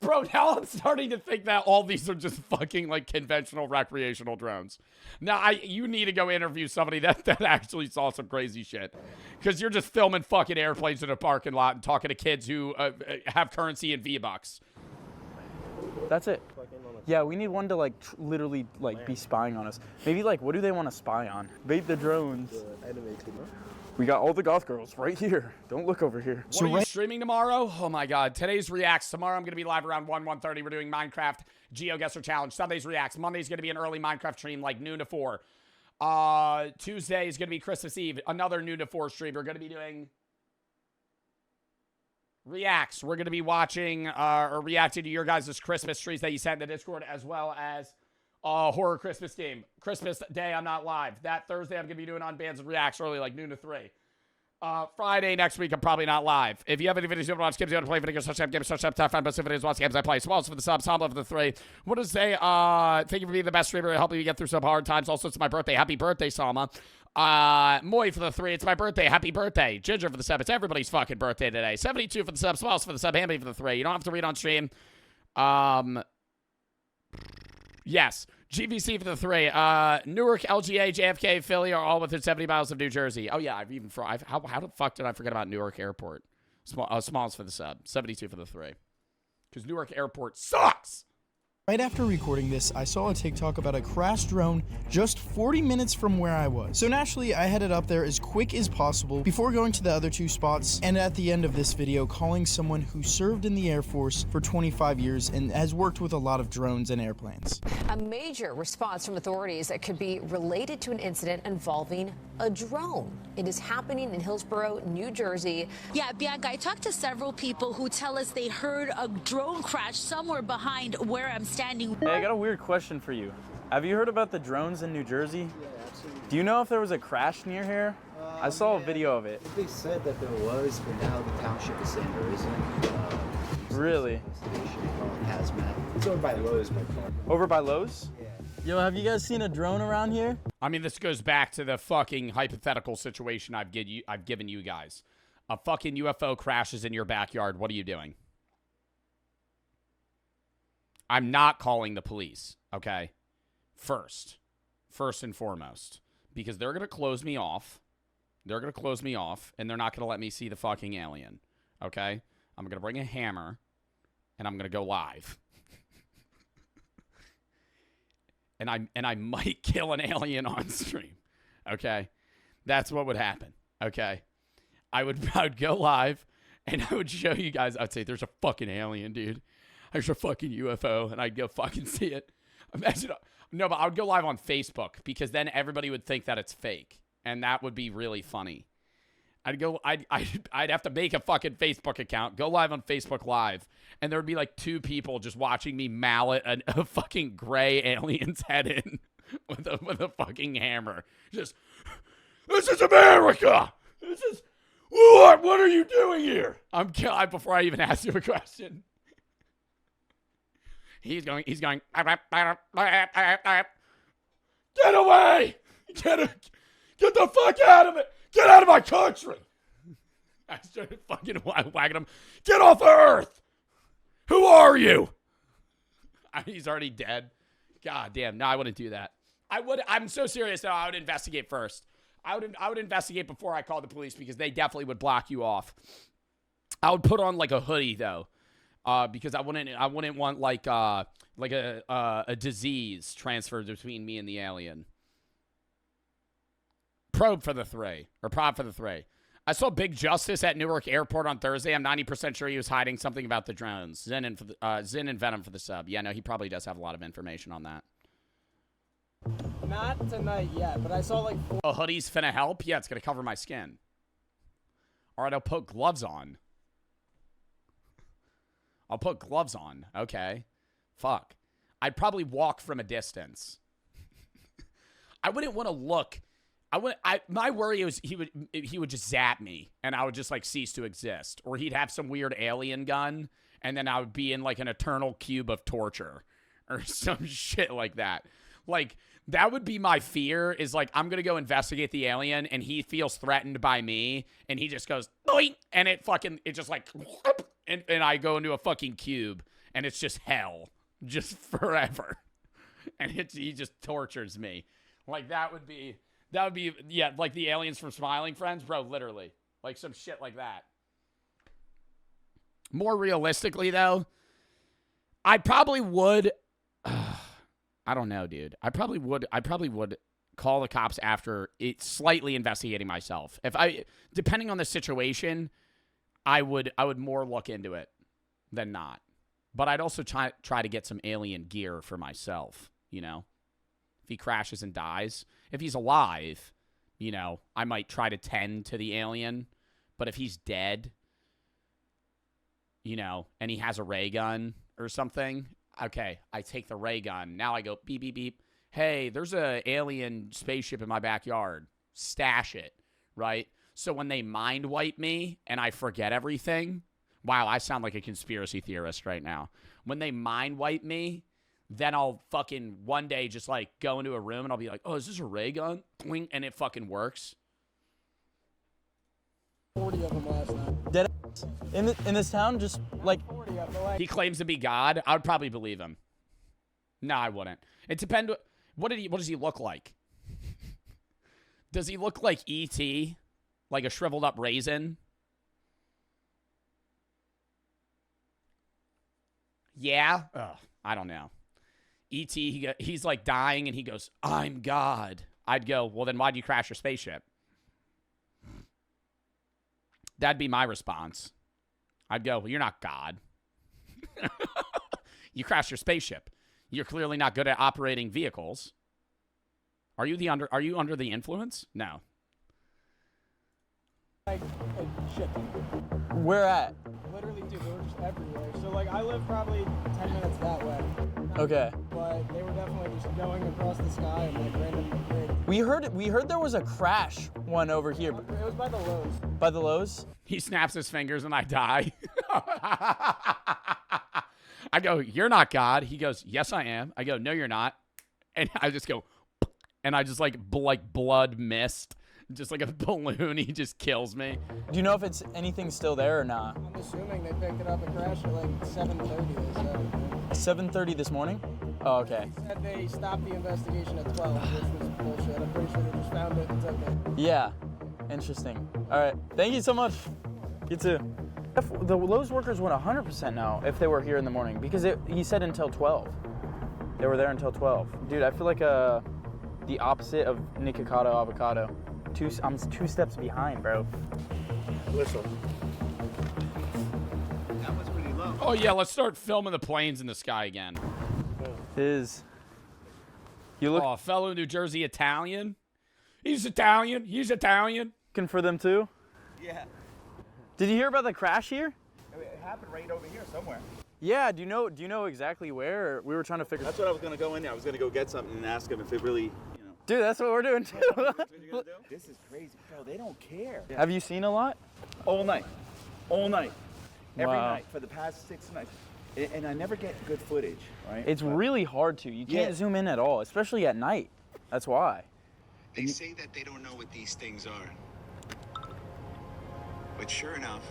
Bro, now I'm starting to think that all these are just fucking like conventional recreational drones. Now, you need to go interview somebody that actually saw some crazy shit. Because you're just filming fucking airplanes in a parking lot and talking to kids who have currency in V-Bucks. That's it. Yeah, we need one to like literally like be spying on us. Maybe like, what do they want to spy on? Maybe the drones. We got all the goth girls right here. Don't look over here. What are you streaming tomorrow? Oh my God. Today's Reacts. Tomorrow I'm going to be live around 1:30. We're doing Minecraft GeoGuessr Challenge. Sunday's Reacts. Monday's going to be an early Minecraft stream like noon to 4. Tuesday is going to be Christmas Eve. Another noon to 4 stream. We're going to be doing Reacts. We're going to be watching or reacting to your guys' Christmas trees that you sent in the Discord, as well as horror Christmas game. Christmas Day, I'm not live. That Thursday, I'm going to be doing Unbans and Reacts early, like noon to 3. Friday next week, I'm probably not live. If you have any videos you want to watch, games you want to play, videos, such as games, such as tough, find best videos, watch games I play. Smalls for the subs, Tom for the 3. What to say? Thank you for being the best streamer, helping me get through some hard times. Also, it's my birthday. Happy birthday, Salma. Moy for the 3. It's my birthday. Happy birthday. Ginger for the sub. It's everybody's fucking birthday today. 72 for the sub. Smalls for the sub. Hamby for the 3. You don't have to read on stream. Yes. GVC for the 3. Newark, LGA, JFK, Philly are all within 70 miles of New Jersey. Oh, yeah. How the fuck did I forget about Newark Airport? Smalls for the sub. 72 for the 3. Because Newark Airport sucks. Right after recording this, I saw a TikTok about a crashed drone just 40 minutes from where I was. So naturally, I headed up there as quick as possible before going to the other 2 spots, and at the end of this video, calling someone who served in the Air Force for 25 years and has worked with a lot of drones and airplanes. A major response from authorities that could be related to an incident involving a drone. It is happening in Hillsborough, New Jersey. Yeah, Bianca, I talked to several people who tell us they heard a drone crash somewhere behind where I'm standing. Hey, I got a weird question for you. Have you heard about the drones in New Jersey? Yeah, absolutely. Do you know if there was a crash near here? I saw a video of it. They said that there was, but now the township is saying there isn't. Really? Hazmat. It's over by Lowe's, my car. Over by Lowe's? Yeah. Yo, have you guys seen a drone around here? I mean, this goes back to the fucking hypothetical situation I've given you guys. A fucking UFO crashes in your backyard. What are you doing? I'm not calling the police, okay? First and foremost. Because they're going to close me off. They're going to close me off, and they're not going to let me see the fucking alien. Okay? I'm going to bring a hammer, and I'm going to go live. and I might kill an alien on stream. Okay? That's what would happen. Okay? I would go live, and I would show you guys. I'd say, there's a fucking alien, dude. There's a fucking UFO, and I'd go fucking see it. Imagine. No, but I would go live on Facebook, because then everybody would think that it's fake, and that would be really funny. I'd have to make a fucking Facebook account, go live on Facebook Live, and there would be like 2 people just watching me mallet a fucking gray alien's head in with a fucking hammer. Just, this is America. This is what are you doing here? Before I even ask you a question. He's going, get away! Get the fuck out of it! Get out of my country! I started fucking wagging him. Get off the earth! Who are you? He's already dead. God damn, no, I wouldn't do that. I'm so serious that I would investigate first. I would investigate before I called the police, because they definitely would block you off. I would put on like a hoodie though. Because I wouldn't want like a disease transferred between me and the alien. Prod for the 3. I saw Big Justice at Newark Airport on Thursday. I'm 90% sure he was hiding something about the drones. Zin and Venom for the sub. Yeah, no, he probably does have a lot of information on that. Not tonight yet, but I saw like... A hoodie's finna help? Yeah, it's gonna cover my skin. All right, I'll put gloves on. Okay. Fuck. I'd probably walk from a distance. I wouldn't want to look. My worry is he would just zap me, and I would just like cease to exist, or he'd have some weird alien gun, and then I would be in like an eternal cube of torture, or some shit like that. Like, that would be my fear, is like, I'm gonna go investigate the alien, and he feels threatened by me, and he just goes, boing, and it just like, and I go into a fucking cube, and it's just hell, just forever, and he just tortures me. Like, that would be, yeah, like the aliens from Smiling Friends, bro, literally, like some shit like that. More realistically, though, I probably would, I don't know, dude. I probably would call the cops after slightly investigating myself. Depending on the situation, I would more look into it than not. But I'd also try to get some alien gear for myself, you know? If he crashes and dies. If he's alive, you know, I might try to tend to the alien. But if he's dead, you know, and he has a ray gun or something, okay, I take the ray gun. Now I go beep, beep, beep. Hey, there's an alien spaceship in my backyard. Stash it, right? So when they mind wipe me and I forget everything, wow, I sound like a conspiracy theorist right now. When they mind wipe me, then I'll fucking one day just like go into a room and I'll be like, oh, is this a ray gun? And it fucking works. 40 of them last night. Dead in this town, just like... He claims to be God. I would probably believe him. No, I wouldn't. It depends. What does he look like? Does he look like E.T.? Like a shriveled up raisin? Yeah? Ugh, I don't know. E.T., he's like dying and he goes, I'm God. I'd go, well, then why'd you crash your spaceship? That'd be my response. I'd go, well, you're not God. You crashed your spaceship. You're clearly not good at operating vehicles. Are you under the influence? No. Like shit. Where at? Literally, dude, they were just everywhere. So like, I live probably 10 minutes that way. Okay. But they were definitely just going across the sky and like random. We heard there was a crash one over here. It was by the Lowe's. By the Lowe's? He snaps his fingers and I die. I go, you're not God. He goes, yes, I am. I go, no, you're not. And I just go, and I just like blood mist. Just like a balloon, he just kills me. Do you know if it's anything still there or not? I'm assuming they picked it up and crashed at like 7:30, they said. 7:30 this morning? Oh, okay. They said they stopped the investigation at 12, which was bullshit. I'm pretty sure they just found it and took it. Yeah. Interesting. All right. Thank you so much. You too. The Lowe's workers went 100% now if they were here in the morning because he said until 12. They were there until 12. Dude, I feel like the opposite of Nikocado avocado. I'm 2 steps behind, bro. Listen. That was pretty low. Oh yeah, let's start filming the planes in the sky again. You look. Oh, fellow New Jersey Italian. He's Italian. He's Italian. Looking for them too? Yeah. Did you hear about the crash here? It happened right over here somewhere. Yeah. Do you know exactly where? We were trying to figure. That's what I was gonna go in there. I was gonna go get something and ask him if it really, Dude, that's what we're doing too. This is crazy, bro. They don't care. Have you seen a lot? All night. Every Wow. night for the past 6 nights. And I never get good footage, right? It's really hard to. You can't zoom in at all, especially at night. That's why. They say that they don't know what these things are. But sure enough.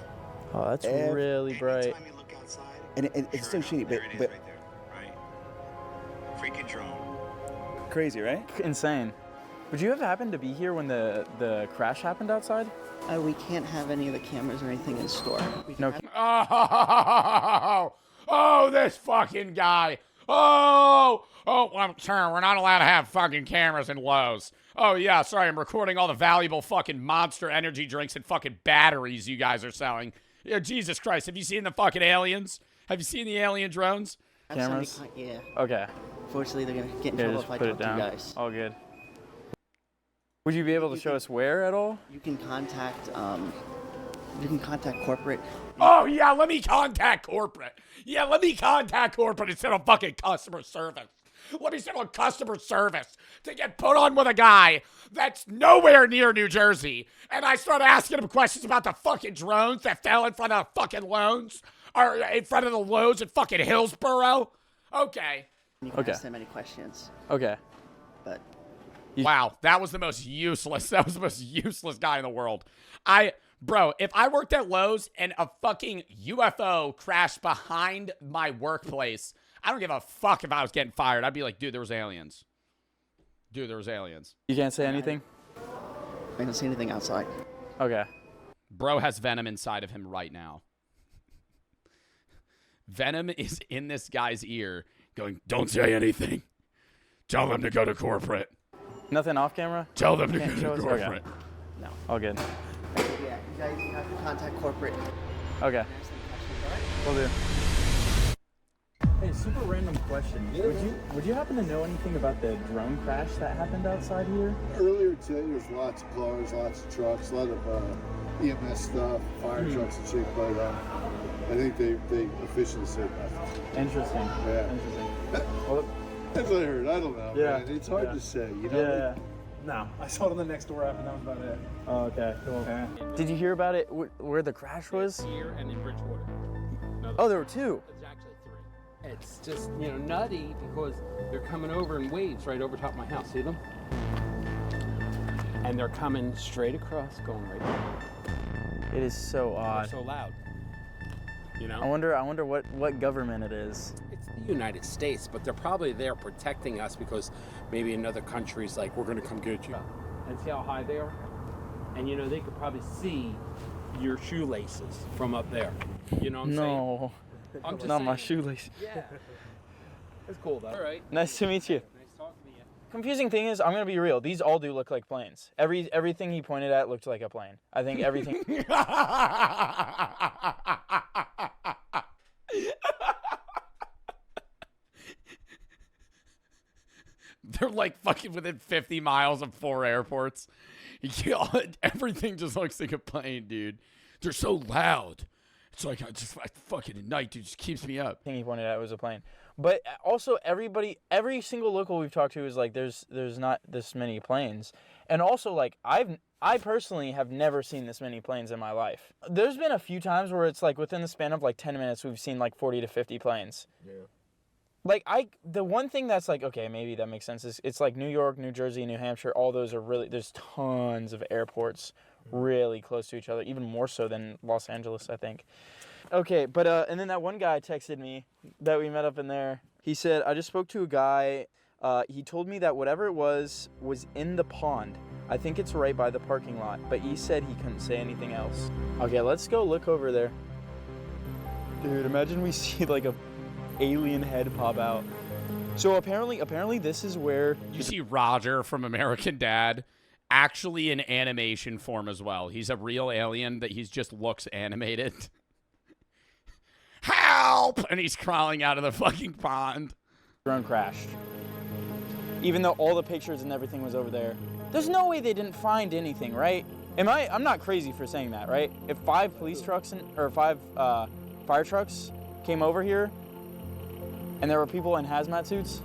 Oh, that's really bright. Anytime you look outside, And it's so shitty, but right there, right? Freaking drone. Crazy, right? Insane. Would you have happened to be here when the crash happened outside? We can't have any of the cameras or anything in store. No. Oh, this fucking guy. Oh, well, sir, we're not allowed to have fucking cameras in Lowe's. Oh, yeah, sorry, I'm recording all the valuable fucking Monster energy drinks and fucking batteries you guys are selling. Yeah, Jesus Christ, have you seen the fucking aliens? Have you seen the alien drones? Cameras? Yeah. Okay. Fortunately, they're gonna get in Yeah, trouble just if I put talk it to down. you guys. All good. Would you be able to show us where at all? You can contact corporate. Oh, yeah, let me contact corporate. Yeah, let me contact corporate instead of fucking customer service. Let me send on customer service to get put on with a guy that's nowhere near New Jersey. And I start asking him questions about the fucking drones that fell in front of fucking Lowe's, or in front of the Lowe's in fucking Hillsborough. Okay. You can ask them any questions. Okay. But wow, that was the most useless guy in the world. Bro, if I worked at Lowe's and a fucking UFO crashed behind my workplace, I don't give a fuck if I was getting fired. I'd be like, dude, there was aliens. Dude, there was aliens. You can't say anything? I don't see anything outside. Okay. Bro has venom inside of him right now. Venom is in this guy's ear going, don't say anything. Tell them to go to corporate. Nothing off camera? Tell them to Can't go show to us? corporate. Okay. No. All good. Yeah, you guys have to contact corporate. Okay. Will do. Hey, super random question. Would you happen to know anything about the drone crash that happened outside here? Earlier today, there was lots of cars, lots of trucks, a lot of EMS stuff, fire trucks and shit, but I think they officially said nothing. Interesting. Yeah. Interesting. Well, that's what I heard. I don't know. Yeah. Man. It's hard to say. You know. Yeah. No, I saw it on the next door app, and that was about it. Oh, okay. Cool. Did you hear about it? Where the crash was? Here and in Bridgewater. Oh, there were two. There's actually 3. It's just, nutty because they're coming over in waves right over top of my house. See them? And they're coming straight across, going right there. It is so odd. They're so loud. I wonder what government it is. It's the United States, but they're probably there protecting us because maybe another country's like, we're going to come get you. And see how high they are? And they could probably see your shoelaces from up there. You know what I'm saying? No, I'm just not saying. my shoelace. Yeah. It's cool though. All right. Nice to meet you. Nice talking to you. Confusing thing is, I'm gonna be real. These all do look like planes. Everything he pointed at looked like a plane. I think everything. They're like fucking within 50 miles of 4 airports. Everything just looks like a plane, dude. They're so loud. It's like fucking at night, dude, just keeps me up. Thing he pointed at was a plane. But also every single local we've talked to is like, there's not this many planes. And also like, I personally have never seen this many planes in my life. There's been a few times where it's like within the span of like 10 minutes, we've seen like 40 to 50 planes. Yeah. Like the one thing that's like, okay, maybe that makes sense is it's like New York, New Jersey, New Hampshire, all those are really, there's tons of airports really close to each other, even more so than Los Angeles, I think. Okay, but and then that one guy texted me that we met up in there. He said, I just spoke to a guy. He told me that whatever it was in the pond. I think it's right by the parking lot, but he said he couldn't say anything else. Okay, let's go look over there. Dude, imagine we see like a alien head pop out. So apparently this is where you see Roger from American Dad actually in animation form as well. He's a real alien that he just looks animated. Help! And he's crawling out of the fucking pond. Drone crashed. Even though all the pictures and everything was over there. There's no way they didn't find anything, right? I'm not crazy for saying that, right? If 5 police trucks or 5 fire trucks came over here and there were people in hazmat suits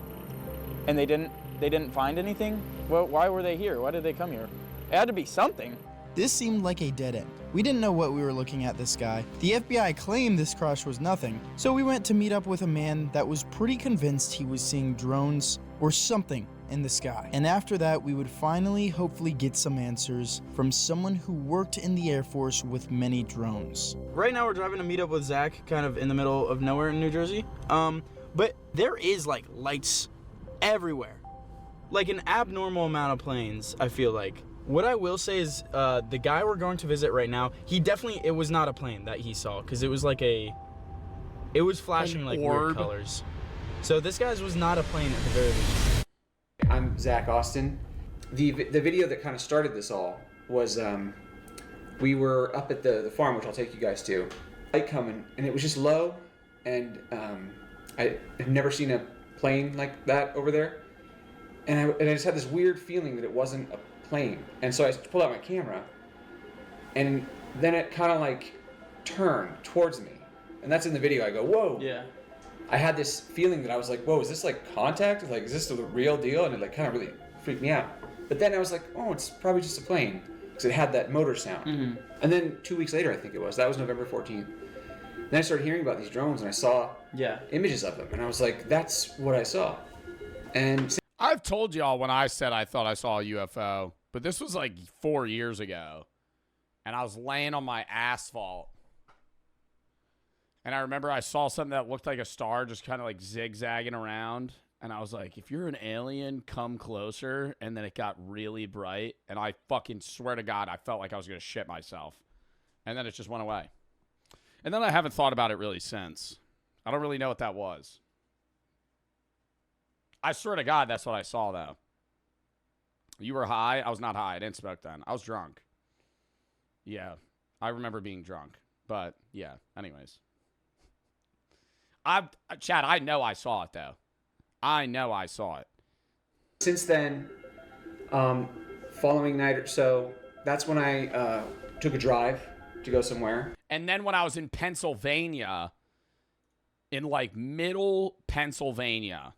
and they didn't find anything, well, why were they here? Why did they come here? It had to be something. This seemed like a dead end. We didn't know what we were looking at this guy. The FBI claimed this crash was nothing, so we went to meet up with a man that was pretty convinced he was seeing drones or something in the sky. And after that, we would finally, hopefully get some answers from someone who worked in the Air Force with many drones. Right now we're driving to meet up with Zach, kind of in the middle of nowhere in New Jersey. But there is like lights everywhere. Like an abnormal amount of planes, I feel like. What I will say is the guy we're going to visit right now, it was not a plane that he saw, because it was like it was flashing like weird colors. So this guy's was not a plane at the very least. I'm Zach Austin. The video that kind of started this all was we were up at the farm, which I'll take you guys to. Light coming, and it was just low, and I have never seen a plane like that over there. And I just had this weird feeling that it wasn't a plane. And so I pulled out my camera, and then it kind of like turned towards me. And that's in the video. I go, whoa. Yeah. I had this feeling that I was like, whoa, is this like contact? Like, is this the real deal? And it like kind of really freaked me out. But then I was like, oh, it's probably just a plane, because it had that motor sound. Mm-hmm. And then 2 weeks later, I think it was, that was November 14th. Then I started hearing about these drones, and I saw images of them. And I was like, that's what I saw. And I've told y'all when I said I thought I saw a UFO, but this was like 4 years ago. And I was laying on my asphalt. And I remember I saw something that looked like a star just kind of like zigzagging around. And I was like, if you're an alien, come closer. And then it got really bright. And I fucking swear to God, I felt like I was going to shit myself. And then it just went away. And then I haven't thought about it really since. I don't really know what that was. I swear to God, that's what I saw, though. You were high? I was not high. I didn't smoke then. I was drunk. Yeah. I remember being drunk. But, yeah. Anyways. Chad, I know I saw it, though. I know I saw it. Since then, following night or so, that's when I took a drive to go somewhere. And then when I was in Pennsylvania, in like middle Pennsylvania,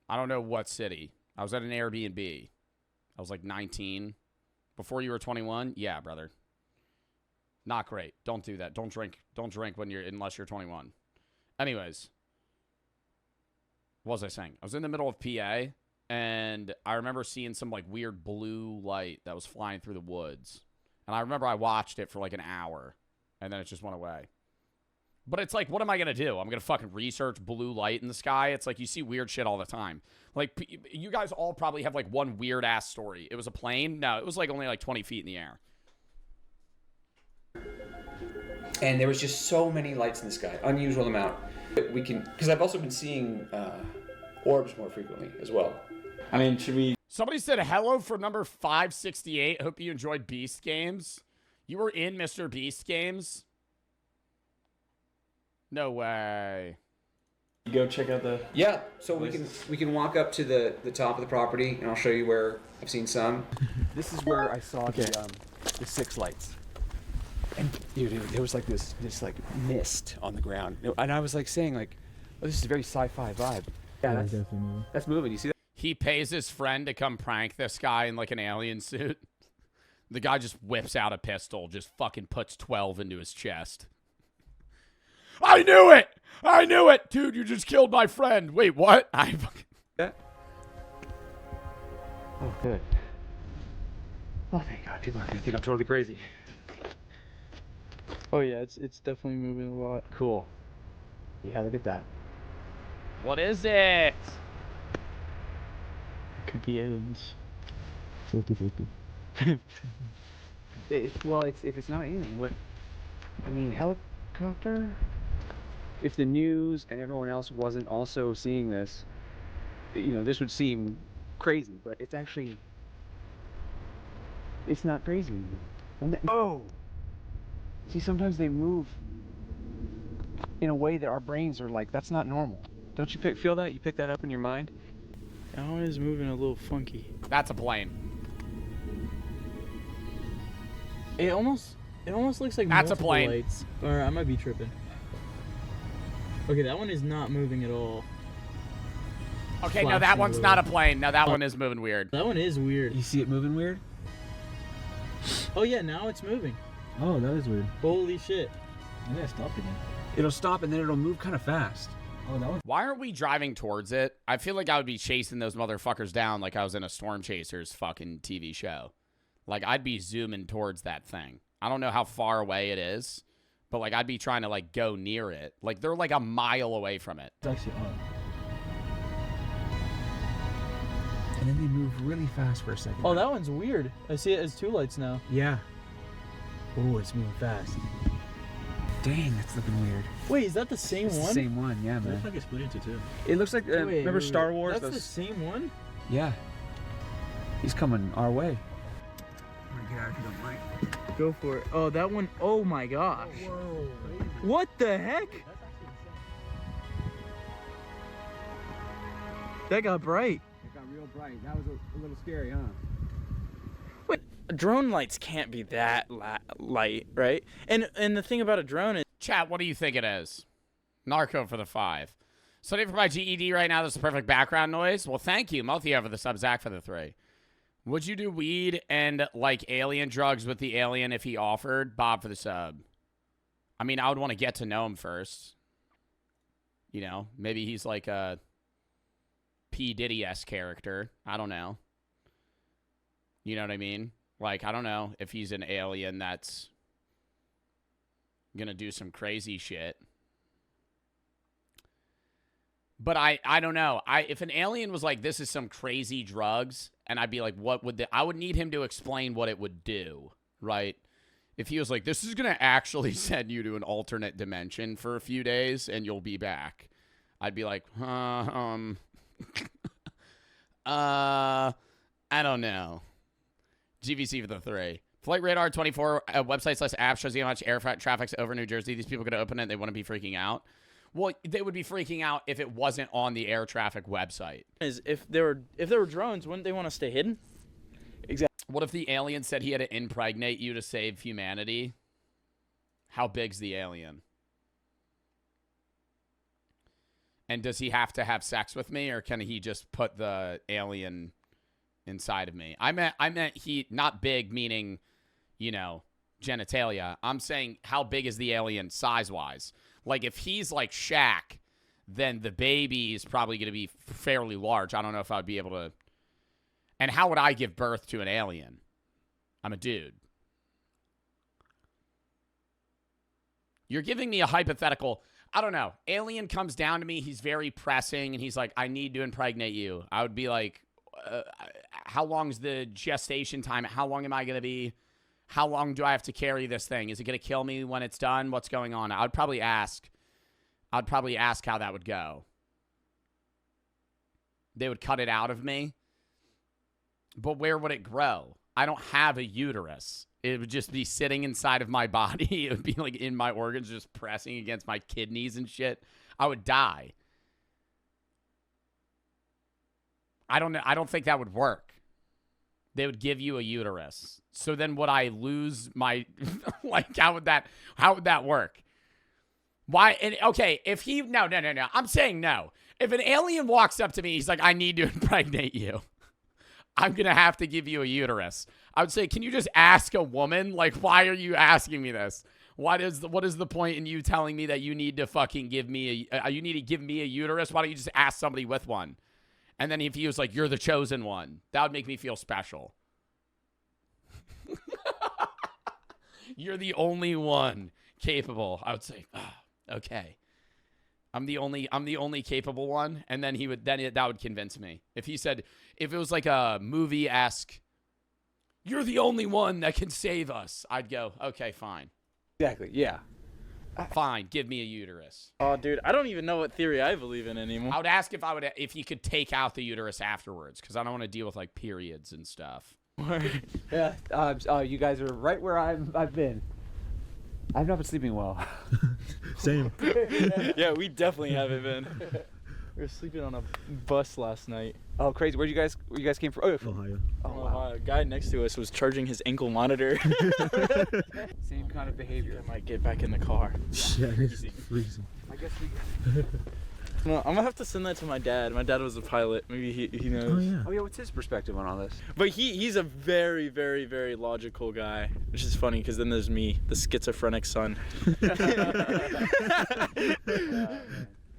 I don't know what city. I was at an Airbnb. I was like 19. Before you were 21? Yeah, brother. Not great. Don't do that. Don't drink when unless you're 21. Anyways. What was I saying? I was in the middle of PA, and I remember seeing some like weird blue light that was flying through the woods. And I remember I watched it for like an hour, and then it just went away. But it's like, what am I going to do? I'm going to fucking research blue light in the sky? It's like you see weird shit all the time. Like, you guys all probably have like one weird-ass story. It was a plane? No, it was like only like 20 feet in the air. And there was just so many lights in the sky, unusual amount. Because I've also been seeing orbs more frequently as well. I mean, should we... Somebody said hello for number 568. Hope you enjoyed Beast Games. You were in Mr. Beast Games? No way. You go check out the... Yeah, so we can walk up to the top of the property, and I'll show you where I've seen some. This is where I saw the 6 lights. And dude, there was like this like mist on the ground. And I was like saying like, oh, this is a very sci-fi vibe. Yeah, that's definitely moving. That's moving. You see that? He pays his friend to come prank this guy in like an alien suit. The guy just whips out a pistol, just fucking puts 12 into his chest. I knew it! I knew it! Dude, you just killed my friend. Wait, what? Yeah. Oh, good. Oh, thank God. People are going to think I'm totally crazy. Oh, yeah, it's definitely moving a lot. Cool. Yeah, look at that. What is it? Could be aliens. 50-50. Well, if it's not alien, what? I mean, helicopter? If the news and everyone else wasn't also seeing this, this would seem crazy, but it's actually, it's not crazy. Oh! See, sometimes they move in a way that our brains are like, that's not normal. Don't you feel that? You pick that up in your mind? That one is moving a little funky. That's a plane. It almost looks like That's a multiple plane. lights. Or I might be tripping. Okay, that one is not moving at all. Okay, no, that Flashing one's a not a little. plane. No, that one is moving weird. That one is weird. You see it moving weird? Oh yeah, now it's moving. Oh, that is weird. Holy shit. And then it stopped again. It'll stop and then it'll move kind of fast. Oh, that one. Why aren't we driving towards it? I feel like I would be chasing those motherfuckers down like I was in a Storm Chasers fucking TV show. Like, I'd be zooming towards that thing. I don't know how far away it is, but, like, I'd be trying to, like, go near it. Like, they're, like, a mile away from it. It's actually on. And then they move really fast for a second. Oh, that one's weird. I see it as 2 lights now. Yeah. Oh, it's moving fast. Dang, that's looking weird. Wait, is that the same It's one? the same one, yeah, It man. looks like it's split into 2. It looks like, remember Star Wars? That's the same one? Yeah. He's coming our way. I'm gonna get out if you don't mind. Go for it. Oh, that one. Oh my gosh. Whoa. What the heck? That got bright. It got real bright. That was a little scary, huh? Wait, drone lights can't be that light, right? And the thing about a drone is... Chat, what do you think it is? Narco for the 5. Studying for my GED right now. This is the perfect background noise. Well, thank you, Mothia, for the sub. Zach for the 3. Would you do weed and, like, alien drugs with the alien if he offered? Bob for the sub. I mean, I would want to get to know him first. You know, maybe he's like a P. Diddy-esque character. I don't know. You know what I mean? Like, I don't know if he's an alien that's gonna do some crazy shit. But I don't know. If an alien was like, this is some crazy drugs, and I'd be like, what would I would need him to explain what it would do, right? If he was like, this is going to actually send you to an alternate dimension for a few days, and you'll be back. I'd be like, I don't know. GVC for the 3. Flight Radar 24 website/app shows you how much air traffic's over New Jersey. These people are going to open it. They want to be freaking out. Well, they would be freaking out if it wasn't on the air traffic website. If there were drones, wouldn't they want to stay hidden? Exactly. What if the alien said he had to impregnate you to save humanity? How big's the alien? And does he have to have sex with me, or can he just put the alien inside of me? I meant he, not big meaning, you know, genitalia. I'm saying how big is the alien size-wise? Like, if he's like Shaq, then the baby is probably going to be fairly large. I don't know if I would be able to. And how would I give birth to an alien? I'm a dude. You're giving me a hypothetical. I don't know. Alien comes down to me. He's very pressing, and he's like, I need to impregnate you. I would be like, how long's the gestation time? How long am I going to be? How long do I have to carry this thing? Is it going to kill me when it's done? What's going on? I'd probably ask how that would go. They would cut it out of me. But where would it grow? I don't have a uterus. It would just be sitting inside of my body. It would be like in my organs, just pressing against my kidneys and shit. I would die. I don't know. I don't think that would work. They would give you a uterus. So then would I lose my, like, how would that work? Why? And, okay, if he, no. I'm saying no. If an alien walks up to me, he's like, I need to impregnate you. I'm going to have to give you a uterus. I would say, can you just ask a woman? Like, why are you asking me this? What is the point in you telling me that you need to fucking give me you need to give me a uterus? Why don't you just ask somebody with one? And then if he was like, you're the chosen one, that would make me feel special. You're the only one capable. I would say, oh, okay. I'm the only capable one. And then that would convince me. If he said, if it was like a movie-esque you're the only one that can save us, I'd go, okay, fine. Exactly, yeah. Fine, give me a uterus. Oh, dude, I don't even know what theory I believe in anymore. I would ask if you could take out the uterus afterwards, because I don't want to deal with like periods and stuff. Yeah, you guys are right where I've been. I've not been sleeping well. Same. Yeah, we definitely haven't been. We were sleeping on a bus last night. Oh, crazy! Where you guys came from? Oh, Ohio. Oh, wow. A guy next to us was charging his ankle monitor. Same kind of behavior. I might get back in the car. Yeah, it's freezing. I guess we. No, I'm gonna have to send that to my dad. My dad was a pilot. Maybe he knows. Oh yeah. Oh yeah. What's his perspective on all this? But he's a very, very, very logical guy, which is funny because then there's me, the schizophrenic son.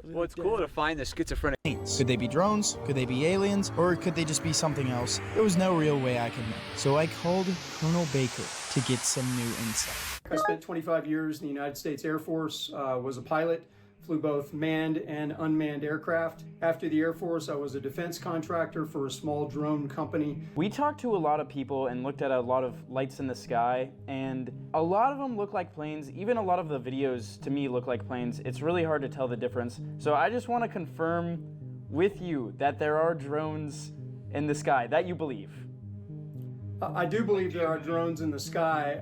Well, it's cool to find the schizophrenic. Could they be drones? Could they be aliens? Or could they just be something else? There was no real way I could know. So I called Colonel Baker to get some new insight. I spent 25 years in the United States Air Force, was a pilot, flew both manned and unmanned aircraft. After the Air Force, I was a defense contractor for a small drone company. We talked to a lot of people and looked at a lot of lights in the sky, and a lot of them look like planes. Even a lot of the videos to me look like planes. It's really hard to tell the difference. So I just want to confirm with you that there are drones in the sky, that you believe. I do believe there are drones in the sky.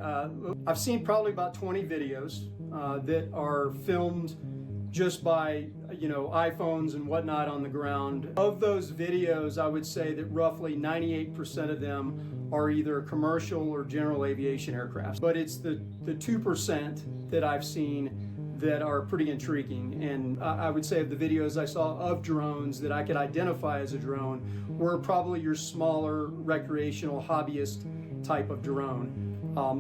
I've seen probably about 20 videos that are filmed just by, iPhones and whatnot on the ground. Of those videos, I would say that roughly 98% of them are either commercial or general aviation aircraft. But it's the 2% that I've seen that are pretty intriguing. And I would say of the videos I saw of drones that I could identify as a drone were probably your smaller recreational hobbyist type of drone.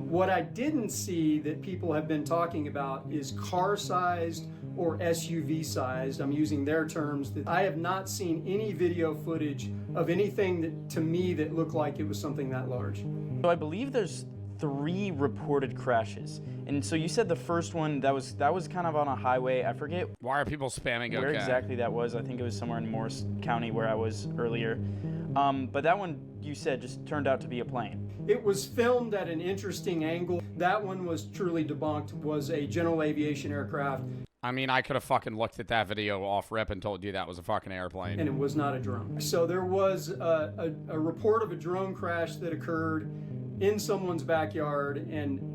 What I didn't see that people have been talking about is car-sized or SUV-sized. I'm using their terms. That I have not seen any video footage of anything that, to me, that looked like it was something that large. So I believe there's 3 reported crashes. And so you said the first one, that was kind of on a highway. I forget Why are people spamming where exactly that was. I think it was somewhere in Morris County where I was earlier. But that one, you said, just turned out to be a plane. It was filmed at an interesting angle. That one was truly debunked, was a general aviation aircraft. I mean, I could have fucking looked at that video off rip and told you that was a fucking airplane. And it was not a drone. So there was a report of a drone crash that occurred in someone's backyard, and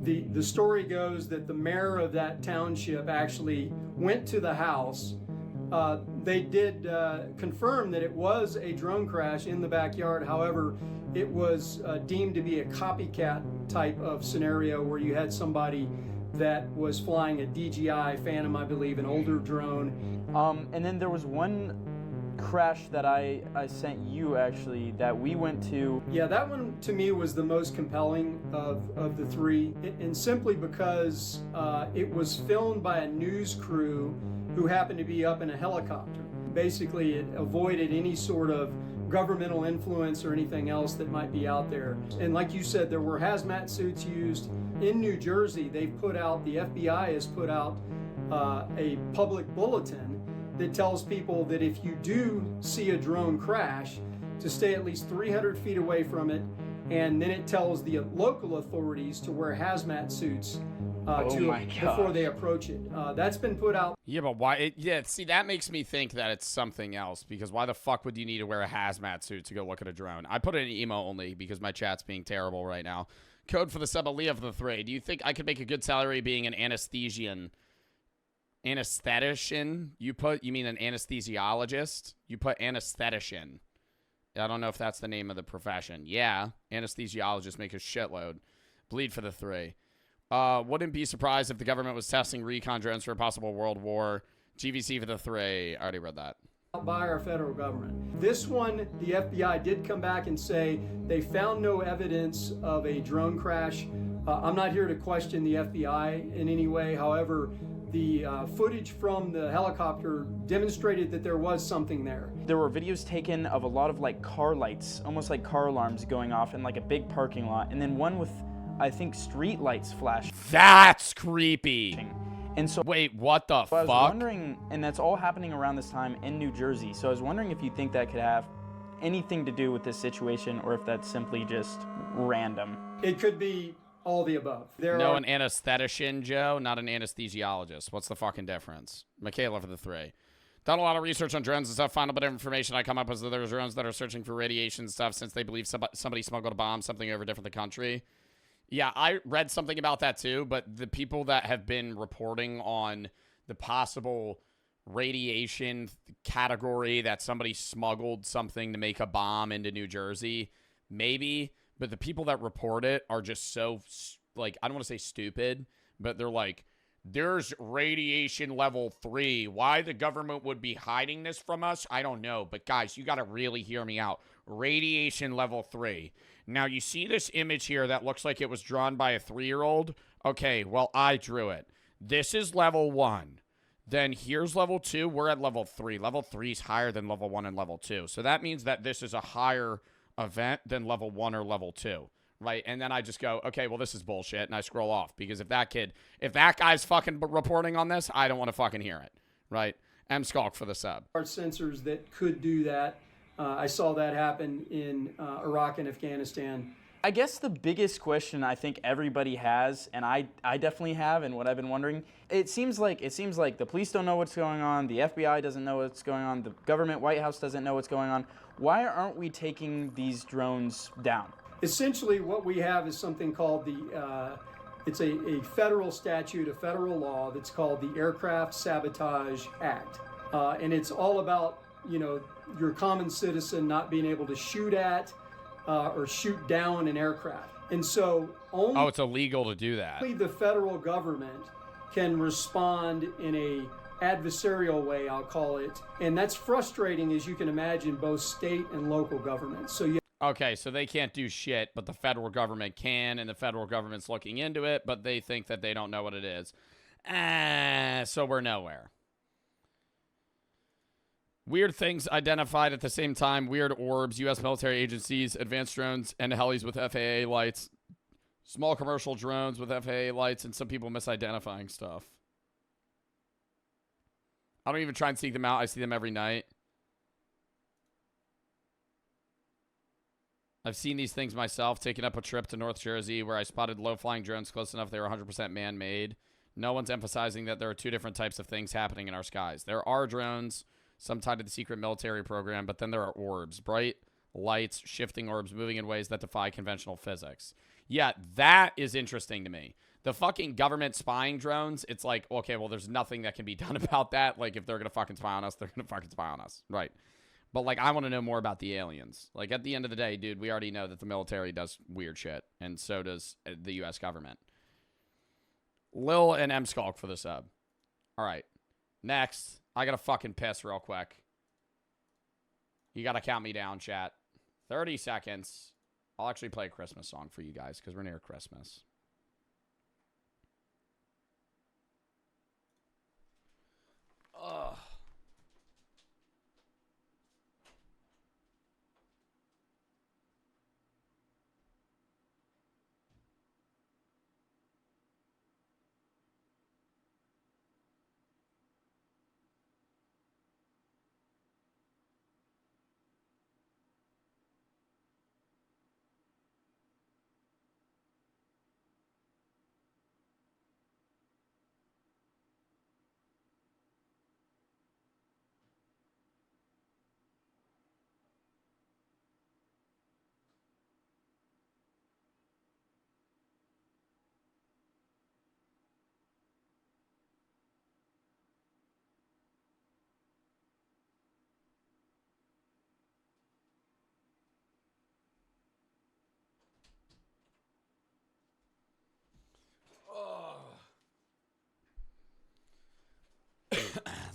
the story goes that the mayor of that township actually went to the house. They did confirm that it was a drone crash in the backyard. However, it was deemed to be a copycat type of scenario where you had somebody that was flying a DJI Phantom, I believe, an older drone. And then there was one crash that I sent you, actually, that we went to. Yeah, that one to me was the most compelling of the 3, and simply because it was filmed by a news crew who happened to be up in a helicopter. Basically, it avoided any sort of governmental influence or anything else that might be out there. And like you said, there were hazmat suits used. In New Jersey, the FBI has put out a public bulletin that tells people that if you do see a drone crash, to stay at least 300 feet away from it, and then it tells the local authorities to wear hazmat suits before they approach it. That's been put out. Yeah, but why? See, that makes me think that it's something else, because why the fuck would you need to wear a hazmat suit to go look at a drone? I put it in emo only because my chat's being terrible right now. Code for the sub, Aaliyah of the 3. Do you think I could make a good salary being an anesthesian? Anesthetician? You mean an anesthesiologist? You put anesthetician. I don't know if that's the name of the profession. Yeah, anesthesiologists make a shitload. Bleed for the 3. Wouldn't be surprised if the government was testing recon drones for a possible world war. GVC for the 3. I already read that. By our federal government. This one, the FBI did come back and say they found no evidence of a drone crash. I'm not here to question the FBI in any way. However, the footage from the helicopter demonstrated that there was something there. There were videos taken of a lot of like car lights, almost like car alarms going off in like a big parking lot, and then one with, I think, street lights flashing. That's creepy. And so, wait, what the fuck? I was wondering, and that's all happening around this time in New Jersey. So I was wondering if you think that could have anything to do with this situation or if that's simply just random. It could be all the above. No, an anesthetician, Joe, not an anesthesiologist. What's the fucking difference? Michaela for the 3. Done a lot of research on drones and stuff. Found a bit of information I come up with. There's drones that are searching for radiation stuff since they believe somebody smuggled a bomb, something over different the country. Yeah, I read something about that too, but the people that have been reporting on the possible radiation category that somebody smuggled something to make a bomb into New Jersey, maybe, but the people that report it are just so, like, I don't want to say stupid, but they're like, there's radiation level 3. Why the government would be hiding this from us, I don't know. But guys, you got to really hear me out. Radiation level 3. Now, you see this image here that looks like it was drawn by a 3-year-old? Okay, well, I drew it. This is level 1. Then here's level 2. We're at level 3. Level 3 is higher than level 1 and level 2. So that means that this is a higher event than level 1 or level 2. Right, and then I just go, okay, well, this is bullshit, and I scroll off. Because if that guy's fucking reporting on this, I don't want to fucking hear it. Right? M-Skulk for the sub. Sensors that could do that. I saw that happen in Iraq and Afghanistan. I guess the biggest question I think everybody has, and I definitely have, and what I've been wondering, it seems like the police don't know what's going on, the FBI doesn't know what's going on, the government, White House doesn't know what's going on. Why aren't we taking these drones down? Essentially, what we have is something called it's a federal statute, a federal law that's called the Aircraft Sabotage Act. And it's all about, your common citizen not being able to shoot at or shoot down an aircraft. And so only it's illegal to do that. Only the federal government can respond in a adversarial way, I'll call it. And that's frustrating, as you can imagine, both state and local governments. So okay, so they can't do shit, but the federal government can, and the federal government's looking into it, but they think that they don't know what it is. So we're nowhere. Weird things identified at the same time. Weird orbs, U.S. military agencies, advanced drones, and helis with FAA lights. Small commercial drones with FAA lights, and some people misidentifying stuff. I don't even try and seek them out. I see them every night. I've seen these things myself, taking up a trip to North Jersey where I spotted low-flying drones close enough they were 100% man-made. No one's emphasizing that there are 2 different types of things happening in our skies. There are drones, some tied to the secret military program, but then there are orbs, bright lights, shifting orbs, moving in ways that defy conventional physics. Yeah, that is interesting to me. The fucking government spying drones, it's like, okay, well, there's nothing that can be done about that. Like, if they're going to fucking spy on us, they're going to fucking spy on us. Right. But, like, I want to know more about the aliens. Like, at the end of the day, dude, we already know that the military does weird shit. And so does the U.S. government. Lil and M-Skulk for the sub. All right. Next. I got to fucking piss real quick. You got to count me down, chat. 30 seconds. I'll actually play a Christmas song for you guys because we're near Christmas. Ugh.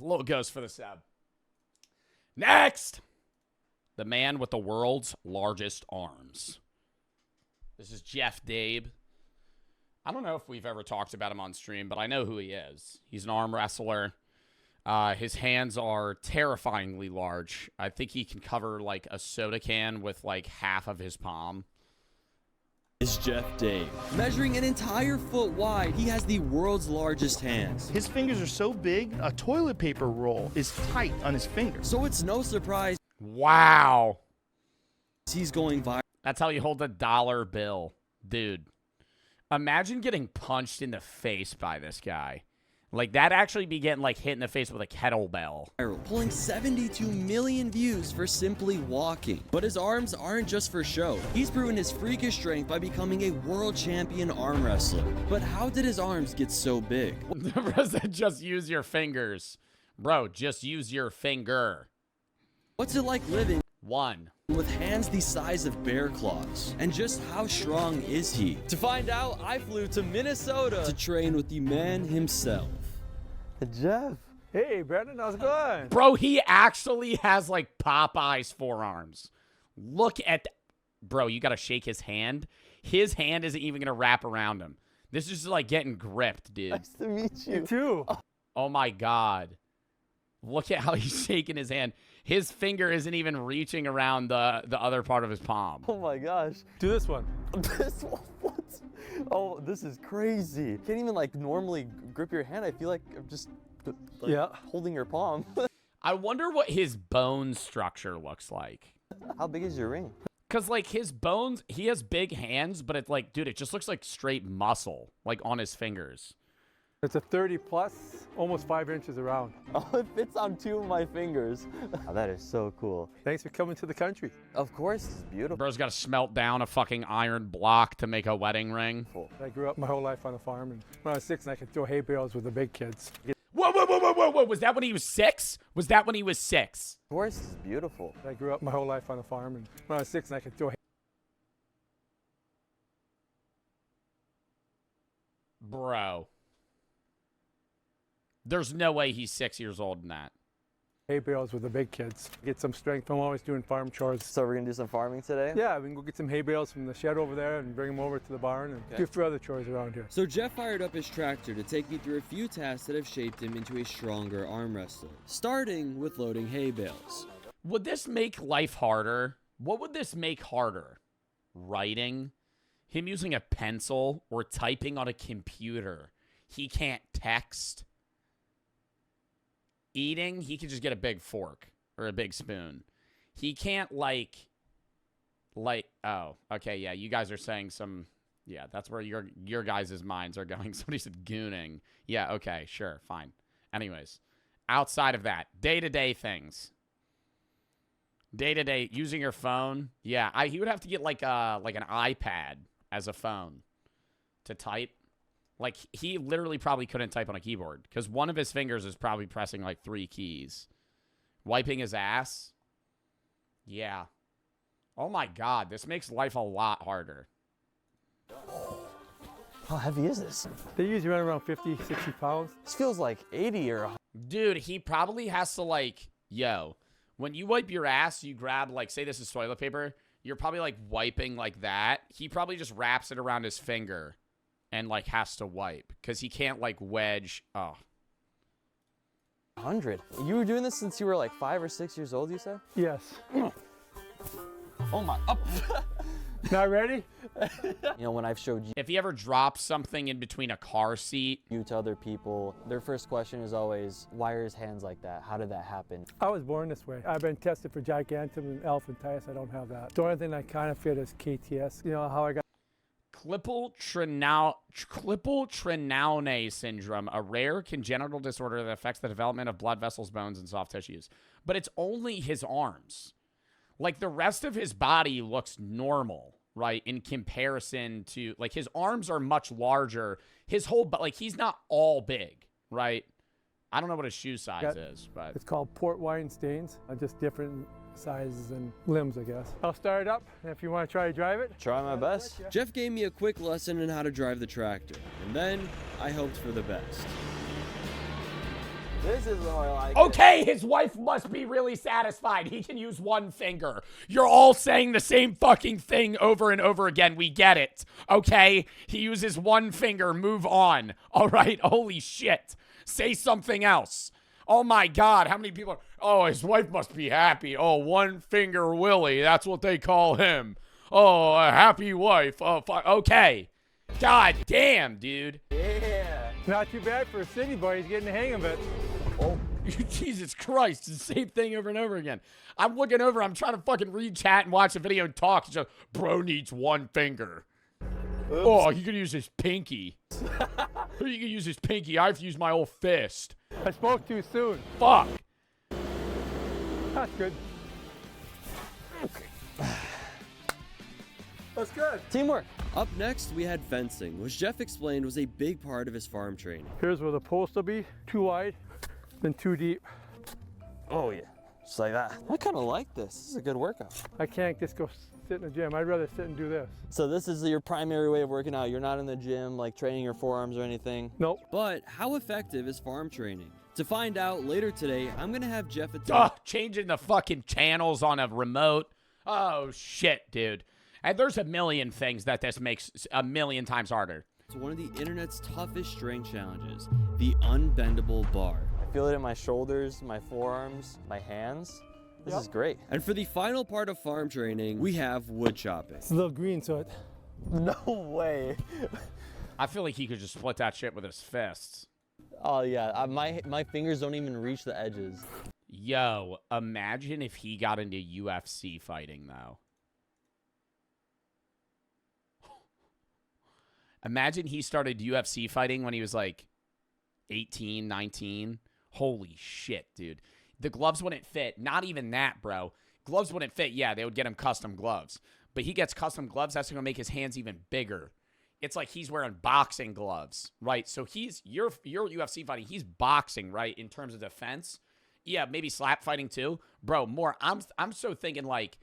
Little ghost for the sub. Next, the man with the world's largest arms. This is Jeff Dabe. I don't know if we've ever talked about him on stream, but I know who he is. He's an arm wrestler. His hands are terrifyingly large. I think he can cover like a soda can with like half of his palm. Is Jeff Dabe. Measuring an entire foot wide, he has the world's largest hands. His fingers are so big, a toilet paper roll is tight on his finger. So it's no surprise. Wow. He's going viral. That's how you hold a $1 bill. Dude, imagine getting punched in the face by this guy. Like, that actually be getting, like, hit in the face with a kettlebell. Pulling 72 million views for simply walking. But his arms aren't just for show. He's proven his freakish strength by becoming a world champion arm wrestler. But how did his arms get so big? Just use your fingers. Bro, just use your finger. What's it like living with hands the size of bear claws? And just how strong is he? To find out, I flew to Minnesota to train with the man himself. Jeff. Hey, Brandon, how's it going? Bro, he actually has, like, Popeye's forearms. Look at... Bro, you gotta shake his hand. His hand isn't even gonna wrap around him. This is just, like, getting gripped, dude. Nice to meet you. You too. Oh, my God. Look at how he's shaking his hand. His finger isn't even reaching around the other part of his palm. Oh, my gosh. Do this one. This one? What? Oh, this is crazy. Can't even, like, normally grip your hand. I feel like I'm just holding your palm. I wonder what his bone structure looks like. How big is your ring? Because, like, his bones, he has big hands, but it's like, dude, it just looks like straight muscle, like, on his fingers. It's a 30 plus, almost 5 inches around. Oh, it fits on 2 of my fingers. Oh, that is so cool. Thanks for coming to the country. Of course, it's beautiful. Bro's got to smelt down a fucking iron block to make a wedding ring. I grew up my whole life on a farm, and when I was 6, I could throw hay bales with the big kids. Whoa. Was that when he was 6? Was that when he was 6? Of course, it's beautiful. I grew up my whole life on a farm, and when I was 6, I could throw hay. Bro. There's no way he's 6 years old in that. Hay bales with the big kids. Get some strength. I'm always doing farm chores. So we're going to do some farming today? Yeah, we can go get some hay bales from the shed over there and bring them over to the barn and do a few other chores around here. So Jeff fired up his tractor to take me through a few tasks that have shaped him into a stronger arm wrestler, starting with loading hay bales. Would this make life harder? What would this make harder? Writing? Him using a pencil or typing on a computer? He can't text? Eating, he can just get a big fork or a big spoon. He can't like, oh, okay, yeah, you guys are saying some, yeah, that's where your guys' minds are going. Somebody said gooning. Yeah, okay, sure, fine. Anyways, outside of that, day-to-day things. Day-to-day, using your phone. Yeah, he would have to get like an iPad as a phone to type. Like, he literally probably couldn't type on a keyboard because one of his fingers is probably pressing, like, 3 keys. Wiping his ass? Yeah. Oh, my God. This makes life a lot harder. How heavy is this? They usually run around 50, 60 pounds. This feels like 80 or... Dude, he probably has to, like, when you wipe your ass, you grab, like, say this is toilet paper. You're probably, like, wiping like that. He probably just wraps it around his finger. And, like, has to wipe. Because he can't, like, wedge. Oh. 100. You were doing this since you were, like, 5 or 6 years old, you said? Yes. Oh, my. Oh. Not ready? You know, when I've showed you... If he ever drops something in between a car seat... You to other people, their first question is always, why are his hands like that? How did that happen? I was born this way. I've been tested for gigantism and elephantitis. I don't have that. The only thing I kind of fit is KTS. You know, how I got... Klippel Trenaunay syndrome, a rare congenital disorder that affects the development of blood vessels, bones, and soft tissues. But it's only his arms. Like, the rest of his body looks normal, right, in comparison to, like, his arms are much larger. His whole, like, he's not all big, right? I don't know what his shoe size is, but... It's called port wine stains, just different sizes and limbs, I guess. I'll start it up, and if you want to try to drive it. Try my best. Jeff gave me a quick lesson on how to drive the tractor, and then I hoped for the best. This is more like okay, his wife must be really satisfied. He can use one finger. You're all saying the same fucking thing over and over again. We get it, okay? He uses one finger. Move on. All right? Holy shit. Say something else. Oh, my God. How many people are... Oh, his wife must be happy. Oh, one finger Willie. That's what they call him. Oh, a happy wife. Oh, fuck. Okay. God damn, dude. Yeah. Not too bad for a city boy. He's getting the hang of it. Oh. Jesus Christ, it's the same thing over and over again. I'm looking over, I'm trying to fucking read chat and watch a video and talk. It's just, bro needs one finger. Oops. Oh, he could use his pinky. He could use his pinky. I've used my whole fist. I spoke too soon. Fuck. That's good. That's good. Teamwork. Up next, we had fencing, which Jeff explained was a big part of his farm training. Here's where the post will be, too wide, then too deep. Oh yeah, just like that. I kind of like this. This is a good workout. I can't just go sit in the gym. I'd rather sit and do this. So this is your primary way of working out. You're not in the gym, like training your forearms or anything? Nope. But how effective is farm training? To find out later today, I'm gonna have Jeff changing the fucking channels on a remote. Oh shit, dude. And there's a million things that this makes a million times harder. It's one of the internet's toughest strength challenges, the unbendable bar. I feel it in my shoulders, my forearms, my hands. This is great. And for the final part of farm training, we have wood chopping. It's a little green, so it... No way. I feel like he could just split that shit with his fists. Oh yeah, my fingers don't even reach the edges. Yo, imagine if he got into UFC fighting, though. Imagine he started UFC fighting when he was like 18, 19. Holy shit, dude. The gloves wouldn't fit. Not even that, bro. Gloves wouldn't fit. Yeah, they would get him custom gloves. But he gets custom gloves. That's going to make his hands even bigger. It's like he's wearing boxing gloves, right? So you're UFC fighting. He's boxing, right, in terms of defense. Yeah, maybe slap fighting too. Bro, more. I'm so thinking like,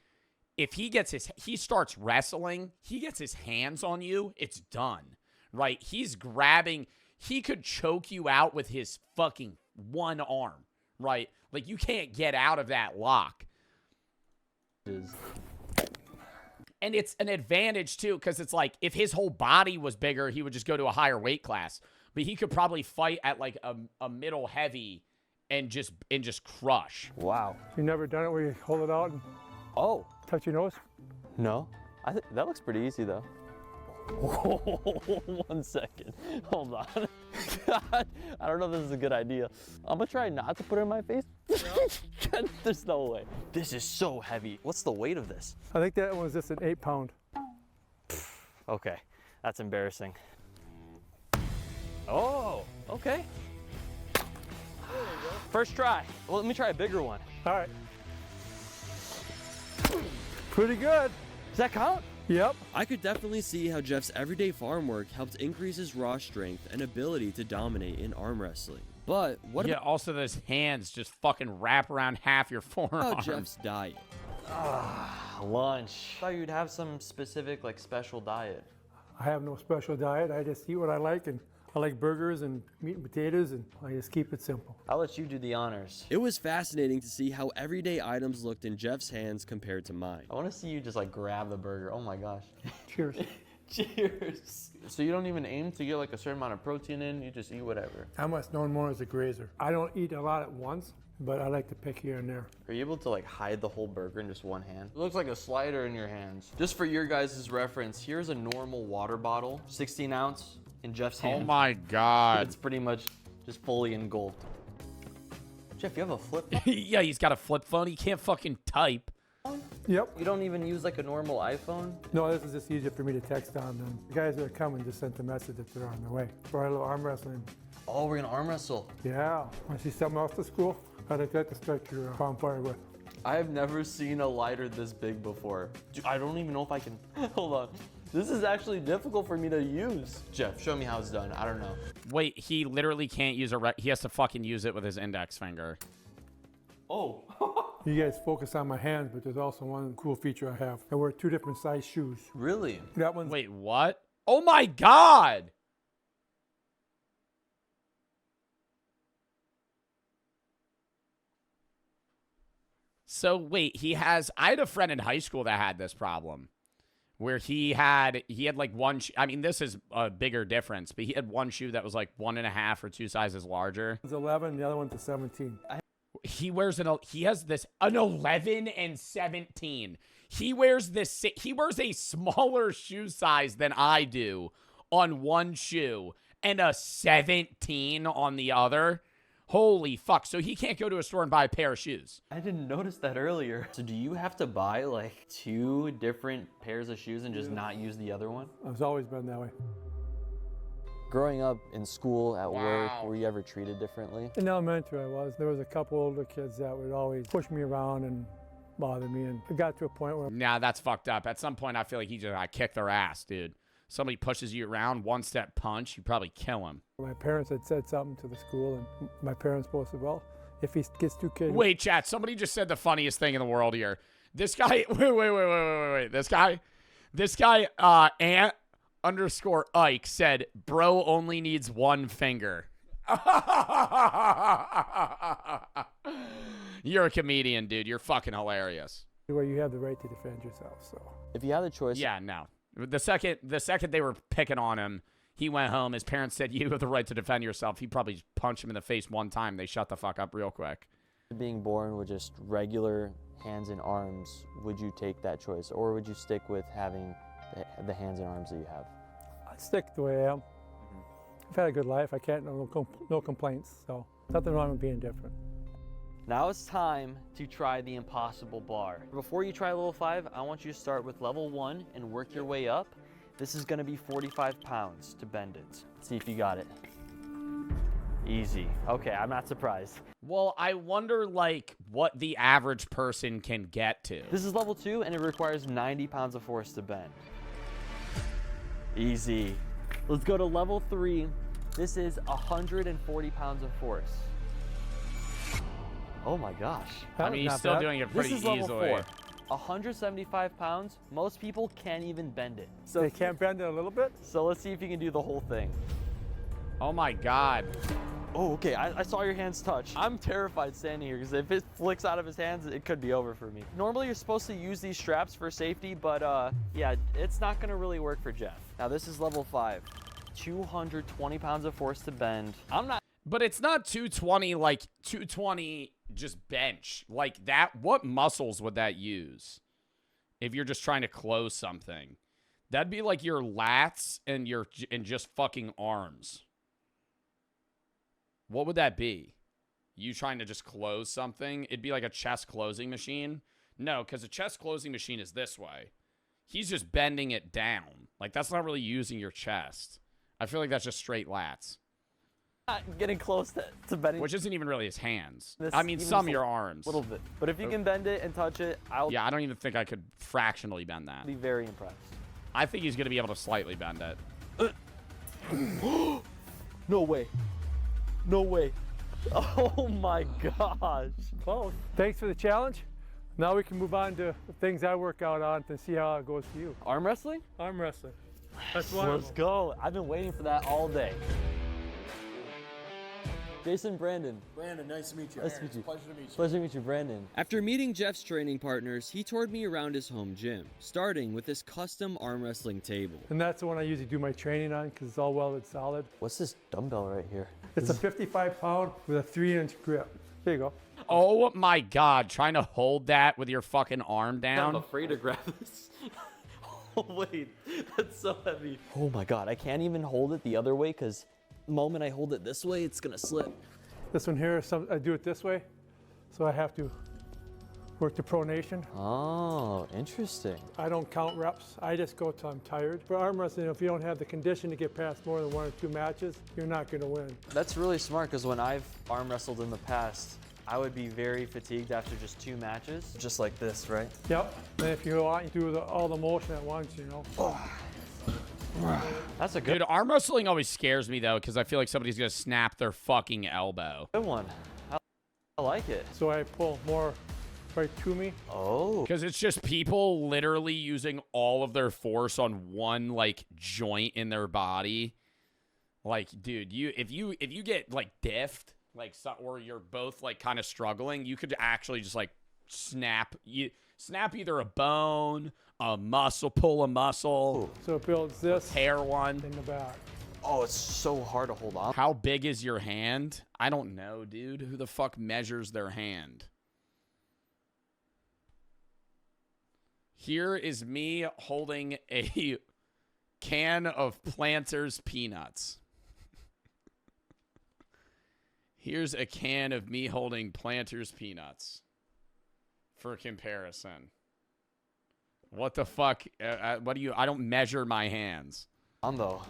if he starts wrestling, he gets his hands on you, it's done, right? He's grabbing, he could choke you out with his fucking one arm, right? Like, you can't get out of that lock. And it's an advantage, too, because it's like, if his whole body was bigger, he would just go to a higher weight class. But he could probably fight at, like, a middle heavy and just crush. Wow. You never done it where you hold it out and... Oh. Touch your nose? No. I think that looks pretty easy though. 1 second. Hold on. God, I don't know if this is a good idea. I'm gonna try not to put it in my face. There's no way. This is so heavy. What's the weight of this? I think that was just an 8-pound. Okay, that's embarrassing. Oh, okay. First try. Well, let me try a bigger one. All right. Pretty good. Does that count? Yep. I could definitely see how Jeff's everyday farm work helped increase his raw strength and ability to dominate in arm wrestling. But what about also those hands just fucking wrap around half your forearm? About Jeff's diet? Lunch. I thought you'd have some specific, like, special diet. I have no special diet. I just eat what I like, and I like burgers and meat and potatoes, and I just keep it simple. I'll let you do the honors. It was fascinating to see how everyday items looked in Jeff's hands compared to mine. I want to see you just like grab the burger. Oh my gosh. Cheers. Cheers. So you don't even aim to get like a certain amount of protein in, you just eat whatever. I'm what's known more as a grazer. I don't eat a lot at once, but I like to pick here and there. Are you able to like hide the whole burger in just one hand? It looks like a slider in your hands. Just for your guys' reference, here's a normal water bottle, 16 ounce. In Jeff's hand. Oh my God. It's pretty much just fully engulfed. Jeff, you have a flip phone? Yeah, he's got a flip phone. He can't fucking type. Yep. You don't even use like a normal iPhone? No, this is just easier for me to text on them. The guys that are coming just sent a message that they're on their way for our little arm wrestling. Oh, we're gonna arm wrestle. Yeah. Want to see something else to school? I think that to start your bonfire with. I have never seen a lighter this big before. Dude, I don't even know if I can. Hold on. This is actually difficult for me to use. Jeff, show me how it's done. I don't know. Wait, he literally can't use he has to fucking use it with his index finger. Oh. You guys focus on my hands, but there's also one cool feature I have. I wear 2 different size shoes. Really? That one's... Wait, what? Oh my God! So wait, I had a friend in high school that had this problem. Where he had like one, I mean, this is a bigger difference, but he had one shoe that was like 1.5 or 2 sizes larger. It's 11, the other one's a 17. He has an 11 and 17. He wears a smaller shoe size than I do on one shoe and a 17 on the other. Holy fuck. So he can't go to a store and buy a pair of shoes. I didn't notice that earlier. So do you have to buy like 2 different pairs of shoes and just not use the other one? It's always been that way. Growing up in school, at work, were you ever treated differently? In elementary I was. There was a couple older kids that would always push me around and bother me, and it got to a point where... Nah, that's fucked up. At some point, I feel like he just kicked their ass, dude. Somebody pushes you around, one-step punch, you probably kill him. My parents had said something to the school, and my parents both said, well, if he gets too kid... Wait, chat, somebody just said the funniest thing in the world here. This guy, wait. This guy, Ant_Ike said, bro only needs 1 finger. You're a comedian, dude. You're fucking hilarious. Where you have the right to defend yourself, so... If you had a choice... Yeah, no. The second they were picking on him, he went home. His parents said, you have the right to defend yourself. He probably just punched him in the face one time. They shut the fuck up real quick. Being born with just regular hands and arms, would you take that choice? Or would you stick with having the hands and arms that you have? I'd stick the way I am. I've had a good life. I can't, no complaints, so nothing wrong with being different. Now it's time to try the impossible bar. Before you try level 5, I want you to start with level 1 and work your way up. This is gonna be 45 pounds to bend it. See if you got it. Easy. Okay, I'm not surprised. Well, I wonder, like, what the average person can get to. This is level 2, and it requires 90 pounds of force to bend. Easy. Let's go to level 3. This is 140 pounds of force. Oh my gosh. I mean, he's still doing it pretty easily. This is level 4. 175 pounds. Most people can't even bend it. So they can't bend it a little bit? So let's see if you can do the whole thing. Oh my God. Oh, okay. I saw your hands touch. I'm terrified standing here because if it flicks out of his hands, it could be over for me. Normally, you're supposed to use these straps for safety, but yeah, it's not going to really work for Jeff. Now, this is level 5. 220 pounds of force to bend. I'm not... But it's not 220, like 220 just bench. Like that, what muscles would that use? If you're just trying to close something. That'd be like your lats and just fucking arms. What would that be? You trying to just close something? It'd be like a chest closing machine. No, because a chest closing machine is this way. He's just bending it down. Like that's not really using your chest. I feel like that's just straight lats. Not getting close to bending. Which isn't even really his hands. This, I mean, some of your arms. A little bit. But if you can bend it and touch it, Yeah, I don't even think I could fractionally bend that. Be very impressed. I think he's going to be able to slightly bend it. No way. No way. Oh my gosh. Well, thanks for the challenge. Now we can move on to the things I work out on to see how it goes for you. Arm wrestling? Arm wrestling. That's why. Let's go. I've been waiting for that all day. Jason, Brandon. Brandon, nice to meet you. Nice to meet you. Pleasure to meet you. Pleasure to meet you, Brandon. After meeting Jeff's training partners, he toured me around his home gym, starting with his custom arm wrestling table. And that's the one I usually do my training on because it's all welded solid. What's this dumbbell right here? It's a 55-pound with a 3-inch grip. There you go. Oh my God, trying to hold that with your fucking arm down? I'm afraid to grab this. Oh wait, that's so heavy. Oh my God, I can't even hold it the other way because the moment I hold it this way, it's gonna slip. This one here, I do it this way, so I have to work the pronation. Oh, interesting. I don't count reps. I just go till I'm tired. For arm wrestling, if you don't have the condition to get past more than 1 or 2 matches, you're not gonna win. That's really smart because when I've arm wrestled in the past, I would be very fatigued after just 2 matches, just like this, right? Yep. And if you do all the motion at once, you know. That's a good Dude, arm wrestling always scares me, though, because I feel like somebody's going to snap their fucking elbow. Good one. I like it. So I pull more right to me. Oh. Because it's just people literally using all of their force on one, like, joint in their body. Like, dude, if you get, like, diffed, like, or you're both, like, kind of struggling, you could actually just, like, snap either a bone, a muscle, pull a muscle. So it builds this. Tear one. In the back. Oh, it's so hard to hold on. How big is your hand? I don't know, dude. Who the fuck measures their hand? Here is me holding a can of Planters peanuts. Here's a can of me holding Planters peanuts for comparison. What the fuck? What do you? I don't measure my hands. Though,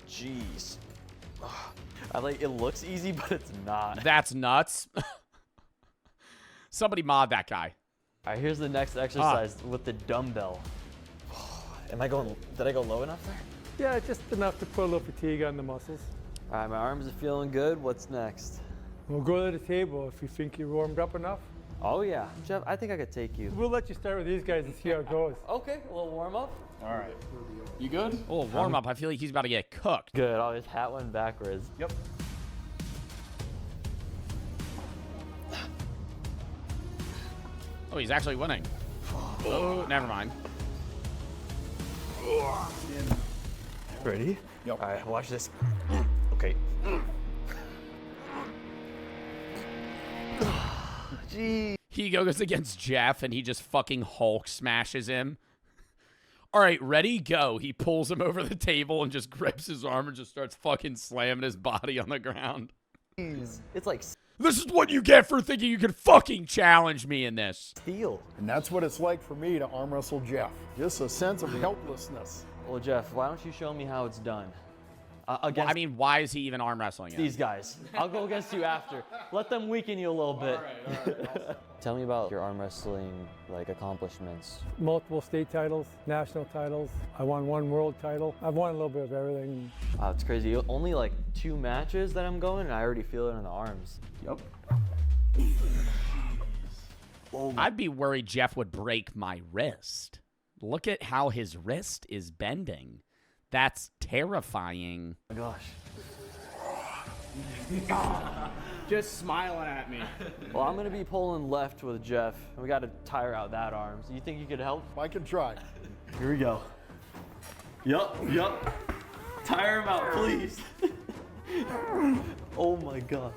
jeez. It looks easy, but it's not. That's nuts. Somebody mod that guy. All right, here's the next exercise with the dumbbell. Did I go low enough there? Yeah, just enough to put a little fatigue on the muscles. All right, my arms are feeling good. What's next? We'll go to the table if you think you're warmed up enough. Oh, yeah. Jeff, I think I could take you. We'll let you start with these guys and see how it goes. Okay, a little warm up. All right. You good? Oh, warm up. I feel like he's about to get cooked. Good. Oh, his hat went backwards. Yep. Oh, he's actually winning. Oh, never mind. Ready? Yep. All right, watch this. Okay. Gee. He goes against Jeff, and he just fucking Hulk smashes him. All right, ready, go. He pulls him over the table and just grips his arm and just starts fucking slamming his body on the ground. It's like... This is what you get for thinking you can fucking challenge me in this. Steel. And that's what it's like for me to arm wrestle Jeff. Just a sense of helplessness. Well, Jeff, why don't you show me how it's done? Well, I mean, why is he even arm wrestling him? These guys. I'll go against you after. Let them weaken you a little bit. All right. Tell me about your arm wrestling accomplishments. Multiple state titles, national titles. I won 1 world title. I've won a little bit of everything. Wow, it's crazy. Only 2 matches that I'm going, and I already feel it in the arms. Yep. I'd be worried Jeff would break my wrist. Look at how his wrist is bending. That's terrifying. Oh my gosh. Just smiling at me. Well, I'm going to be pulling left with Jeff. We got to tire out that arm. So you think you could help? I can try. Here we go. Yup. Tire him out, please. Oh my gosh.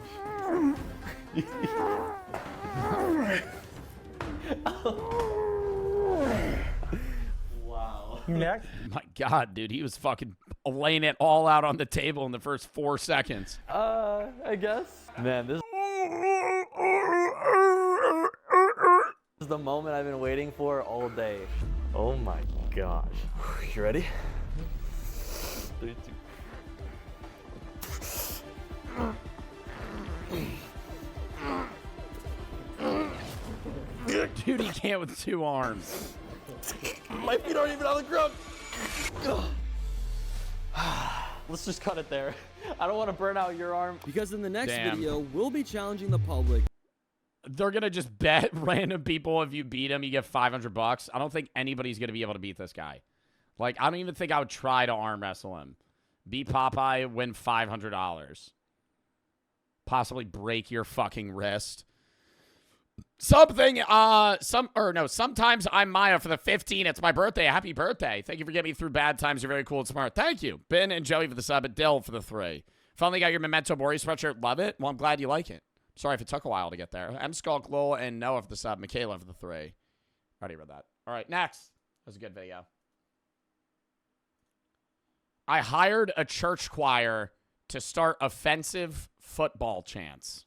Wow. Next. My God, dude, he was fucking laying it all out on the table in the first 4 seconds. I guess. Man, this is the moment I've been waiting for all day. Oh my gosh. You ready? 3, 2. Dude, he can't with 2 arms. My feet aren't even on the ground. Let's just cut it there. I don't want to burn out your arm. Because in the next video, we'll be challenging the public. They're going to just bet random people if you beat him, you get $500. I don't think anybody's going to be able to beat this guy. I don't even think I would try to arm wrestle him. Beat Popeye, win $500. Possibly break your fucking wrist. Sometimes I'm Maya for the 15. It's my birthday. Happy birthday. Thank you for getting me through bad times. You're very cool and smart. Thank you. Ben and Joey for the sub, and Dill for the 3. Finally got your Memento Mori sweatshirt. Love it. Well, I'm glad you like it. Sorry if it took a while to get there. M. Skulk, Lowell, and Noah for the sub. Michaela for the 3. Already read that. All right, next. That was a good video. I hired a church choir to start offensive football chants.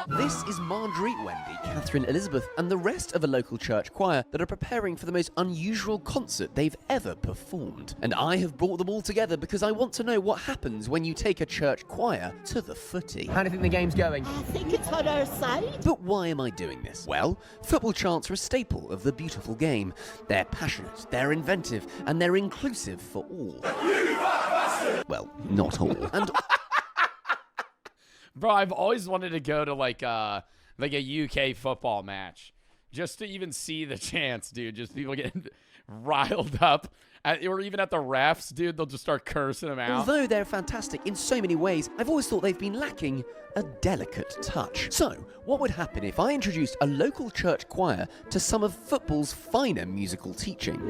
This is Marjorie, Wendy, Catherine, Elizabeth, and the rest of a local church choir that are preparing for the most unusual concert they've ever performed. And I have brought them all together because I want to know what happens when you take a church choir to the footy. How do you think the game's going? I think it's on our side. But why am I doing this? Well, football chants are a staple of the beautiful game. They're passionate, they're inventive, and they're inclusive for all. Well, not all. And bro, I've always wanted to go to like a UK football match just to even see the chants, dude. Just people getting riled up. Or even at the refs, dude, they'll just start cursing them out. although they're fantastic in so many ways, I've always thought they've been lacking a delicate touch. So, what would happen if I introduced a local church choir to some of football's finer musical teaching?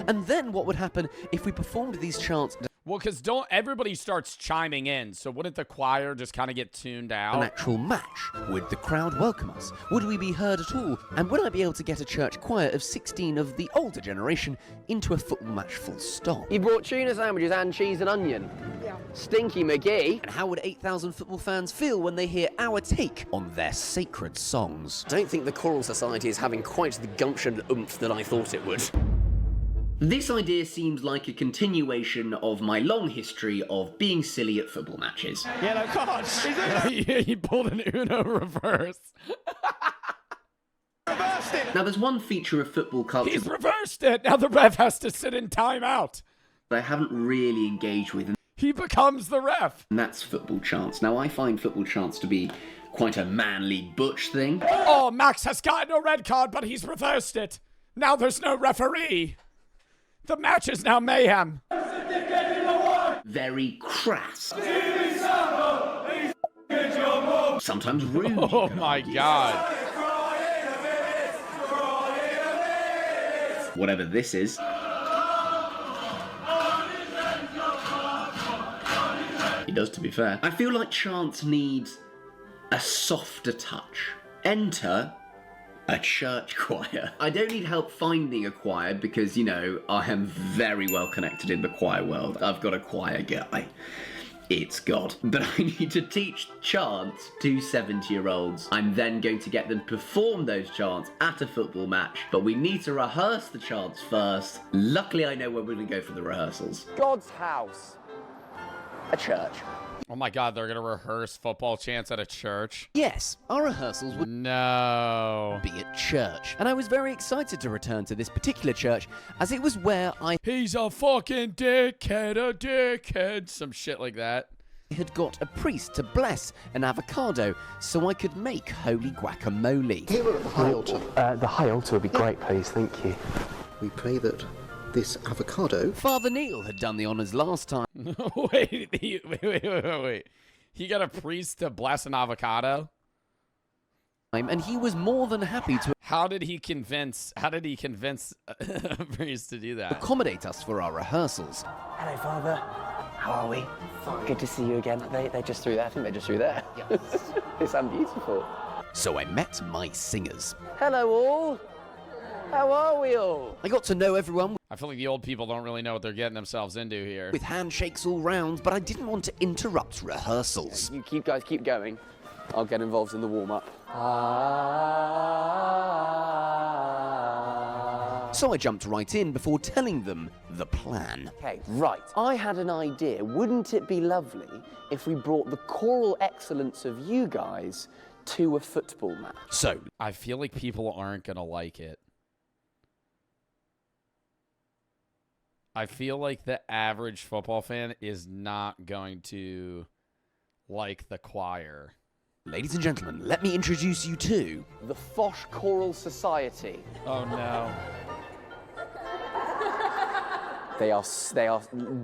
And then what would happen if we performed these chants? Well, because don't everybody starts chiming in, so wouldn't the choir just kind of get tuned out? An actual match? Would the crowd welcome us? Would we be heard at all? And would I be able to get a church choir of 16 of the older generation into a football match full stop? You brought tuna sandwiches and cheese and onion? Yeah. Stinky McGee. And how would 8,000 football fans feel when they hear our take on their sacred songs? I don't think the Choral Society is having quite the gumption and oomph that I thought it would. This idea seems like a continuation of my long history of being silly at football matches. Yellow card. He pulled an Uno reverse. Now, there's one feature of football culture He's reversed it. Now the ref has to sit in timeout. that I haven't really engaged with, He becomes the ref. and that's football chants. Now, I find football chants to be quite a manly butch thing. Oh, Max has gotten a red card, but he's reversed it. Now there's no referee. The match is now mayhem. Very crass. Sometimes rude. Oh my God. Whatever this is. He does, to be fair. I feel like chants need a softer touch. Enter a church choir. I don't need help finding a choir because, you know, I am very well connected in the choir world. I've got a choir guy. It's God. But I need to teach chants to 70-year-olds. I'm then going to get them to perform those chants at a football match, but we need to rehearse the chants first. Luckily, I know where we're going to go for the rehearsals. God's house. A church. Oh my God, they're going to rehearse football chants at a church? Yes, our rehearsals would be at church. And I was very excited to return to this particular church, as it was where I He's a fucking dickhead, some shit like that. had got a priest to bless an avocado so I could make holy guacamole. Here at the high altar. The high altar would be great, please, thank you. We pray that this avocado... Father Neil had done the honours last time. wait. He got a priest to bless an avocado? And he was more than happy to... How did he convince a priest to do that? ...accommodate us for our rehearsals. Hello, Father. How are we? Good to see you again. They just threw that. I think they just threw that. Yes. They sound beautiful. So I met my singers. Hello, all. How are we all? I got to know everyone. I feel like the old people don't really know what they're getting themselves into here. With handshakes all round, but I didn't want to interrupt rehearsals. You guys keep going. I'll get involved in the warm-up. So I jumped right in before telling them the plan. Okay, right. I had an idea. Wouldn't it be lovely if we brought the choral excellence of you guys to a football match? So I feel like people aren't going to like it. I feel like the average football fan is not going to like the choir. Ladies and gentlemen, let me introduce you to... the Foch Choral Society. Oh, no. They are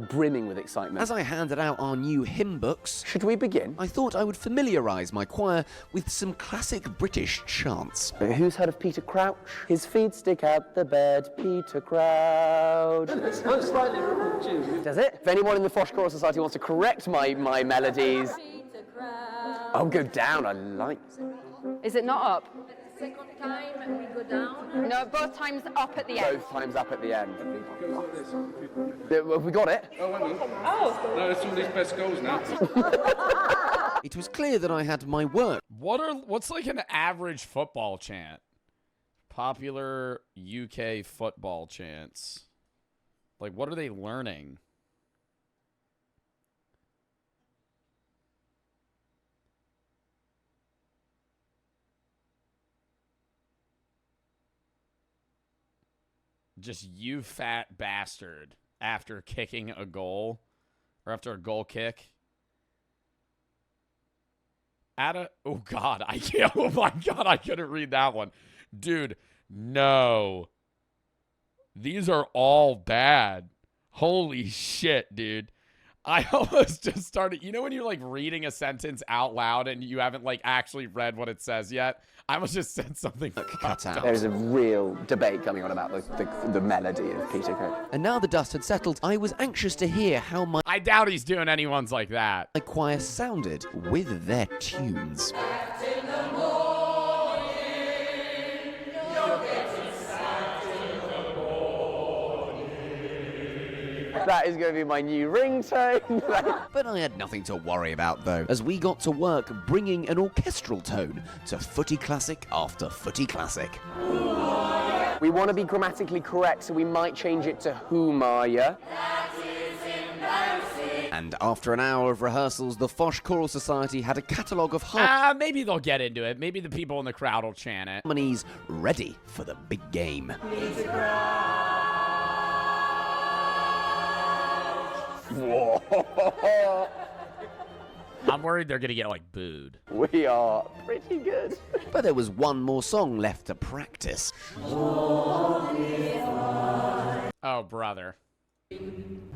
brimming with excitement. As I handed out our new hymn books... Should we begin? I thought I would familiarise my choir with some classic British chants. Who's heard of Peter Crouch? His feet stick out the bed, Peter Crouch. It sounds slightly tune. Does it? If anyone in the Foch Choral Society wants to correct my melodies... I'll go down, I like... Is it not up? Second time we go down. No, both times up at the end. Both times up at the end. Have we got it? Oh. No, that's somebody's best goals now. It was clear that I had my work. What's like an average football chant? Popular UK football chants. Like, what are they learning? Just you fat bastard after kicking a goal or after a goal kick. Oh God, I can't. Oh my God, I couldn't read that one. Dude, no. These are all bad. Holy shit, dude. I almost just started, you know when you're like reading a sentence out loud and you haven't like actually read what it says yet? I almost just said something cut out. There's a real debate going on about the melody of Peter Crick. And now the dust had settled, I was anxious to hear how my I doubt he's doing anyone's like that. choir sounded with their tunes. That is going to be my new ringtone. But I had nothing to worry about though, as we got to work bringing an orchestral tone to footy classic after footy classic. We want to be grammatically correct, so we might change it to whom are ya? And after an hour of rehearsals, the Foch Choral Society had a catalogue of Maybe they'll get into it. Maybe the people in the crowd will chant it. harmonies ready for the big game. I'm worried they're going to get like booed. We are pretty good. But there was one more song left to practice. Oh, brother.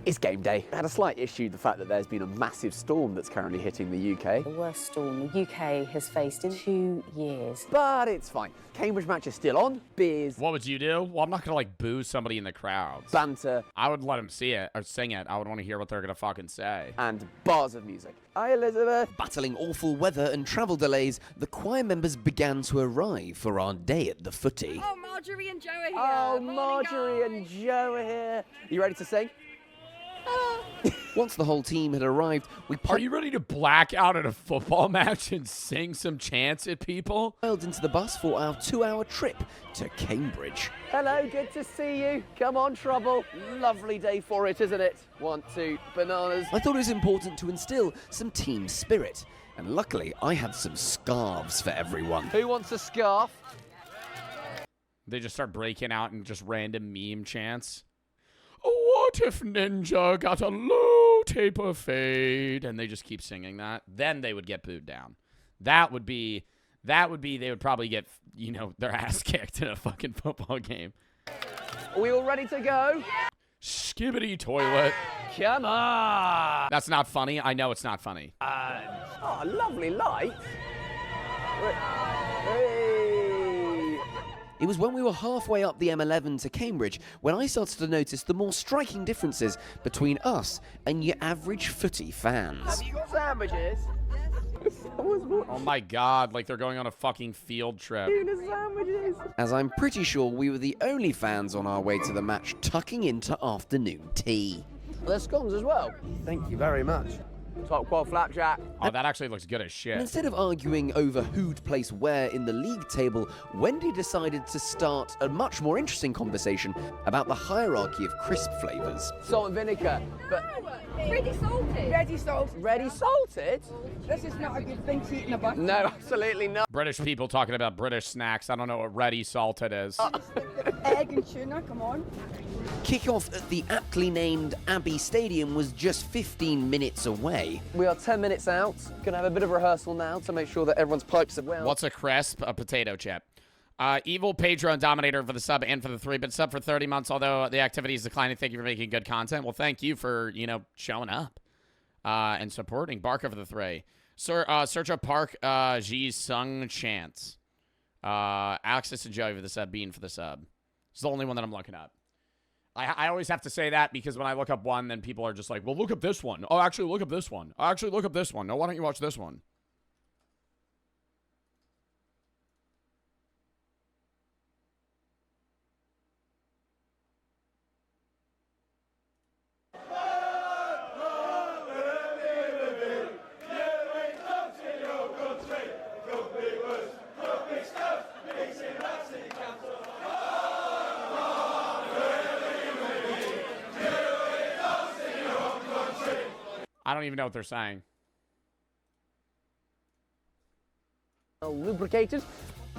It's game day. I had a slight issue, the fact that there's been a massive storm that's currently hitting the UK. The worst storm the UK has faced in 2 years. But it's fine. Cambridge match is still on. Beers. What would you do? Well, I'm not going to like boo somebody in the crowd. Banter. I would let them see it or sing it. I would want to hear what they're going to fucking say. And bars of music. Hi, Elizabeth. Battling awful weather and travel delays, the choir members began to arrive for our day at the footy. Oh, Marjorie and Joe are here. Oh, Marjorie and Joe are here. You ready to sing? Once the whole team had arrived, we Are you ready to black out at a football match and sing some chants at people? piled into the bus for our 2-hour trip to Cambridge. Hello, good to see you. Come on, Trouble. Lovely day for it, isn't it? 1, 2, bananas. I thought it was important to instill some team spirit, and luckily I had some scarves for everyone. Who wants a scarf? They just start breaking out in just random meme chants. What if Ninja got a low taper fade? And they just keep singing that. Then they would get booed down. That would be, they would probably get, you know, their ass kicked in a fucking football game. Are we all ready to go? Skibbity toilet. Come on. That's not funny. I know it's not funny. Oh, lovely light. Hey. It was when we were halfway up the M11 to Cambridge when I started to notice the more striking differences between us and your average footy fans. Have you got sandwiches? Oh my god, like they're going on a fucking field trip. Sandwiches. As I'm pretty sure we were the only fans on our way to the match tucking into afternoon tea. There's scones as well. Thank you very much. Top quad flapjack. Oh, that actually looks good as shit. And instead of arguing over who'd place where in the league table, Wendy decided to start a much more interesting conversation about the hierarchy of crisp flavours. Salt and vinegar, but Ready salted. Ready salted. ready salted? This is not a good thing to eat in a bus. No, absolutely not. British people talking about British snacks. I don't know what ready salted is. Egg and tuna, come on. Kick-off at the aptly named Abbey Stadium was just 15 minutes away. We are 10 minutes out. Gonna have a bit of rehearsal now to make sure that everyone's pipes are well. What's a crisp? A potato chip. Evil Patreon Dominator for the sub and for the 3-bit sub for 30 months, although the activity is declining. Thank you for making good content. Well, thank you for, you know, showing up and supporting. Barker for the 3. Search up Park Ji Sung Chants. Alexis and Joey for the sub. Bean for the sub. It's the only one that I'm looking up. I always have to say that because when I look up one, then people are just like, well, look up this one. Oh, actually, look up this one. Oh, actually, look up this one. No, why don't you watch this one? I don't even know what they're saying. Lubricated.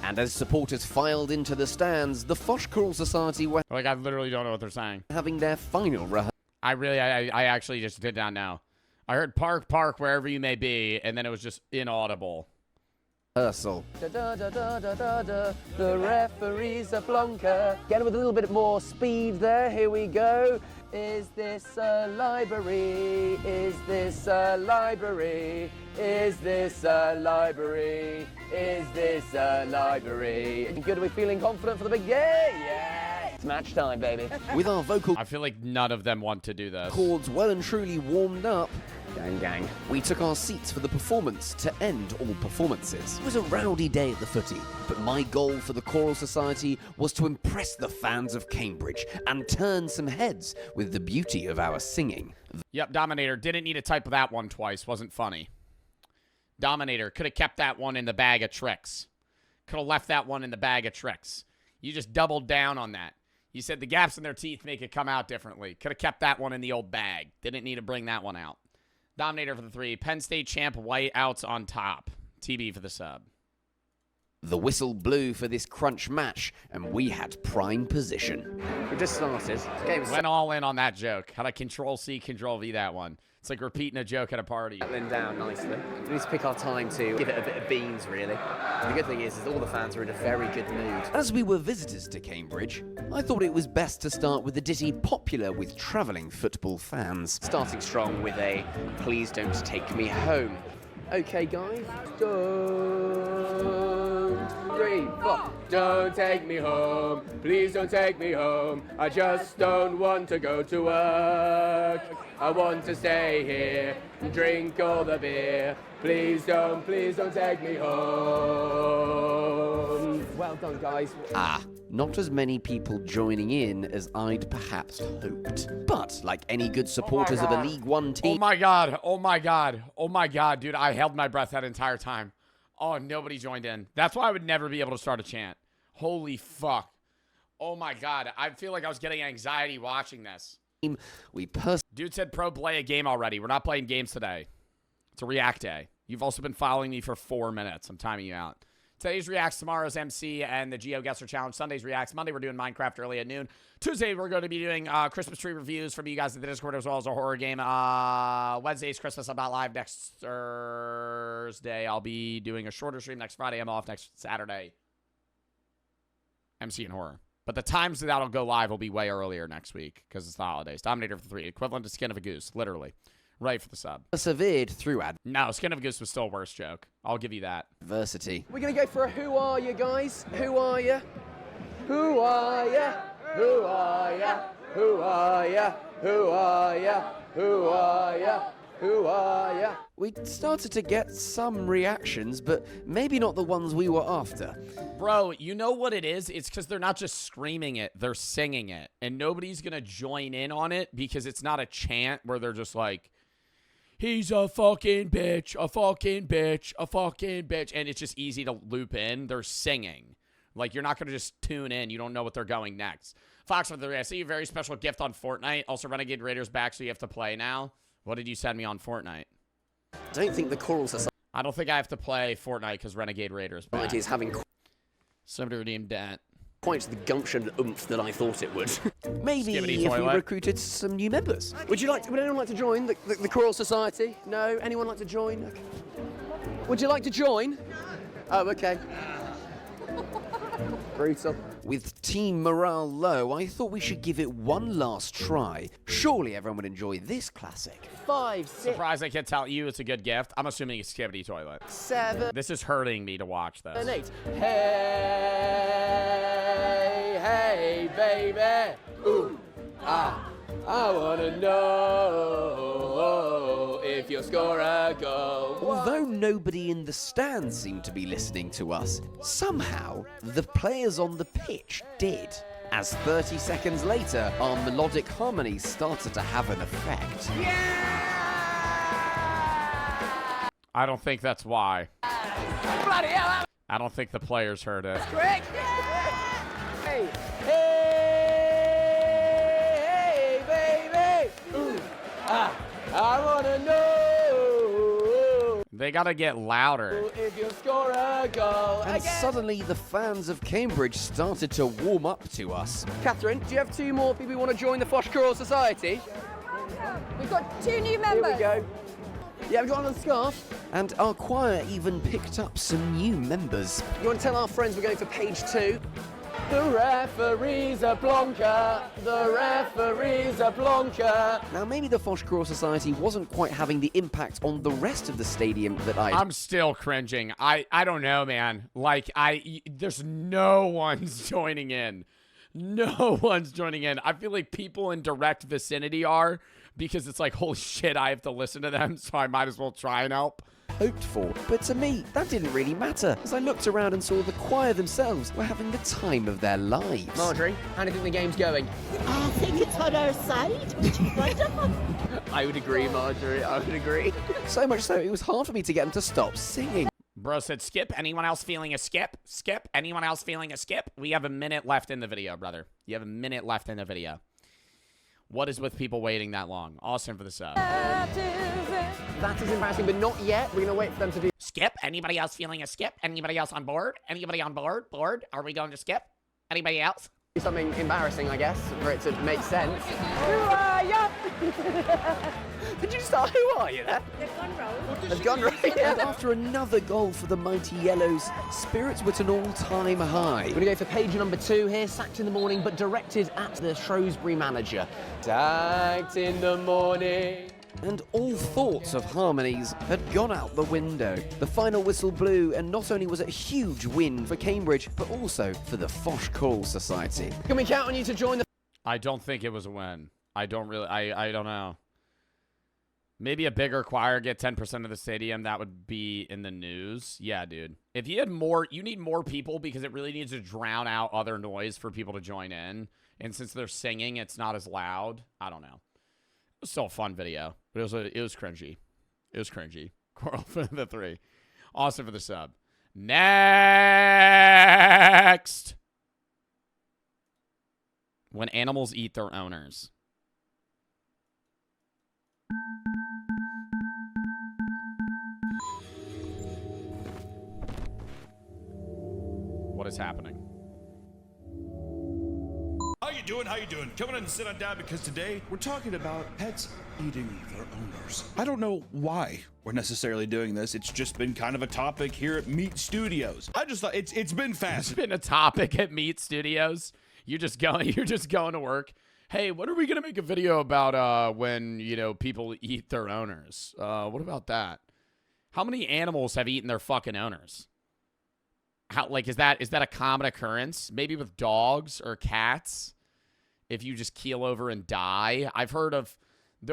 And as supporters filed into the stands, the Foch Choral Society were Like, I literally don't know what they're saying. having their final rehearsal. I actually just did not know. I heard park, wherever you may be, and then it was just inaudible. Da, da, da, da, da, da, da. The referee's a blonker. Get it with a little bit more speed there. Here we go. Is this a library? Is this a library? Is this a library? Is this a library? Good, are we feeling confident for the big game? Yeah! It's match time, baby. With our vocal I feel like none of them want to do this. cords well and truly warmed up, Gang, gang. we took our seats for the performance to end all performances. It was a rowdy day at the footy, but my goal for the Choral Society was to impress the fans of Cambridge and turn some heads with the beauty of our singing. Yep, Dominator. Didn't need to type that one twice. Wasn't funny. Dominator. Could have kept that one in the bag of tricks. Could have left that one in the bag of tricks. You just doubled down on that. You said the gaps in their teeth make it come out differently. Could have kept that one in the old bag. Didn't need to bring that one out. Dominator for the 3. Penn State champ white outs on top. TB for the sub. The whistle blew for this crunch match, and we had prime position. We just started. Went all in on that joke. Had a Control-C, Control-V that one. It's like repeating a joke at a party. Settling down nicely. We need to pick our time to give it a bit of beans, really. The good thing is all the fans are in a very good mood. As we were visitors to Cambridge, I thought it was best to start with the ditty popular with travelling football fans. Starting strong with a "Please Don't Take Me Home." Okay, guys. 2, 3, 4. Don't take me home. Please don't take me home. I just don't want to go to work. I want to stay here and drink all the beer. Please don't take me home. Well done, guys. Not as many people joining in as I'd perhaps hoped. But, like any good supporters of a League One team... Oh my god, oh my god, oh my god, dude, I held my breath that entire time. Oh, nobody joined in. That's why I would never be able to start a chant. Holy fuck. Oh my god, I feel like I was getting anxiety watching this. Dude said pro play a game already. We're not playing games today. It's a React day. You've also been following me for 4 minutes. I'm timing you out. Today's Reacts, tomorrow's MC, and the GeoGuessr Challenge. Sunday's Reacts. Monday, we're doing Minecraft early at noon. Tuesday, we're going to be doing Christmas tree reviews from you guys at the Discord, as well as a horror game. Wednesday's Christmas. I'm not live next Thursday. I'll be doing a shorter stream next Friday. I'm off next Saturday. MC and horror. But the times that'll go live will be way earlier next week because it's the holidays. Dominator for 3. Equivalent to Skin of a Goose, literally. Right for the sub. Persevered through No, Skin of a Goose was still a worse joke. I'll give you that. adversity. We're going to go for a who are you, guys? Who are you? Who are you? Who are you? Who are you? Who are you? Who are you? Who are you? We started to get some reactions, but maybe not the ones we were after. Bro, you know what it is? It's because they're not just screaming it, they're singing it. And nobody's going to join in on it because it's not a chant where they're just like, he's a fucking bitch, a fucking bitch, a fucking bitch. And it's just easy to loop in. They're singing. Like, you're not going to just tune in. You don't know what they're going next. Fox with the I see a very special gift on Fortnite. Also, Renegade Raiders back, so you have to play now. What did you send me on Fortnite? I don't think the Choral Society... I don't think I have to play Fortnite because Renegade Raiders back. is having... Somebody redeemed that. Quite the gumption oomph that I thought it would. Maybe if we recruited some new members. Would anyone like to join the Choral Society? No? Anyone like to join? Would you like to join? Oh, okay. Brutal. With team morale low, I thought we should give it one last try. Surely everyone would enjoy this classic. 5, 6... Surprised I can't tell you it's a good gift. I'm assuming it's Skibbity Toilet. 7... This is hurting me to watch this. 8. Hey, hey, baby. Ooh, ah. I wanna know if you'll score a goal. Although nobody in the stands seemed to be listening to us, somehow the players on the pitch did. As 30 seconds later, our melodic harmonies started to have an effect. I don't think that's why. Bloody hell! I don't think the players heard it. Quick! Hey, hey, baby! Ooh, I wanna know They gotta get louder. if you'll score a goal. And again. suddenly the fans of Cambridge started to warm up to us. Catherine, do you have 2 more people who want to join the Fosh Choral Society? We've got 2 new members. Here we go. Yeah, we've got another scarf. And our choir even picked up some new members. You want to tell our friends we're going for page 2? The referee's a plonker. The referee's a plonker. Now, maybe the Foch Crawl Society wasn't quite having the impact on the rest of the stadium that I'm still cringing. I don't know, man. Like, there's no one's joining in. No one's joining in. I feel like people in direct vicinity are, because it's like, holy shit, I have to listen to them, so I might as well try and help. hoped for. But to me, that didn't really matter, as I looked around and saw the choir themselves were having the time of their lives. Marjorie, how do you think the game's going? I think it's on our side, which is wonderful. I would agree, Marjorie, I would agree. So much so, it was hard for me to get them to stop singing. Bro said skip. Anyone else feeling a skip? Skip. Anyone else feeling a skip? We have a minute left in the video, brother. You have a minute left in the video. What is with people waiting that long? Awesome for the sub. That is embarrassing, but not yet. We're going to wait for them to do... Skip. Anybody else feeling a skip? Anybody else on board? Anybody on board? Board? Are we going to skip? Anybody else? Something embarrassing, I guess, for it to make sense. Who are you? Did you start? Who are you there? They've gone rogue. And after another goal for the mighty Yellows, spirits were at an all-time high. We're going to go for page number 2 here, sacked in the morning, but directed at the Shrewsbury manager. Sacked in the morning. And all thoughts of harmonies had gone out the window. The final whistle blew, and not only was it a huge win for Cambridge, but also for the Foch Crawl Society. Can we count on you to join the... I don't think it was a win. I don't know. Maybe a bigger choir get 10% of the stadium. That would be in the news. Yeah, dude. If you had more, you need more people because it really needs to drown out other noise for people to join in. And since they're singing, it's not as loud. I don't know. It was still a fun video, but it was cringy. It was cringy. Coral for the 3. Awesome for the sub. Next. When animals eat their owners. What is happening? How you doing? How you doing? Come on and sit on down because today we're talking about pets eating their owners. I don't know why we're necessarily doing this. It's just been kind of a topic here at Meat Studios. I just thought it's been fast. It's been a topic at Meat Studios. You're just going to work. Hey, when are we gonna make a video about when people eat their owners? What about that? How many animals have eaten their fucking owners? Is that a common occurrence? Maybe with dogs or cats. If you just keel over and die. I've heard of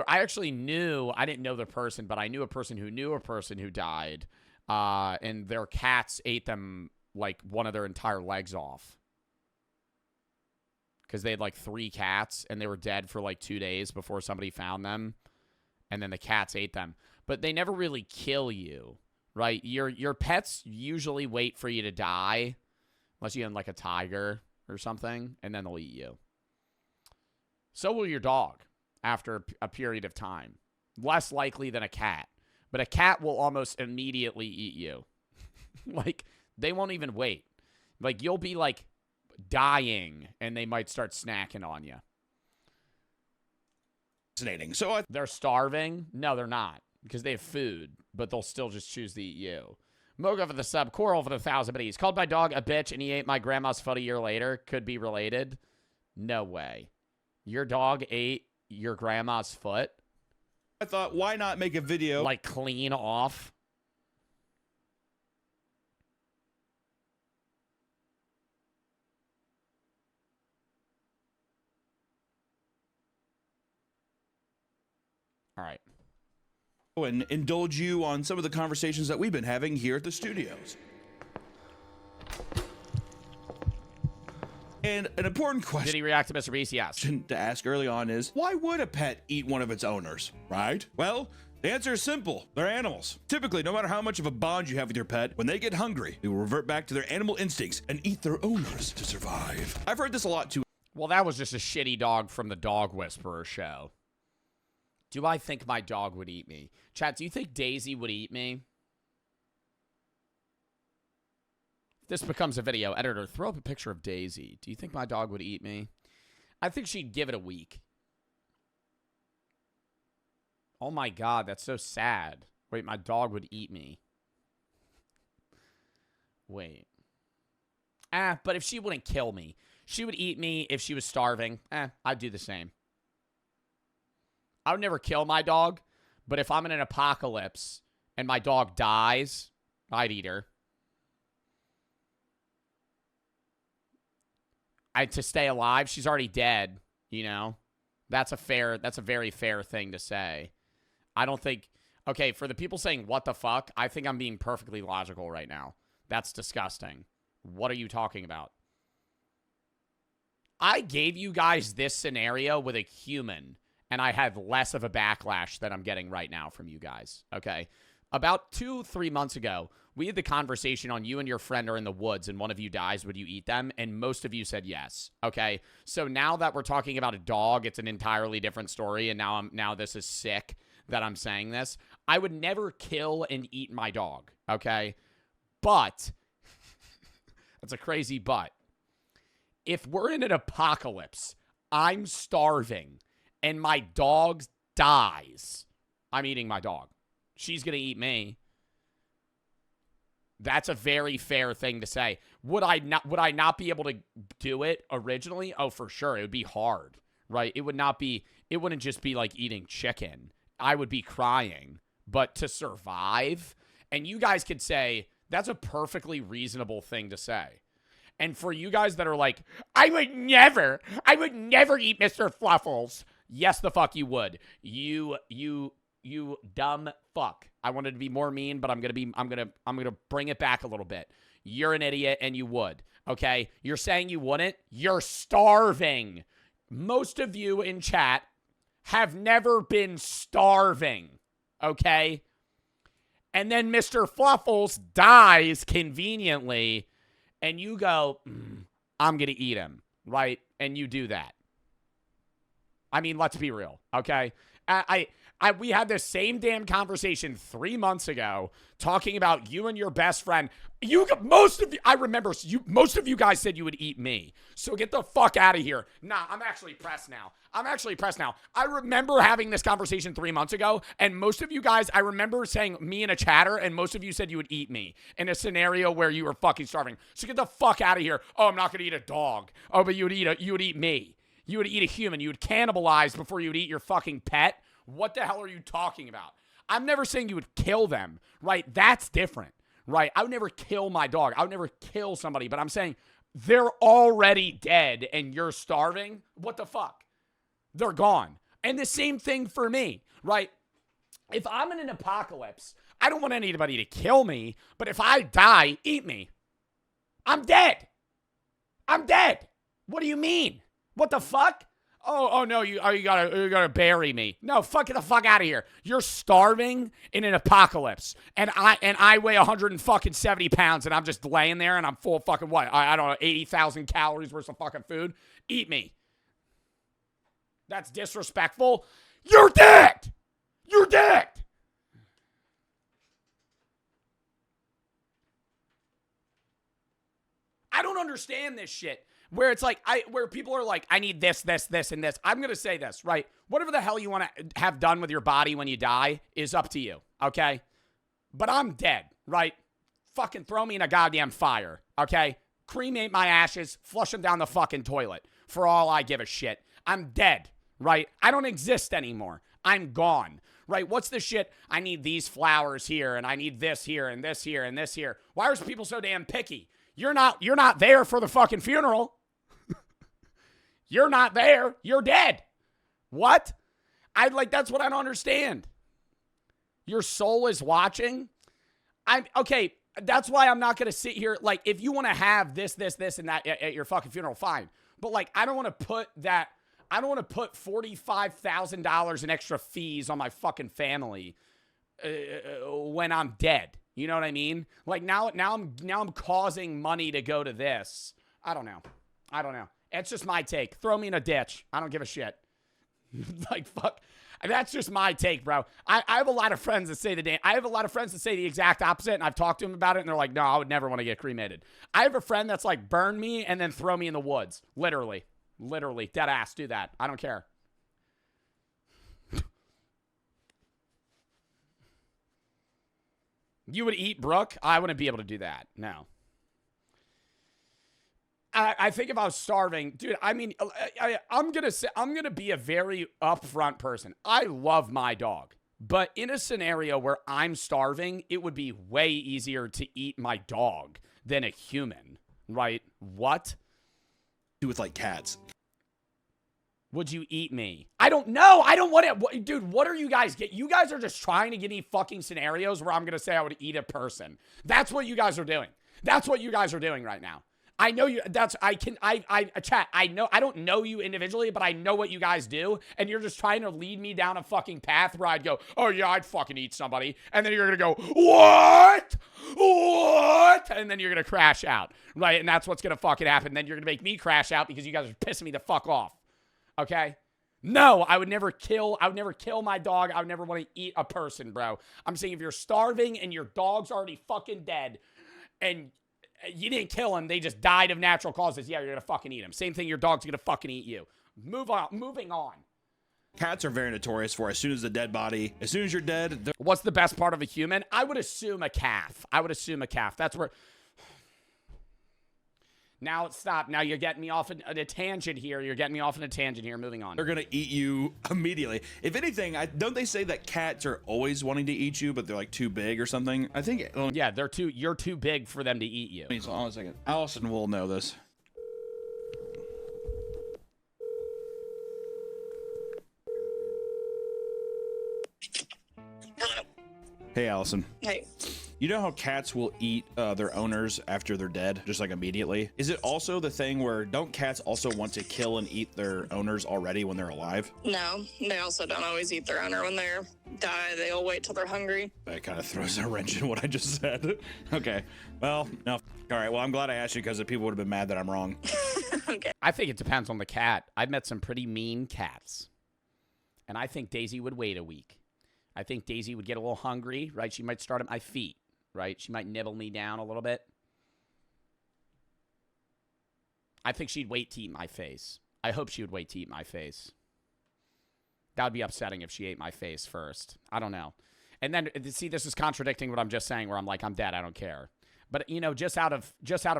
I didn't know the person, but I knew a person who knew a person who died. And their cats ate them like one of their entire legs off. Because they had like 3 cats and they were dead for like 2 days before somebody found them. And then the cats ate them. But they never really kill you, right? Your pets usually wait for you to die. Unless you have like a tiger or something. And then they'll eat you. So will your dog after a period of time. Less likely than a cat. But a cat will almost immediately eat you. Like, they won't even wait. Like, you'll be like dying and they might start snacking on you. Fascinating. So they're starving? No, they're not. Because they have food. But they'll still just choose to eat you. Moga for the sub. Coral for the 1,000 biddies. Called my dog a bitch and he ate my grandma's foot a year later. Could be related. No way. Your dog ate your grandma's foot? I thought, why not make a video? Like clean off? All right. And indulge you on some of the conversations that we've been having here at the studios. And an important question. Did he react to Mr. Beast? Yes. To ask early on is, why would a pet eat one of its owners, right? Well, the answer is simple. They're animals. Typically, no matter how much of a bond you have with your pet, when they get hungry, they will revert back to their animal instincts and eat their owners to survive. I've heard this a lot too. Well, that was just a shitty dog from the Dog Whisperer show. Do I think my dog would eat me? Chat, do you think Daisy would eat me? If this becomes a video, editor, throw up a picture of Daisy. Do you think my dog would eat me? I think she'd give it a week. Oh my God, that's so sad. Wait, my dog would eat me. Wait. But if she wouldn't kill me, she would eat me if she was starving. I'd do the same. I would never kill my dog, but if I'm in an apocalypse and my dog dies, I'd eat her. To stay alive, she's already dead, you know? That's a very fair thing to say. I don't think, okay, for the people saying, what the fuck, I think I'm being perfectly logical right now. That's disgusting. What are you talking about? I gave you guys this scenario with a human, and I have less of a backlash that I'm getting right now from you guys, okay? About 2-3 months ago, we had the conversation on you and your friend are in the woods and one of you dies, would you eat them? And most of you said yes, okay? So now that we're talking about a dog, it's an entirely different story, and now this is sick that I'm saying this. I would never kill and eat my dog, okay? But, that's a crazy but. If we're in an apocalypse, I'm starving, and my dog dies, I'm eating my dog. She's going to eat me. That's a very fair thing to say. Would I not be able to do it originally? Oh, for sure. It would be hard, right? It wouldn't just be like eating chicken. I would be crying. But to survive, and you guys could say, that's a perfectly reasonable thing to say. And for you guys that are like, I would never eat Mr. Fluffles. Yes, the fuck you would. You dumb fuck. I wanted to be more mean, but I'm gonna bring it back a little bit. You're an idiot and you would. Okay? You're saying you wouldn't? You're starving. Most of you in chat have never been starving. Okay? And then Mr. Fluffles dies conveniently, and you go, I'm gonna eat him, right? And you do that. I mean, let's be real, okay? We had this same damn conversation 3 months ago talking about you and your best friend. Most of you guys said you would eat me. So get the fuck out of here. Nah, I'm actually pressed now. I remember having this conversation 3 months ago, and most of you guys, I remember saying me in a chatter, and most of you said you would eat me in a scenario where you were fucking starving. So get the fuck out of here. Oh, I'm not gonna eat a dog. Oh, but you would eat me. You would eat a human. You would cannibalize before you would eat your fucking pet. What the hell are you talking about? I'm never saying you would kill them, right? That's different, right? I would never kill my dog. I would never kill somebody, but I'm saying they're already dead and you're starving. What the fuck? They're gone. And the same thing for me, right? If I'm in an apocalypse, I don't want anybody to kill me, but if I die, eat me. I'm dead. What do you mean? What the fuck? Oh no, you gotta bury me. No, get the fuck out of here. You're starving in an apocalypse, and I weigh 170 pounds, and I'm just laying there, and I'm full of fucking what? I don't know, 80,000 calories worth of fucking food. Eat me. That's disrespectful. You're dead. I don't understand this shit. Where it's like, where people are like, I need this, and this. I'm going to say this, right? Whatever the hell you want to have done with your body when you die is up to you, okay? But I'm dead, right? Fucking throw me in a goddamn fire, okay? Cremate my ashes, flush them down the fucking toilet. For all I give a shit. I'm dead, right? I don't exist anymore. I'm gone, right? What's the shit? I need these flowers here, and I need this here, and this here, and this here. Why are people so damn picky? You're not there for the fucking funeral. You're not there. You're dead. What? That's what I don't understand. Your soul is watching. Okay. That's why I'm not going to sit here. Like, if you want to have this, and that at your fucking funeral, fine. But like, I don't want to put $45,000 in extra fees on my fucking family when I'm dead. You know what I mean? Like now I'm causing money to go to this. I don't know. It's just my take. Throw me in a ditch. I don't give a shit. Like, fuck. That's just my take, bro. I have a lot of friends that say the exact opposite, and I've talked to them about it, and they're like, no, I would never want to get cremated. I have a friend that's like, burn me and then throw me in the woods. Literally. Dead ass. Do that. I don't care. You would eat Brooke? I wouldn't be able to do that. No. I think if I was starving, dude, I mean, I'm gonna be a very upfront person. I love my dog, but in a scenario where I'm starving, it would be way easier to eat my dog than a human, right? What? Do with like cats. Would you eat me? I don't know. I don't want it. Dude, what are you guys get? You guys are just trying to give me fucking scenarios where I'm going to say I would eat a person. That's what you guys are doing. That's what you guys are doing right now. I know you, chat, I know, I don't know you individually, but I know what you guys do, and you're just trying to lead me down a fucking path where I'd go, oh yeah, I'd fucking eat somebody, and then you're gonna go, what? And then you're gonna crash out, right? And that's what's gonna fucking happen. Then you're gonna make me crash out because you guys are pissing me the fuck off, okay? No, I would never kill my dog. I would never want to eat a person, bro. I'm saying if you're starving and your dog's already fucking dead, and you didn't kill him, they just died of natural causes, yeah, you're gonna fucking eat him. Same thing, your dog's gonna fucking eat you. Moving on. Cats are very notorious for as soon as you're dead. What's the best part of a human? I would assume a calf. That's where... Now stop. Now you're getting me off on a tangent here. Moving on. They're going to eat you immediately. If anything, don't they say that cats are always wanting to eat you, but they're like too big or something? I think... Yeah, you're too big for them to eat you. Hold on a second. Allison will know this. Hey, Allison. Hey. You know how cats will eat their owners after they're dead, just like immediately? Is it also the thing where don't cats also want to kill and eat their owners already when they're alive? No, they also don't always eat their owner when they're die. They'll wait till they're hungry. That kind of throws a wrench in what I just said. Okay. Well, no. All right. Well, I'm glad I asked you because the people would have been mad that I'm wrong. Okay. I think it depends on the cat. I've met some pretty mean cats. And I think Daisy would wait a week. I think Daisy would get a little hungry, right? She might start at my feet, right? She might nibble me down a little bit. I think she'd wait to eat my face. I hope she would wait to eat my face. That would be upsetting if she ate my face first. I don't know. And then, see, this is contradicting what I'm just saying where I'm like, I'm dead, I don't care. But, you know, just out of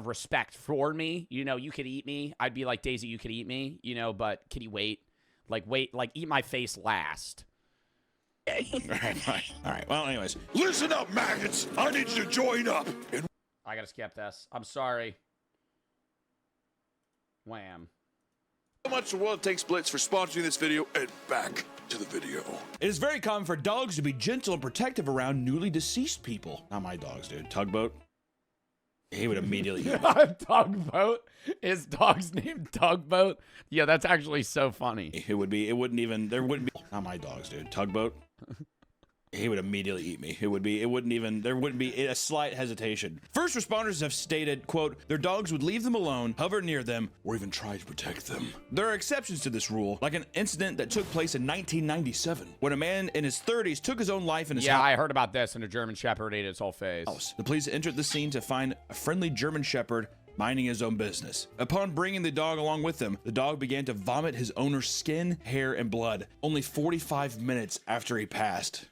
respect for me, you know, you could eat me. I'd be like, Daisy, you could eat me, you know, but can you wait? Like, eat my face last. All right. Well, anyways, listen up, maggots. I need you to join up. I gotta skip this. I'm sorry. Wham. So much the world takes Blitz for sponsoring this video, and back to the video. It is very common for dogs to be gentle and protective around newly deceased people. Not my dogs, dude. Tugboat. He would immediately Tugboat? His dog's named Tugboat? Yeah, that's actually so funny. There wouldn't be, not my dogs, dude. Tugboat. He would immediately eat me. There wouldn't be a slight hesitation. First responders have stated, quote, their dogs would leave them alone, hover near them, or even try to protect them. There are exceptions to this rule, like an incident that took place in 1997, when a man in his 30s took his own life in his house. Yeah, I heard about this, and a German Shepherd ate his whole face. The police entered the scene to find a friendly German Shepherd minding his own business. Upon bringing the dog along with him, the dog began to vomit his owner's skin, hair, and blood, only 45 minutes after he passed.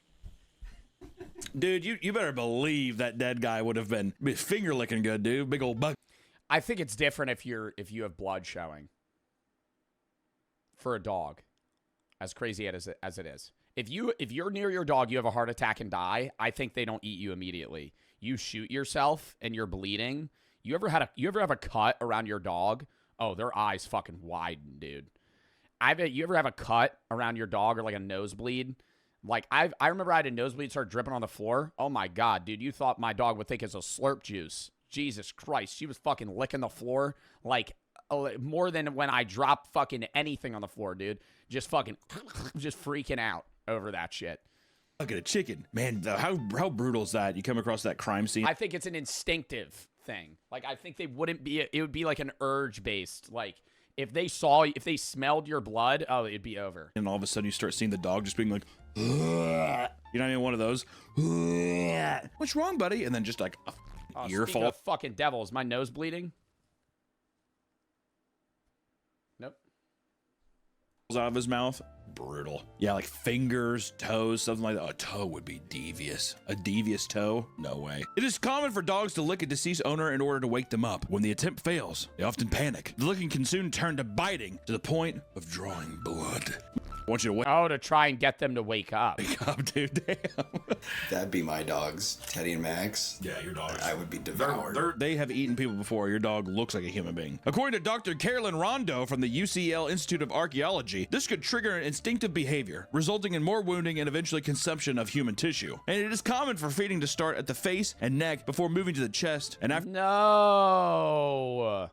Dude, you better believe that dead guy would have been finger licking good, dude. Big old bug. I think it's different if you have blood showing. For a dog, as crazy as it is. If you're near your dog, you have a heart attack and die, I think they don't eat you immediately. You shoot yourself and you're bleeding. You ever have a cut around your dog? Oh, their eyes fucking widen, dude. You ever have a cut around your dog or like a nosebleed? Like, I remember I had a nosebleed start dripping on the floor. Oh, my God, dude. You thought my dog would think it's a slurp juice. Jesus Christ. She was fucking licking the floor like more than when I dropped fucking anything on the floor, dude. Just freaking out over that shit. Look at a chicken. Man, how brutal is that? You come across that crime scene. I think it's an instinctive thing. Like, I think it would be like an urge-based, like, if they smelled your blood, oh, it'd be over. And all of a sudden you start seeing the dog just being like, ugh. You know what I mean? One of those. Ugh. What's wrong, buddy? And then just like a ear fall. Of fucking devil, is my nose bleeding? Nope. Out of his mouth. Brutal. Yeah, like fingers, toes, something like that. A toe would be devious. A devious toe? No way. It is common for dogs to lick a deceased owner in order to wake them up. When the attempt fails, they often panic. The licking can soon turn to biting to the point of drawing blood. I want you to wake Oh, to try and get them to wake up. Wake up, dude. Damn. That'd be my dogs, Teddy and Max. Yeah, your dogs. I would be devoured. They have eaten people before. Your dog looks like a human being. According to Dr. Carolyn Rondo from the UCL Institute of Archaeology, this could trigger an instinctive behavior, resulting in more wounding and eventually consumption of human tissue. And it is common for feeding to start at the face and neck before moving to the chest and after. No.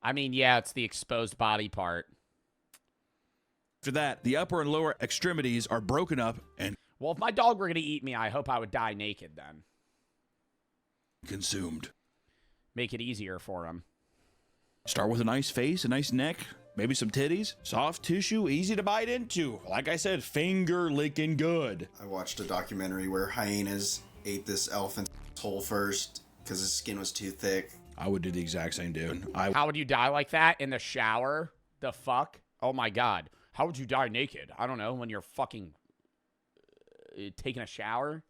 I mean, yeah, it's the exposed body part. After that, the upper and lower extremities are broken up and well, if my dog were going to eat me, I hope I would die naked then. Consumed. Make it easier for him. Start with a nice face, a nice neck, maybe some titties, soft tissue, easy to bite into. Like I said, finger licking good. I watched a documentary where hyenas ate this elephant's hole first because his skin was too thick. I would do the exact same, dude. How would you die like that? In the shower? The fuck? Oh my God. How would you die naked? I don't know, when you're fucking taking a shower?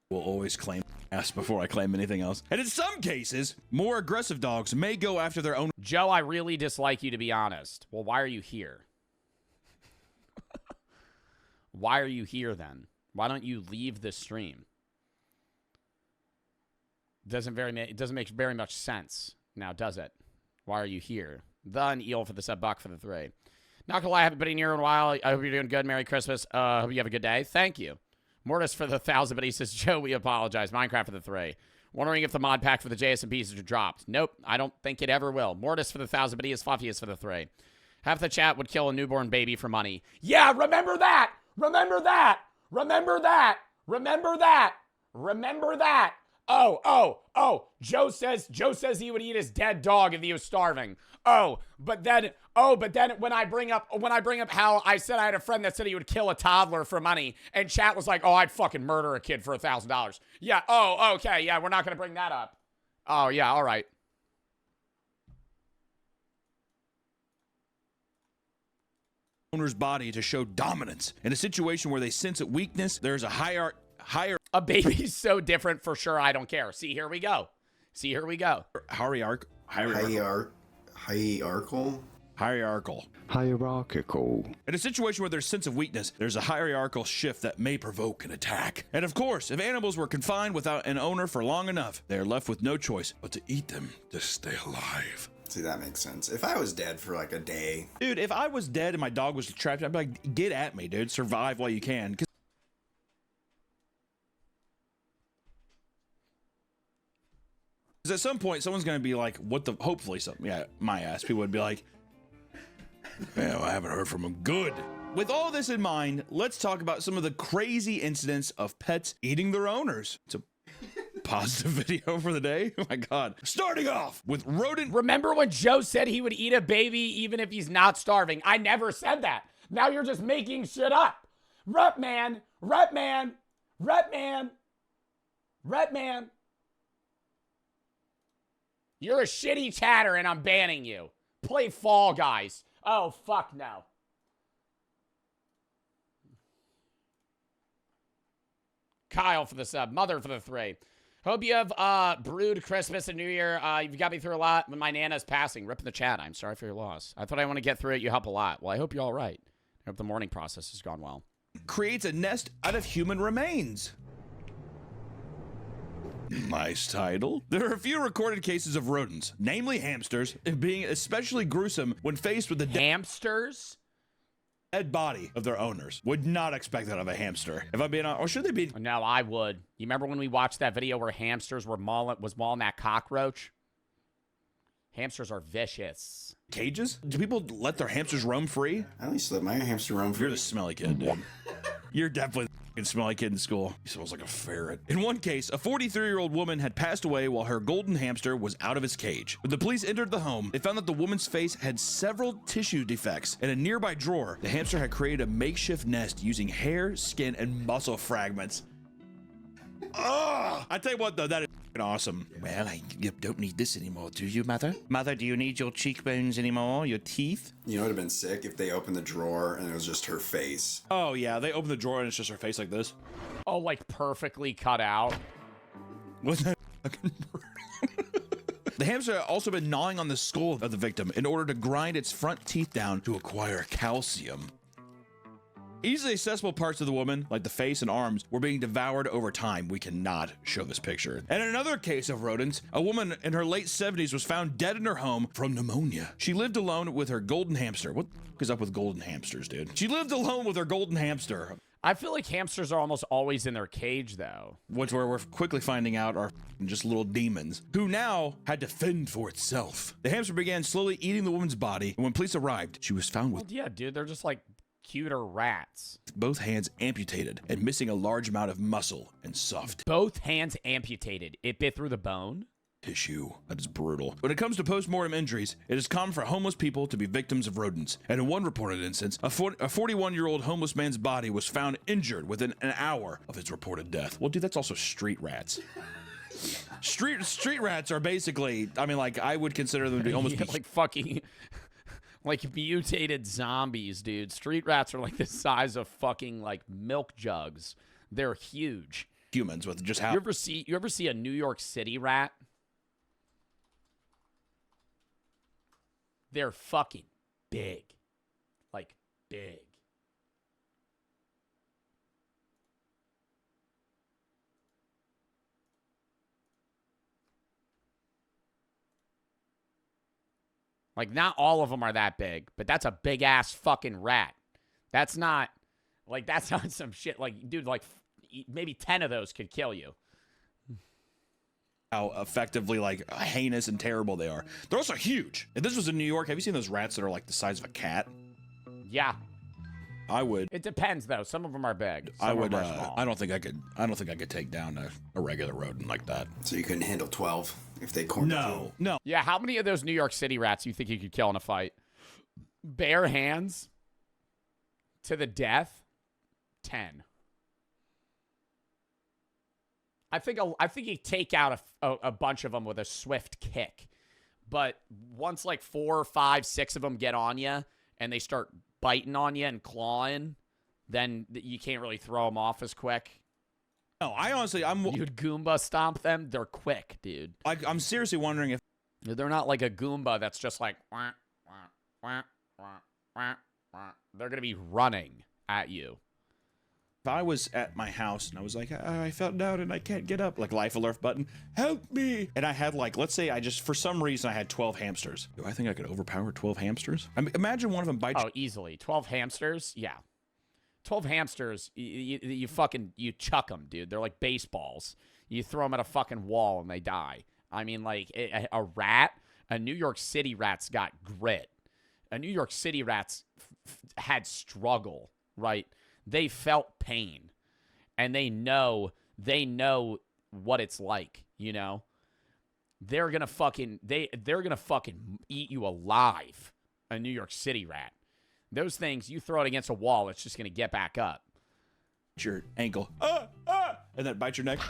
Will always claim ass before I claim anything else. And in some cases, more aggressive dogs may go after their own. Joe, I really dislike you, to be honest. Well, why are you here? Why are you here then? Why don't you leave the stream? It doesn't make very much sense now, does it? Why are you here? The eel for the sub buck for the 3. Not gonna lie, I haven't been in here in a while. I hope you're doing good. Merry Christmas. Hope you have a good day. Thank you. Mortis for the 1,000, but he says, Joe, we apologize. Minecraft for the 3. Wondering if the mod pack for the JSMPs are dropped. Nope, I don't think it ever will. Mortis for the 1,000, but he is fluffiest for the 3. Half the chat would kill a newborn baby for money. Yeah, remember that! Remember that! Remember that! Remember that! Remember that! Oh, Joe says he would eat his dead dog if he was starving. But then when I bring up how I said I had a friend that said he would kill a toddler for money, and chat was like, oh, I'd fucking murder a kid for $1,000. Yeah, okay, yeah, we're not gonna bring that up. Oh, yeah, all right. Owner's body to show dominance. In a situation where they sense a weakness, there's a higher. A baby's so different for sure. I don't care. See, here we go. Hierarchical. In a situation where there's sense of weakness, there's a hierarchical shift that may provoke an attack. And of course, if animals were confined without an owner for long enough, they are left with no choice but to eat them to stay alive. See, that makes sense. If I was dead for like a day. Dude, if I was dead and my dog was trapped, I'd be like, get at me, dude. Survive while you can. Because at some point, someone's going to be like, what the, hopefully something, yeah, my ass, people would be like, man, I haven't heard from him. Good. With all this in mind, let's talk about some of the crazy incidents of pets eating their owners. It's a positive video for the day. Oh my God. Starting off with rodent. Remember when Joe said he would eat a baby even if he's not starving? I never said that. Now you're just making shit up. Rep man. You're a shitty chatter and I'm banning you. Play Fall Guys. Oh, fuck no. Kyle for the sub. Mother for the 3. Hope you have brewed Christmas and New Year. You've got me through a lot when my Nana's passing. Rip in the chat. I'm sorry for your loss. I thought I want to get through it. You help a lot. Well, I hope you're all right. I hope the mourning process has gone well. Creates a nest out of human remains. Nice title. There are a few recorded cases of rodents, namely hamsters, being especially gruesome when faced with the hamsters? Dead body of their owners. Would not expect that of a hamster. If I'm being honest, or should they be? No, I would. You remember when we watched that video where hamsters were mauling that cockroach? Hamsters are vicious. Cages? Do people let their hamsters roam free? I at least let my hamster roam free. You're the smelly kid, dude. You're definitely the smelly kid in school. He smells like a ferret. In one case, a 43-year-old woman had passed away while her golden hamster was out of his cage. When the police entered the home, they found that the woman's face had several tissue defects. In a nearby drawer, the hamster had created a makeshift nest using hair, skin, and muscle fragments. Oh, I tell you what, though, that is awesome. Well, you don't need this anymore, do you, Mother? Mother, do you need your cheekbones anymore? Your teeth? You know what would have been sick if they opened the drawer and it was just her face. Oh, yeah, they open the drawer and it's just her face like this. Oh, like perfectly cut out. Wasn't that fucking brutal? The hamster had also been gnawing on the skull of the victim in order to grind its front teeth down to acquire calcium. Easily accessible parts of the woman, like the face and arms, were being devoured over time. We cannot show this picture. And in another case of rodents, a woman in her late 70s was found dead in her home from pneumonia. She lived alone with her golden hamster. What the f is up with golden hamsters, dude? She lived alone with her golden hamster. I feel like hamsters are almost always in their cage, though. Which we're quickly finding out are just little demons, who now had to fend for itself. The hamster began slowly eating the woman's body, and when police arrived, she was found with... Well, yeah, dude, they're just like cuter rats. Both hands amputated and missing a large amount of muscle and soft Both hands amputated. It bit through the bone? tissue. That is brutal. When it comes to post-mortem injuries, it is common for homeless people to be victims of rodents. And in one reported instance, a 41-year-old homeless man's body was found injured within an hour of his reported death. Well, dude, that's also street rats. Street rats are basically, I mean, like, I would consider them to be almost like fucking like mutated zombies, dude. Street rats are like the size of fucking like milk jugs. They're huge. Humans with just how you ever see a New York City rat? They're fucking big. Like big. Like, not all of them are that big, but that's a big-ass fucking rat. That's not some shit. Like, dude, like, maybe 10 of those could kill you. How effectively, like, heinous and terrible they are. They're also huge. If this was in New York, have you seen those rats that are, like, the size of a cat? Yeah. I would. It depends, though. Some of them are big. Some I would. Of them are small. I don't think I could take down a regular rodent like that. So you couldn't handle 12 if they cornered you? No. Yeah, how many of those New York City rats do you think you could kill in a fight? Bare hands to the death? 10. I think you take out a bunch of them with a swift kick. But once like 4, 5, 6 of them get on you and they start biting on you and clawing, then you can't really throw them off as quick. No, You'd Goomba stomp them. They're quick, dude. I'm seriously wondering if they're not like a Goomba that's just like wah, wah, wah, wah, wah. They're gonna be running at you. If I was at my house and I was like, I fell down and I can't get up, like life alert button, help me. And I had like, let's say for some reason I had 12 hamsters. Do I think I could overpower 12 hamsters? I mean, imagine one of them bites. Oh, easily. 12 hamsters? Yeah. 12 hamsters, you chuck them, dude. They're like baseballs. You throw them at a fucking wall and they die. I mean, like, a rat, a New York City rat's got grit. A New York City rat's had struggle, right? They felt pain. And they know what it's like, you know? They're gonna fucking eat you alive, a New York City rat. Those things, you throw it against a wall, it's just going to get back up. Your ankle, and then bite your neck.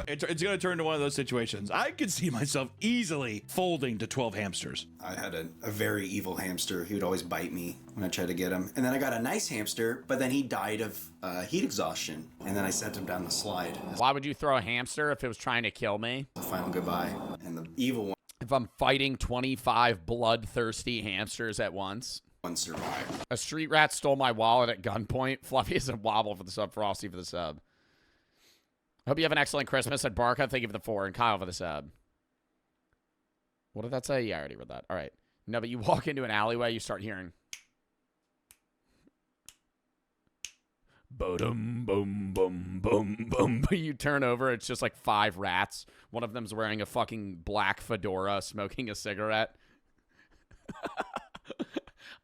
It's going to turn into one of those situations. I could see myself easily folding to 12 hamsters. I had a very evil hamster. He would always bite me when I tried to get him. And then I got a nice hamster, but then he died of heat exhaustion. And then I sent him down the slide. Why would you throw a hamster if it was trying to kill me? The final goodbye. And the evil one. If I'm fighting 25 bloodthirsty hamsters at once. One survived. A street rat stole my wallet at gunpoint. Fluffy is a wobble for the sub. Frosty for the sub. Hope you have an excellent Christmas. At Barca, thank you for the 4. And Kyle for the sub. What did that say? Yeah, I already read that. All right. No, but you walk into an alleyway, you start hearing. Boom, boom, boom, boom, boom. You turn over, it's just like 5 rats. One of them's wearing a fucking black fedora, smoking a cigarette.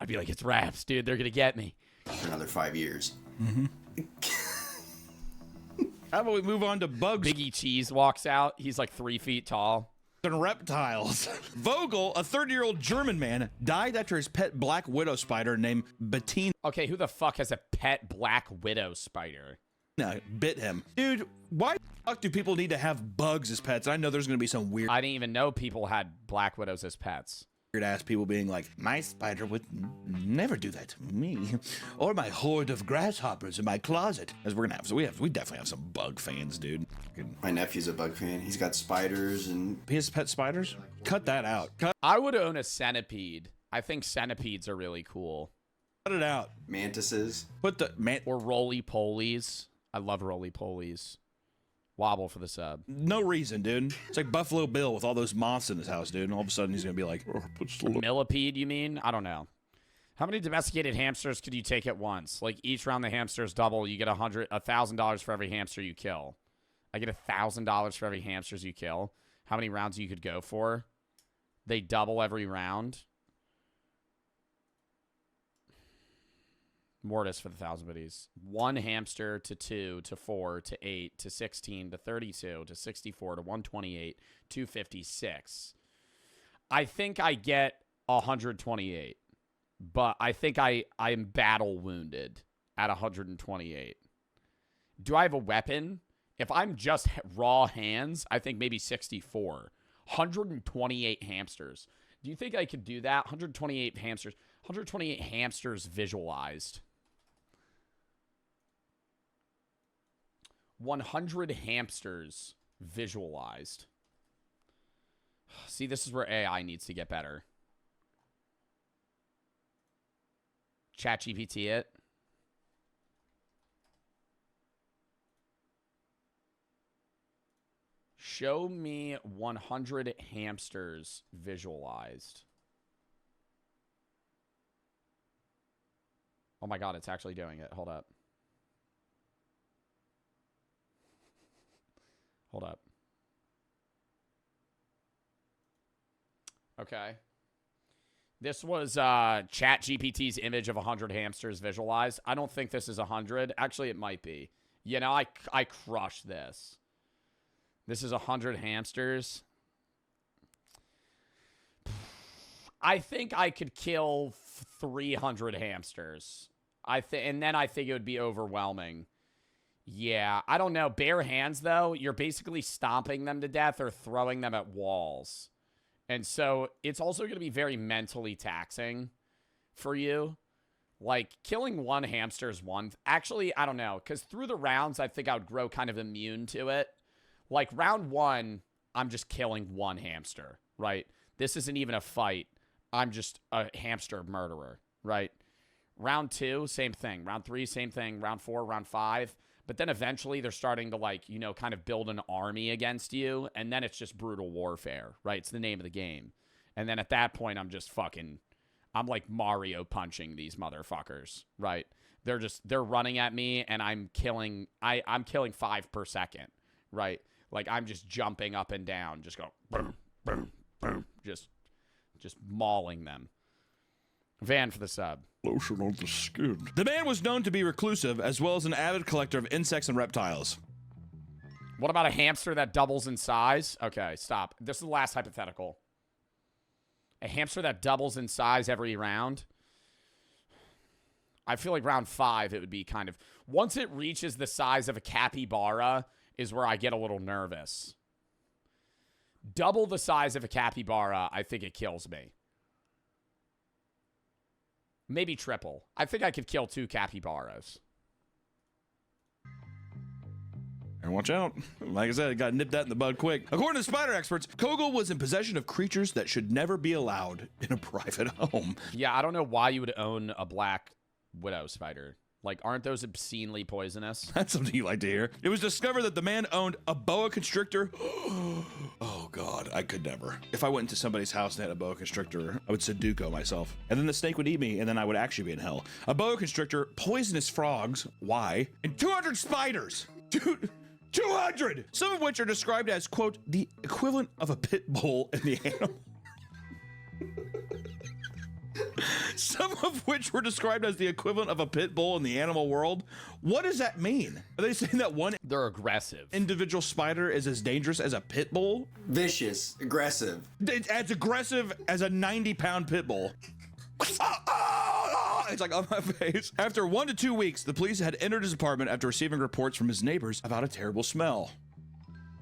I'd be like, it's rats, dude. They're going to get me. For another 5 years. Mm-hmm. How about we move on to bugs? Biggie Cheese walks out. He's like 3 feet tall. And reptiles. Vogel, a 30-year-old German man, died after his pet black widow spider named Bettine. Okay, who the fuck has a pet black widow spider? bit him. Dude, why the fuck do people need to have bugs as pets? I know there's going to be some weird I didn't even know people had black widows as pets. ass people being like, my spider would never do that to me, or my horde of grasshoppers in my closet. As we're gonna have, so we definitely have some bug fans, dude. My nephew's a bug fan. He's got spiders and he has pet spiders. Cut that out. I would own a centipede. I think centipedes are really cool. Cut it out. Mantises. Put the or roly-polies. I love roly-polies. Wobble for the sub. No reason, dude. It's like Buffalo Bill with all those moths in his house, dude. And all of a sudden he's gonna be like, millipede, you mean? I don't know. How many domesticated hamsters could you take at once? Like each round the hamsters double, you get $1,000 for every hamster you kill. I get $1,000 for every hamsters you kill. How many rounds you could go for? They double every round. Mortis for the 1,000 biddies. 1 hamster to 2 to 4 to 8 to 16 to 32 to 64 to 128 256. I think I get 128, but I think I'm battle wounded at 128. Do I have a weapon? If I'm just raw hands, I think maybe 64. 128 hamsters. Do you think I could do that? 128 hamsters. 128 hamsters visualized. 100 hamsters visualized. See, this is where AI needs to get better. ChatGPT it. Show me 100 hamsters visualized. Oh my God, it's actually doing it. Hold up. Hold up. Okay. This was ChatGPT's image of 100 hamsters visualized. I don't think this is 100. Actually, it might be. You know, I crushed this. This is 100 hamsters. I think I could kill 300 hamsters. And then I think it would be overwhelming. Yeah, I don't know. Bare hands, though, you're basically stomping them to death or throwing them at walls. And so it's also going to be very mentally taxing for you. Like, killing 1 hamster is one. Actually, I don't know. Because through the rounds, I think I would grow kind of immune to it. Like, round 1, I'm just killing 1 hamster, right? This isn't even a fight. I'm just a hamster murderer, right? Round 2, same thing. Round 3, same thing. Round 4, round 5. But then eventually they're starting to, like, you know, kind of build an army against you. And then it's just brutal warfare, right? It's the name of the game. And then at that point, I'm like Mario punching these motherfuckers, right? They're running at me and I'm killing 5 per second, right? Like I'm just jumping up and down, just go boom, boom, boom, just mauling them. Van for the sub. Lotion on the skin. The man was known to be reclusive as well as an avid collector of insects and reptiles. What about a hamster that doubles in size? Okay, stop. This is the last hypothetical. A hamster that doubles in size every round. I feel like round 5 it would be kind of... Once it reaches the size of a capybara is where I get a little nervous. Double the size of a capybara, I think it kills me. Maybe triple. I think I could kill 2 capybaras. And watch out. Like I said, it got nipped that in the bud quick. According to spider experts, Kogel was in possession of creatures that should never be allowed in a private home. Yeah, I don't know why you would own a black widow spider. Like, aren't those obscenely poisonous? That's something you like to hear. It was discovered that the man owned a boa constrictor. Oh, God, I could never. If I went into somebody's house and had a boa constrictor, I would Sudoku myself. And then the snake would eat me, and then I would actually be in hell. A boa constrictor, poisonous frogs, why? And 200 spiders! Dude, 200! Some of which are described as, quote, the equivalent of a pit bull in the animal. Some of which were described as the equivalent of a pit bull in the animal world. What does that mean? Are they saying that one They're aggressive individual spider is as dangerous as a pit bull? Vicious, aggressive. It's as aggressive as a 90-pound pit bull. It's like on my face. After 1 to 2 weeks, the police had entered his apartment after receiving reports from his neighbors about a terrible smell.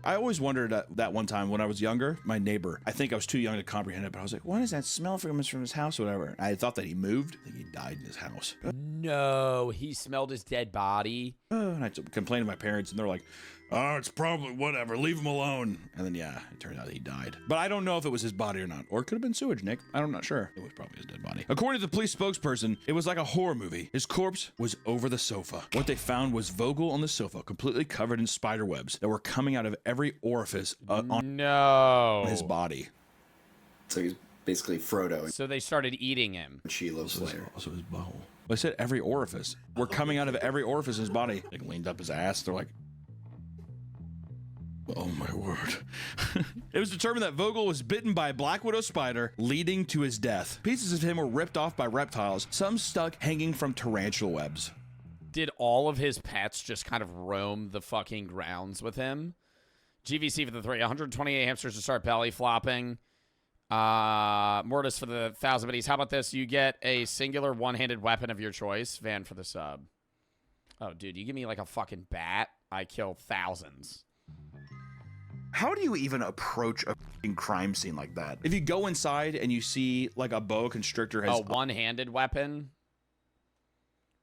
I always wondered that one time when I was younger, my neighbor, I think I was too young to comprehend it, but I was like, what is that smell from his house or whatever? I thought that he moved. I think he died in his house. No, he smelled his dead body. And I complained to my parents, and they're like, oh, it's probably whatever. Leave him alone. And then, yeah, it turned out he died. But I don't know if it was his body or not. Or it could have been sewage, Nick. I'm not sure. It was probably his dead body. According to the police spokesperson, it was like a horror movie. His corpse was over the sofa. What they found was Vogel on the sofa, completely covered in spider webs that were coming out of every orifice on his body. So he's basically Frodo. So they started eating him. Sheila's lair. Also his butthole. I said every orifice. We're coming out of every orifice in his body. Like leaned up his ass. They're like, oh my word. It was determined that Vogel was bitten by a black widow spider, leading to his death. Pieces of him were ripped off by reptiles, some stuck hanging from tarantula webs. Did all of his pets just kind of roam the fucking grounds with him? GVC for the 3. 128 hamsters to start belly flopping. Mortis for the 1,000 biddies. How about this? You get a singular one-handed weapon of your choice. Van for the sub. Oh, dude, you give me like a fucking bat, I kill thousands. How do you even approach a f***ing crime scene like that? If you go inside and you see like a boa constrictor has a one-handed weapon?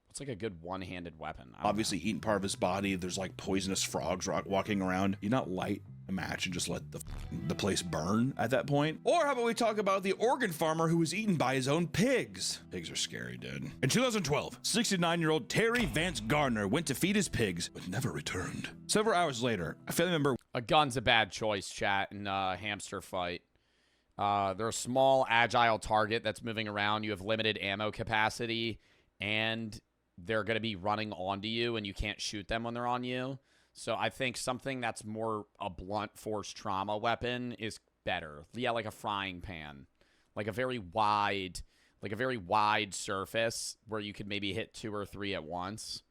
What's like a good one-handed weapon? Obviously eating part of his body. There's like poisonous frogs walking around. You not light a match and just let the place burn at that point? Or how about we talk about the Oregon farmer who was eaten by his own pigs? Pigs are scary, dude. In 2012, 69-year-old Terry Vance Gardner went to feed his pigs, but never returned. Several hours later, a family member... A gun's a bad choice, chat, in a hamster fight. They're a small, agile target that's moving around. You have limited ammo capacity, and they're going to be running onto you, and you can't shoot them when they're on you. So I think something that's more a blunt force trauma weapon is better. Yeah, like a frying pan. Like a very wide surface where you could maybe hit 2 or 3 at once.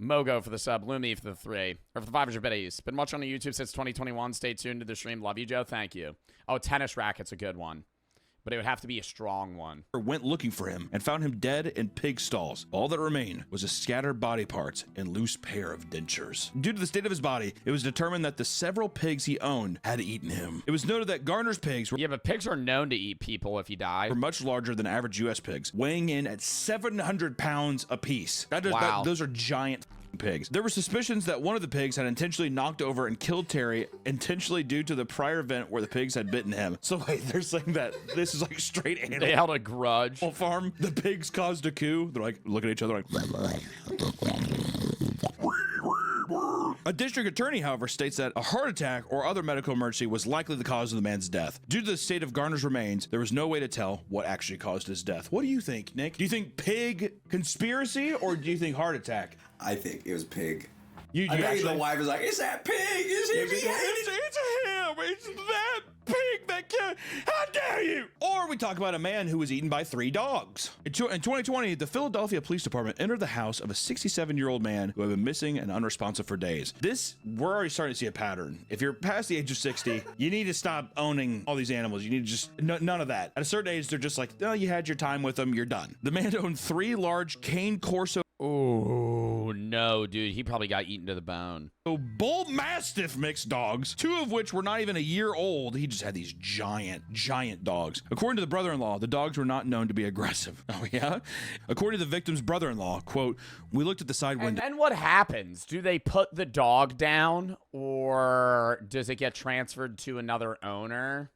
Mogo for the sub, Lumi for the 3. Or for the 500 biddies. Been watching on YouTube since 2021. Stay tuned to the stream. Love you, Joe. Thank you. Oh, tennis racket's a good one. But it would have to be a strong one. Went looking for him and found him dead in pig stalls. All that remained was a scattered body parts and loose pair of dentures. Due to the state of his body, it was determined that the several pigs he owned had eaten him. It was noted that Gardner's pigs were... Yeah, but pigs are known to eat people if you die. ...were much larger than average U.S. pigs, weighing in at 700 pounds apiece. Wow. Those are giant pigs. There were suspicions that one of the pigs had intentionally knocked over and killed Terry, intentionally due to the prior event where the pigs had bitten him. So wait, they're saying that this is like straight animal. They held a grudge. Farm. The pigs caused a coup. They're like looking at each other like. A district attorney, however, states that a heart attack or other medical emergency was likely the cause of the man's death. Due to the state of Gardner's remains, there was no way to tell what actually caused his death. What do you think, Nick? Do you think pig conspiracy or do you think heart attack? I think it was pig. You I think the wife was like, "Is that pig? Is it? It's him. It's that pig that killed. How dare you?" Or we talk about a man who was eaten by 3 dogs. In 2020, the Philadelphia Police Department entered the house of a 67-year-old man who had been missing and unresponsive for days. We're already starting to see a pattern. If you're past the age of 60, you need to stop owning all these animals. You need to just, none of that. At a certain age, they're just like, oh, you had your time with them, you're done. The man owned 3 large cane corso. Oh, no, dude. He probably got eaten to the bone. Bull Mastiff mixed dogs, 2 of which were not even a year old. He just had these giant dogs. According to the brother-in-law, the dogs were not known to be aggressive. Oh, yeah? According to the victim's brother-in-law, quote, we looked at the side window. And then what happens? Do they put the dog down, or does it get transferred to another owner?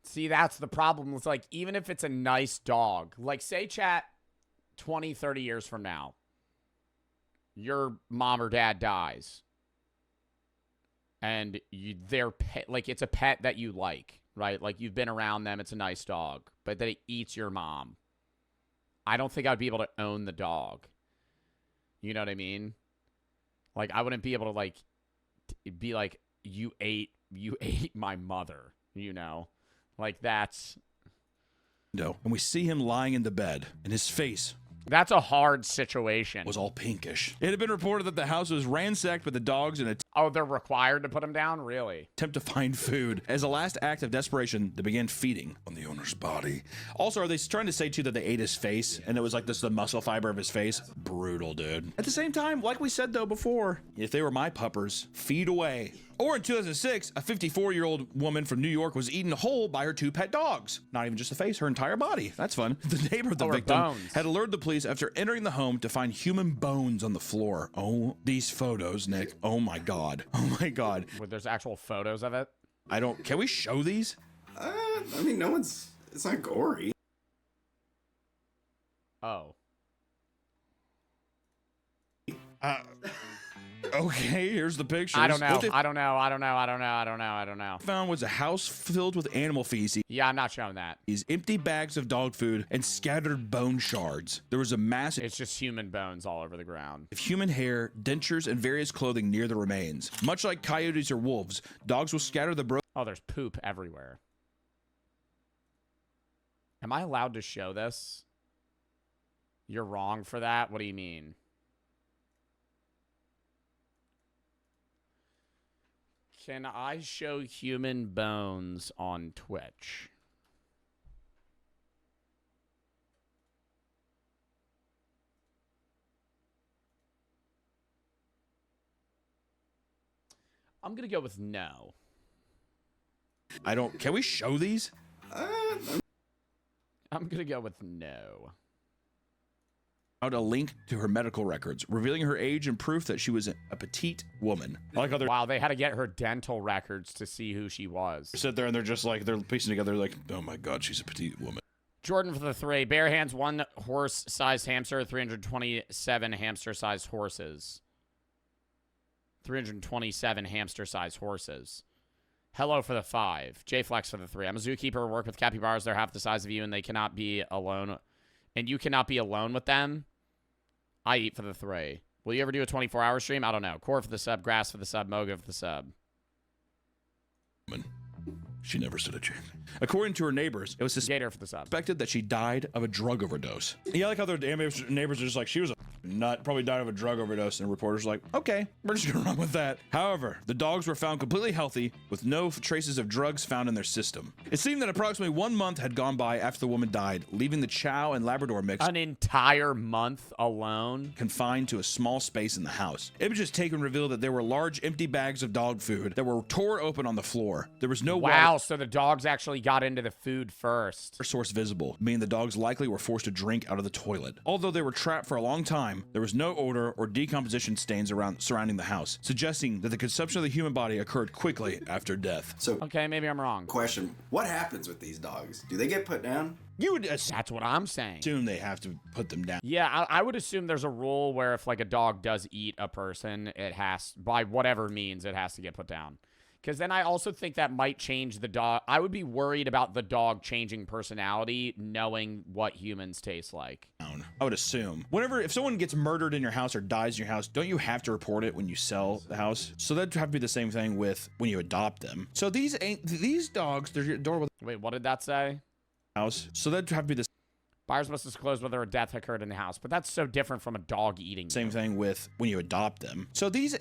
See, that's the problem. It's like, even if it's a nice dog, like say, chat, 20, 30 years from now, your mom or dad dies, and their pet, like it's a pet that you like, right? Like you've been around them, it's a nice dog, but that it eats your mom. I don't think I'd be able to own the dog. You know what I mean? Like I wouldn't be able to like be like, you ate my mother, you know? Like that's... No. And we see him lying in the bed, and his face That's a hard situation. Was all pinkish. It had been reported that the house was ransacked by the dogs in a Oh, they're required to put him down? Really? attempt to find food. As a last act of desperation, they began feeding on the owner's body. Also, are they trying to say too that they ate his face and it was like this the muscle fiber of his face? Brutal, dude. At the same time, like we said though before, if they were my puppers, feed away. Or in 2006, a 54-year-old woman from New York was eaten whole by her 2 pet dogs. Not even just the face, her entire body. That's fun. The neighbor of the victim had alerted the police after entering the home to find human bones on the floor. Oh, these photos, Nick. Oh my God. Oh my God. Where there's actual photos of it? Can we show these? I mean, it's not gory. Oh. Okay, here's the pictures. I don't know. What they I don't know. found was a house filled with animal feces. Yeah, I'm not showing that. These empty bags of dog food and scattered bone shards. There was a massive... It's just human bones all over the ground. Human hair, dentures, and various clothing near the remains. Much like coyotes or wolves, dogs will scatter the Oh, there's poop everywhere. Am I allowed to show this? You're wrong for that? What do you mean? Can I show human bones on Twitch? I'm going to go with no. Can we show these? I'm going to go with no. Out a link to her medical records, revealing her age and proof that she was a petite woman. Wow, they had to get her dental records to see who she was. Sit there and they're just like, they're piecing together like, oh my God, she's a petite woman. Jordan for the 3. Bare hands, 1 horse-sized hamster, 327 hamster-sized horses. 327 hamster-sized horses. Hello for the 5. J-Flex for the 3. I'm a zookeeper, work with capybaras. They're half the size of you, and they cannot be alone. And you cannot be alone with them. I eat for the 3. Will you ever do a 24-hour stream? I don't know. Core for the sub, Grass for the sub, Moga for the sub. She never stood a chance. According to her neighbors, it was suspected that she died of a drug overdose. Yeah, like other neighbors are just like, she was a nut, probably died of a drug overdose, and reporters are like, okay, we're just gonna run with that. However, the dogs were found completely healthy with no traces of drugs found in their system. It seemed that approximately 1 month had gone by after the woman died, leaving the Chow and Labrador mix an entire month alone confined to a small space in the house. Images taken revealed that there were large empty bags of dog food that were torn open on the floor. There was no wow, so the dogs actually got into the food first. Source visible, meaning the dogs likely were forced to drink out of the toilet. Although they were trapped for a long time, there was no odor or decomposition stains surrounding the house, suggesting that the consumption of the human body occurred quickly after death. So, okay, maybe I'm wrong. Question: what happens with these dogs? Do they get put down? You would that's what I'm saying. Assume they have to put them down. Yeah, I would assume there's a rule where if like a dog does eat a person, it has, by whatever means, it has to get put down. Because then I also think that might change the dog. I would be worried about the dog changing personality, knowing what humans taste like. I would assume. If someone gets murdered in your house or dies in your house, don't you have to report it when you sell the house? So that'd have to be the same thing with when you adopt them. So these dogs, they're adorable. Wait, what did that say? House. So that'd have to be the buyers must disclose whether a death occurred in the house, but that's so different from a dog eating. Same thing with when you adopt them. So these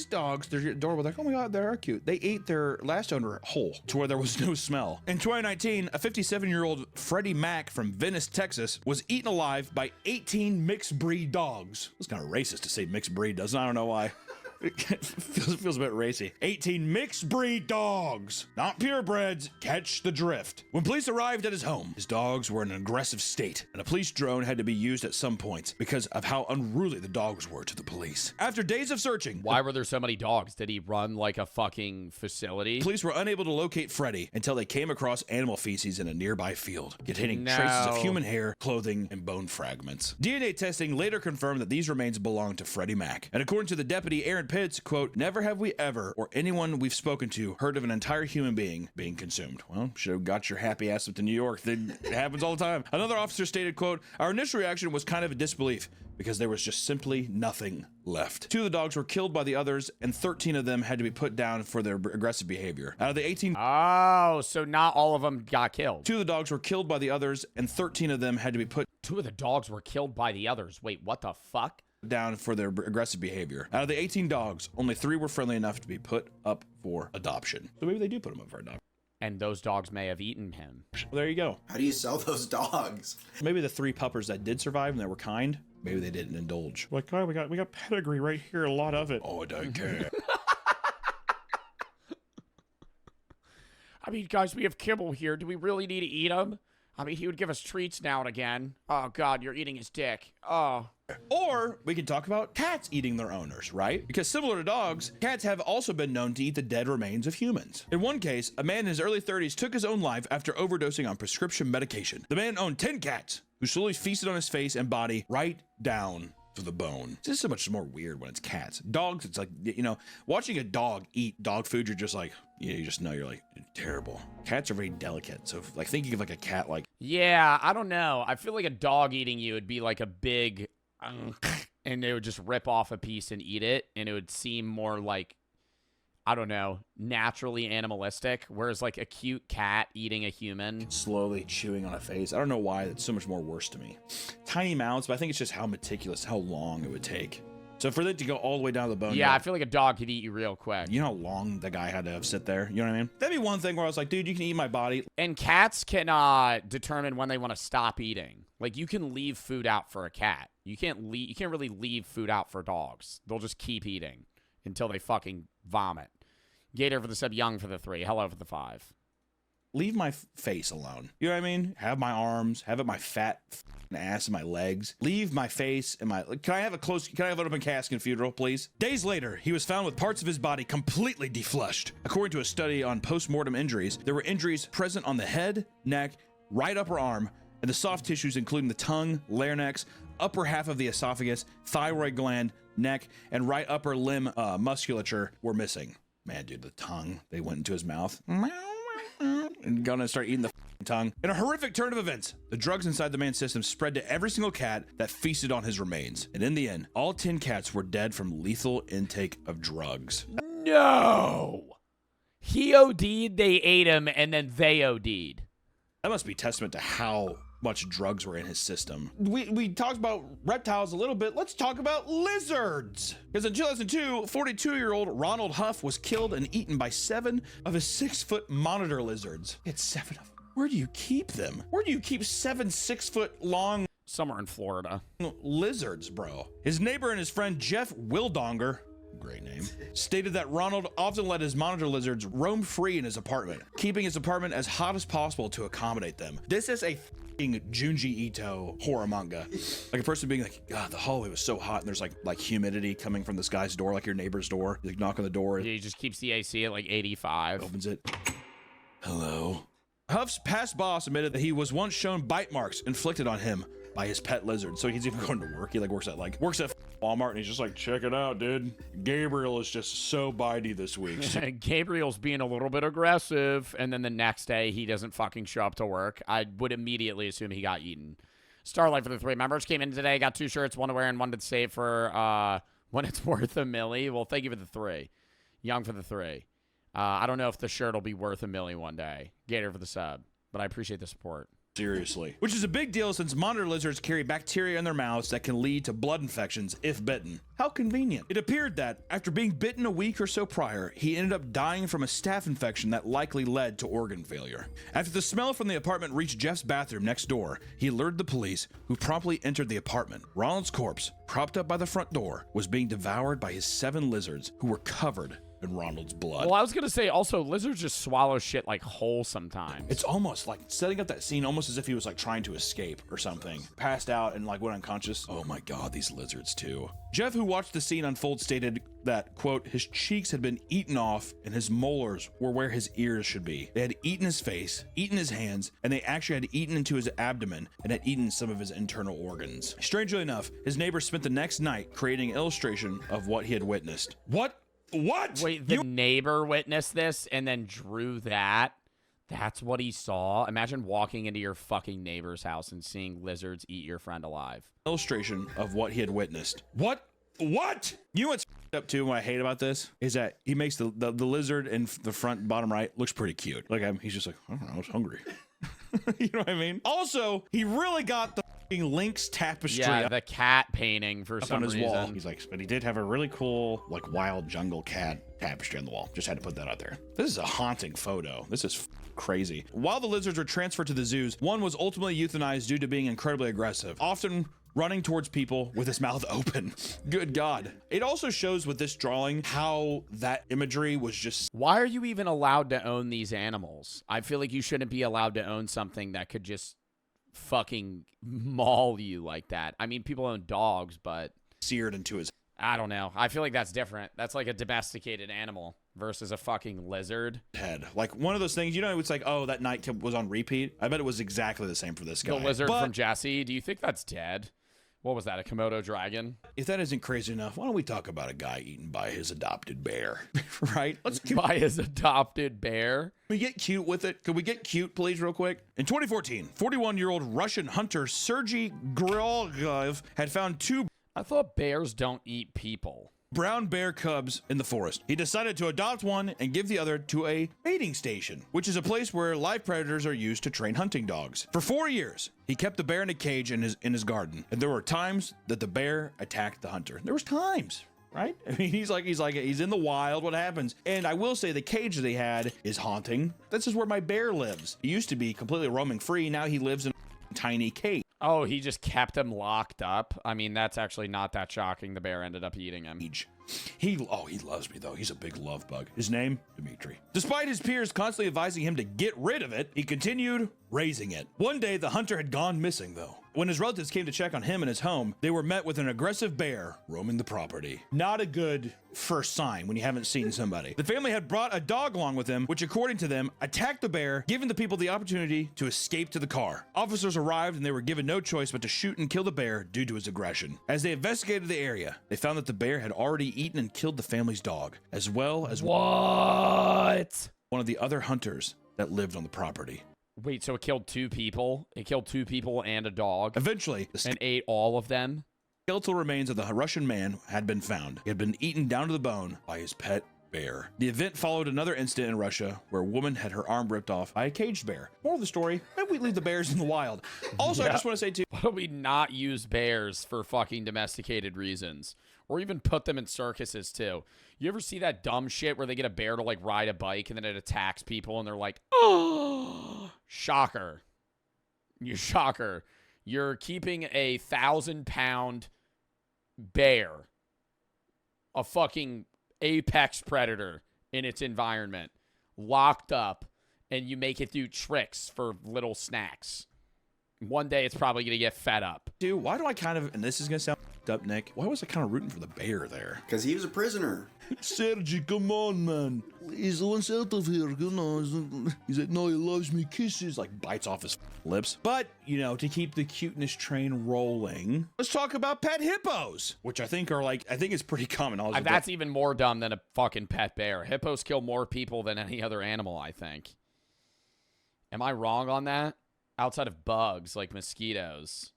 dogs, they're adorable. Like, oh my God, they're cute. They ate their last owner whole to where there was no smell. In 2019, a 57-year-old Freddie Mac from Venice, Texas, was eaten alive by 18 mixed breed dogs. It's kind of racist to say mixed breed, doesn't it? I don't know why. It feels a bit racy. 18 mixed breed dogs, not purebreds. Catch the drift. When police arrived at his home, his dogs were in an aggressive state, and a police drone had to be used at some point because of how unruly the dogs were to the police. After days of searching, why were there so many dogs? Did he run like a fucking facility? Police were unable to locate Freddie until they came across animal feces in a nearby field, containing traces of human hair, clothing, and bone fragments. DNA testing later confirmed that these remains belonged to Freddie Mac, and according to the deputy Aaron Pitts, quote, never have we ever, or anyone we've spoken to, heard of an entire human being being consumed. Well, should have got your happy ass up to New York. It happens all the time. Another officer stated, quote, our initial reaction was kind of a disbelief because there was just simply nothing left. 2 of the dogs were killed by the others, and 13 of them had to be put down for their aggressive behavior. Out of the 18... Oh, so not all of them got killed. 2 of the dogs were killed by the others, and 13 of them had to be put... 2 of the dogs were killed by the others. Wait, what the fuck? Down for their aggressive behavior. Out of the 18 dogs, only 3 were friendly enough to be put up for adoption. So maybe they do put them up for adoption. And those dogs may have eaten him. Well, there you go. How do you sell those dogs? Maybe the 3 puppers that did survive and that were kind, maybe they didn't indulge. Like, oh, we got pedigree right here, a lot of it. Oh, I don't care. I mean, guys, we have Kibble here. Do we really need to eat him? I mean, he would give us treats now and again. Oh, God, you're eating his dick. Oh. Or we can talk about cats eating their owners, right? Because similar to dogs, cats have also been known to eat the dead remains of humans. In one case, a man in his early 30s took his own life after overdosing on prescription medication. The man owned 10 cats who slowly feasted on his face and body right down to the bone. This is so much more weird when it's cats. Dogs, it's like, you know, watching a dog eat dog food, you're just like, you just know you're like, terrible. Cats are very delicate. So like thinking of like a cat, like, yeah, I don't know. I feel like a dog eating you would be like a big, and they would just rip off a piece and eat it. And it would seem more like, I don't know, naturally animalistic. Whereas like a cute cat eating a human. Slowly chewing on a face. I don't know why that's so much more worse to me. Tiny mouths, but I think it's just how meticulous, how long it would take. So for it to go all the way down to the bone. Yeah, I feel like a dog could eat you real quick. You know how long the guy had to sit there? You know what I mean? That'd be one thing where I was like, dude, you can eat my body. And cats can determine when they want to stop eating. Like you can leave food out for a cat. You can't really leave food out for dogs. They'll just keep eating until they fucking vomit. Gator for the sub, Young for the 3. Hello for the 5. Leave my face alone. You know what I mean? Have my arms, have it my fat ass and my legs. Leave my face and my... Can I have an open casket funeral, please? Days later, he was found with parts of his body completely defleshed. According to a study on post-mortem injuries, there were injuries present on the head, neck, right upper arm, and the soft tissues including the tongue, larynx, upper half of the esophagus, thyroid gland, neck, and right upper limb musculature were missing. Man, dude, the tongue, they went into his mouth. And gonna start eating the tongue. In a horrific turn of events, the drugs inside the man's system spread to every single cat that feasted on his remains. And in the end, all 10 cats were dead from lethal intake of drugs. No! He OD'd, they ate him, and then they OD'd. That must be testament to how much drugs were in his system. We talked about reptiles a little bit. Let's talk about lizards. Because in 2002, 42-year-old Ronald Huff was killed and eaten by 7 of his 6-foot monitor lizards. It's 7 of them. Where do you keep them? Where do you keep 7 6-foot-long... Somewhere in Florida. Lizards, bro. His neighbor and his friend Jeff Wildonger, great name, stated that Ronald often let his monitor lizards roam free in his apartment, keeping his apartment as hot as possible to accommodate them. This is a Junji Ito horror manga. Like a person being like, God, the hallway was so hot, and there's like humidity coming from this guy's door, like your neighbor's door. You like knock on the door. Yeah, he just keeps the AC at like 85. Opens it. Hello. Huff's past boss admitted that he was once shown bite marks inflicted on him by his pet lizard. So he's even going to work. He works at Walmart, and he's just like, check it out, dude. Gabriel is just so bitey this week. Gabriel's being a little bit aggressive, and then the next day he doesn't fucking show up to work. I would immediately assume he got eaten. Starlight for the 3 members came in today, got 2 shirts, 1 to wear and 1 to save for when it's worth $1 million. Well, thank you for the 3. Young for the 3. I don't know if the shirt will be worth $1 million one day. Gator for the sub, but I appreciate the support. Seriously. Which is a big deal since monitor lizards carry bacteria in their mouths that can lead to blood infections if bitten. How convenient. It appeared that, after being bitten a week or so prior, he ended up dying from a staph infection that likely led to organ failure. After the smell from the apartment reached Jeff's bathroom next door, he alerted the police, who promptly entered the apartment. Ronald's corpse, propped up by the front door, was being devoured by his 7 lizards, who were covered in Ronald's blood. Well, I was gonna say also lizards just swallow shit like whole sometimes. It's almost like setting up that scene almost as if he was like trying to escape or something. Passed out and like went unconscious. Oh my God, these lizards too. Jeff, who watched the scene unfold, stated that, quote, his cheeks had been eaten off and his molars were where his ears should be. They had eaten his face, eaten his hands, and they actually had eaten into his abdomen and had eaten some of his internal organs. Strangely enough, his neighbor spent the next night creating an illustration of what he had witnessed. What? Wait, the neighbor witnessed this and then drew that? That's what he saw? Imagine walking into your fucking neighbor's house and seeing lizards eat your friend alive. Illustration of what he had witnessed. What? You know what's up too, what I hate about this is that he makes the lizard in the front bottom right looks pretty cute. Like he's just like, I don't know, I was hungry. You know what I mean? Also, he really got the lynx tapestry. Yeah, the cat painting for up some on his reason. wall. He's like, but he did have a really cool, like, wild jungle cat tapestry on the wall. Just had to put that out there. This is a haunting photo. This is crazy. While the lizards were transferred to the zoos, one was ultimately euthanized due to being incredibly aggressive, often running towards people with his mouth open. Good God. It also shows with this drawing how that imagery was just... Why are you even allowed to own these animals? I feel like you shouldn't be allowed to own something that could just fucking maul you like that. I mean, people own dogs, but... seared into his... I don't know. I feel like that's different. That's like a domesticated animal versus a fucking lizard. Head. Like one of those things, you know, it's like, oh, that night was on repeat. I bet it was exactly the same for this guy. The lizard from Jesse. Do you think that's dead? What was that, a Komodo dragon? If that isn't crazy enough, why don't we talk about a guy eaten by his adopted bear, right? Let's by his adopted bear? Can we get cute with it? Could we get cute, please, real quick? In 2014, 41-year-old Russian hunter Sergei Grigoryev had found two... I thought bears don't eat people. Brown bear cubs in the forest. He decided to adopt one and give the other to a mating station, which is a place where live predators are used to train hunting dogs. For 4 years, he kept the bear in a cage in his garden, and there were times that the bear attacked the hunter. There was times, right? I mean, he's in the wild. What happens? And I will say the cage that he had is haunting. This is where my bear lives. He used to be completely roaming free. Now he lives in a tiny cage. Oh, he just kept him locked up? I mean, that's actually not that shocking. The bear ended up eating him. He loves me, though. He's a big love bug. His name? Dimitri. Despite his peers constantly advising him to get rid of it, he continued raising it. One day, the hunter had gone missing, though. When his relatives came to check on him and his home, they were met with an aggressive bear roaming the property. Not a good first sign when you haven't seen somebody. The family had brought a dog along with them, which according to them, attacked the bear, giving the people the opportunity to escape to the car. Officers arrived and they were given no choice but to shoot and kill the bear due to his aggression. As they investigated the area, they found that the bear had already eaten and killed the family's dog, as well as one of the other hunters that lived on the property. Wait, so it killed 2 people? It killed 2 people and a dog? Eventually, and ate all of them? Skeletal remains of the Russian man had been found. He had been eaten down to the bone by his pet bear. The event followed another incident in Russia where a woman had her arm ripped off by a caged bear. Moral of the story, maybe we leave the bears in the wild. Also, I just want to say too, why don't we not use bears for fucking domesticated reasons? Or even put them in circuses too. You ever see that dumb shit where they get a bear to like ride a bike and then it attacks people and they're like, oh, shocker. You shocker. You're keeping a 1,000-pound bear, a fucking apex predator in its environment, locked up, and you make it do tricks for little snacks. One day it's probably going to get fed up. Dude, why do I kind of, and this is going to sound up, Nick, why was I kind of rooting for the bear there? Because he was a prisoner. Sergi, come on, man. He's wants out of here, you know. He's like, no, he loves me, kisses. Like, bites off his lips. But, you know, to keep the cuteness train rolling, let's talk about pet hippos, which I think is pretty common. That's even more dumb than a fucking pet bear. Hippos kill more people than any other animal, I think. Am I wrong on that? Outside of bugs, like mosquitoes.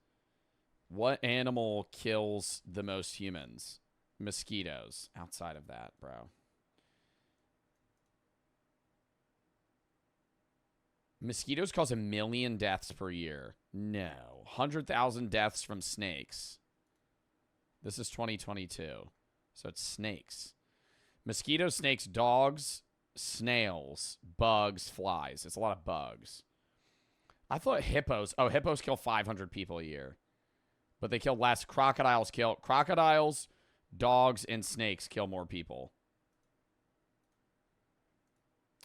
What animal kills the most humans? Mosquitoes. Outside of that, bro. Mosquitoes cause 1 million deaths per year. No. 100,000 deaths from snakes. This is 2022. So it's snakes. Mosquitoes, snakes, dogs, snails, bugs, flies. It's a lot of bugs. I thought hippos. Oh, hippos kill 500 people a year. But they kill less. Crocodiles, dogs, and snakes kill more people.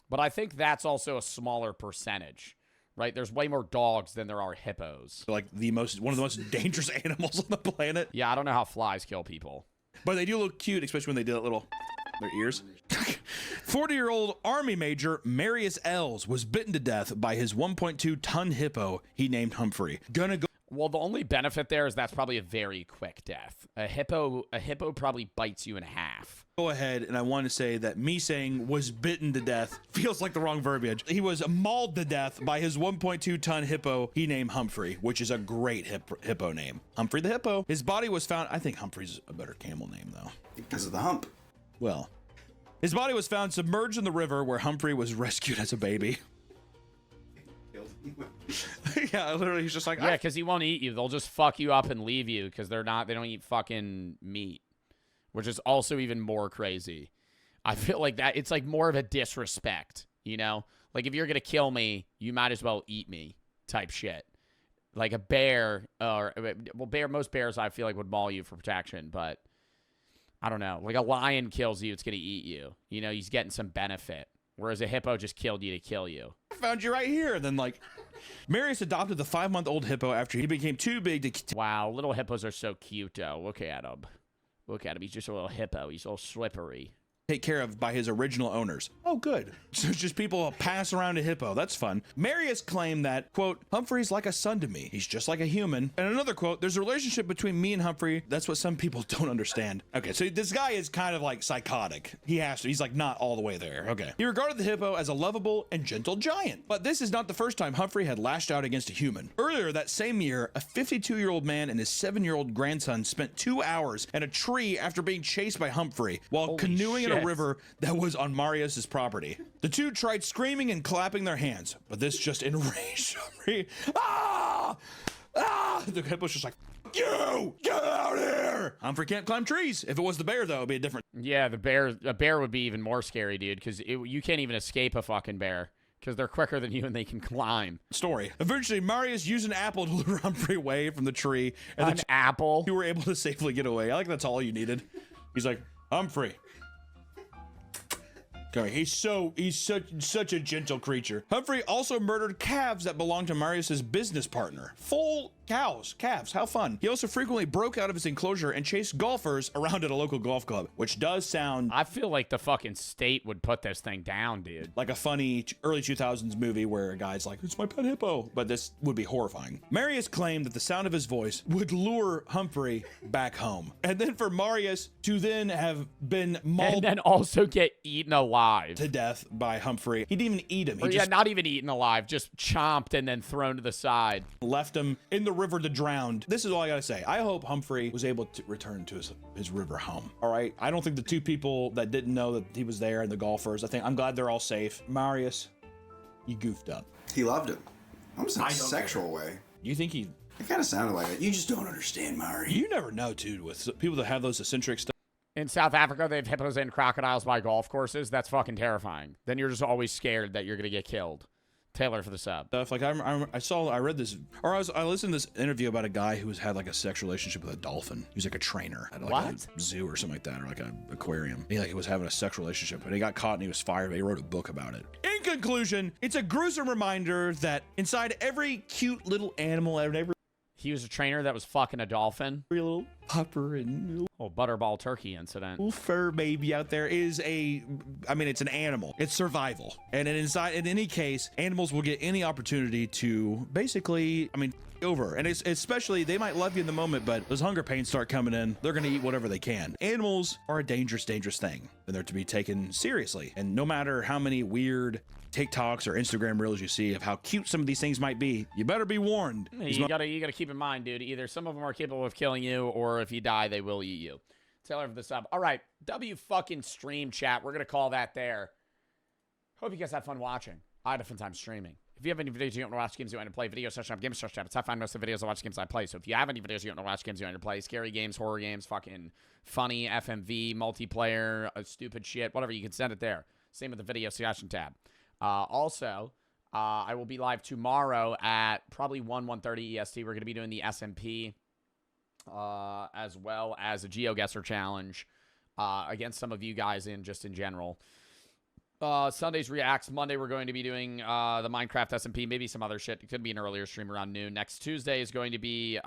But I think that's also a smaller percentage, right? There's way more dogs than there are hippos. Like one of the most dangerous animals on the planet. Yeah, I don't know how flies kill people. But they do look cute, especially when they do that little, their ears. 40-year-old Army Major Marius Els was bitten to death by his 1.2-ton hippo he named Humphrey. Well, the only benefit there is that's probably a very quick death. A hippo probably bites you in half. Go ahead, and I want to say that me saying was bitten to death feels like the wrong verbiage. He was mauled to death by his 1.2-ton hippo he named Humphrey, which is a great hippo name. Humphrey the hippo. His body was found. I think Humphrey's a better camel name, though. Because of the hump. Well, his body was found submerged in the river where Humphrey was rescued as a baby. Yeah, literally, he's just like, yeah, because he won't eat you. They'll just fuck you up and leave you because they don't eat fucking meat, which is also even more crazy. I feel like that it's like more of a disrespect, you know? Like if you're gonna kill me, you might as well eat me type shit. Like a bear, most bears I feel like would maul you for protection, but I don't know. Like a lion kills you, it's gonna eat you. You know, he's getting some benefit. Whereas a hippo just killed you to kill you. I found you right here. And then, like, Marius adopted the 5-month-old hippo after he became too big to... Wow, little hippos are so cute, though. Look at him. Look at him. He's just a little hippo. He's all slippery. Take care of by his original owners. Oh, good. So just people pass around a hippo. That's fun. Marius claimed that, quote, Humphrey's like a son to me. He's just like a human. And another quote, there's a relationship between me and Humphrey. That's what some people don't understand. Okay, so this guy is kind of like psychotic. He has to. He's like not all the way there. Okay. He regarded the hippo as a lovable and gentle giant. But this is not the first time Humphrey had lashed out against a human. Earlier that same year, a 52-year-old man and his 7-year-old grandson spent 2 hours in a tree after being chased by Humphrey while canoeing in a river that was on Marius's property. The two tried screaming and clapping their hands, but this just enraged Humphrey. Ah! Ah! The hippo's just like, you! Get out here! Humphrey can't climb trees. If it was the bear, though, it'd be a different... Yeah, a bear would be even more scary, dude, because you can't even escape a fucking bear. Because they're quicker than you and they can climb. Story. Eventually, Marius used an apple to lure Humphrey away from the tree. And an apple? You were able to safely get away. I like that's all you needed. He's like, Humphrey. Okay, he's such a gentle creature. Humphrey also murdered calves that belonged to Marius's business partner. Full calves, how fun. He also frequently broke out of his enclosure and chased golfers around at a local golf club, which does sound... I feel like the fucking state would put this thing down, dude. Like a funny early 2000s movie where a guy's like, it's my pet hippo, but this would be horrifying. Marius claimed that the sound of his voice would lure Humphrey back home. And then for Marius to then have been mauled... And then also get eaten alive. To death by Humphrey. He didn't even eat him. He not even eaten alive, just chomped and then thrown to the side. Left him in the river to drown. This is all I gotta say. I hope Humphrey was able to return to his river home. All right. I don't think the two people that didn't know that he was there and the golfers, I'm glad they're all safe. Marius, you goofed up. He loved him. Almost in a sexual way. You think he... It kind of sounded like it. You just don't understand, Mari. You never know, dude, with people that have those eccentric stuff. In South Africa, they have hippos and crocodiles by golf courses. That's fucking terrifying. Then you're just always scared that you're going to get killed. Taylor for the sub. Stuff like I read this, or I listened to this interview about a guy who had like a sexual relationship with a dolphin. He was like a trainer at like a zoo or something like that, or like an aquarium. He was having a sexual relationship, and he got caught and he was fired. But he wrote a book about it. In conclusion, it's a gruesome reminder that inside every cute little animal, he was a trainer that was fucking a dolphin. Every little pupper and butterball turkey incident. Little fur baby out there is it's an animal. It's survival. And in any case, animals will get any opportunity to basically, over. And it's especially, they might love you in the moment, but those hunger pains start coming in. They're going to eat whatever they can. Animals are a dangerous, dangerous thing. And they're to be taken seriously. And no matter how many weird TikToks or Instagram reels you see of how cute some of these things might be, you better be warned. You gotta keep in mind, dude, either some of them are capable of killing you, or if you die, they will eat you. Taylor for the sub. All right, fucking stream chat. We're gonna call that there. Hope you guys had fun watching. I had a fun time streaming. If you have any videos you don't want to watch, games you want to play, video session, game search tab. It's how I find most of the videos I watch, games I play. So if you have any videos you don't want to watch, games you want to play, scary games, horror games, fucking funny, FMV, multiplayer, stupid shit, whatever, you can send it there. Same with the video suggestion tab. Also, I will be live tomorrow at probably 1:30 EST. We're going to be doing the SMP as well as a GeoGuessr challenge against some of you guys in general. Sundays Reacts. Monday, we're going to be doing the Minecraft SMP, maybe some other shit. It could be an earlier stream around noon. Next Tuesday is going to be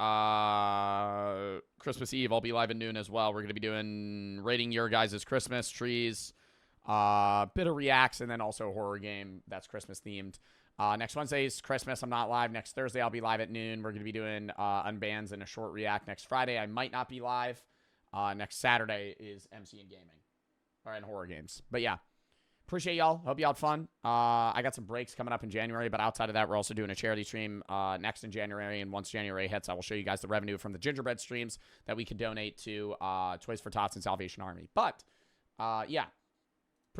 Christmas Eve. I'll be live at noon as well. We're going to be doing rating your guys' Christmas trees. Bit of reacts, and then also a horror game that's Christmas themed. Next Wednesday is Christmas. I'm not live. Next Thursday, I'll be live at noon. We're going to be doing Unbans and a short react. Next Friday, I might not be live. Next Saturday is MC and gaming, or in horror games. But yeah, appreciate y'all. Hope y'all had fun. I got some breaks coming up in January, but outside of that, we're also doing a charity stream next in January. And once January hits, I will show you guys the revenue from the gingerbread streams that we can donate to Toys for Tots and Salvation Army. But yeah.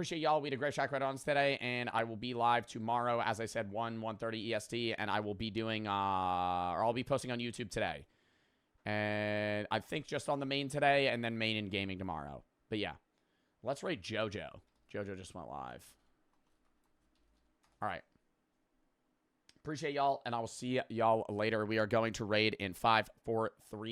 Appreciate y'all. We had a great Shack Red on today, and I will be live tomorrow, as I said, 1:30 EST, and I will be doing, or I'll be posting on YouTube today. And I think just on the main today, and then main and gaming tomorrow. But yeah, let's rate JoJo. JoJo just went live. All right. Appreciate y'all, and I will see y'all later. We are going to raid in 5, 4, 3,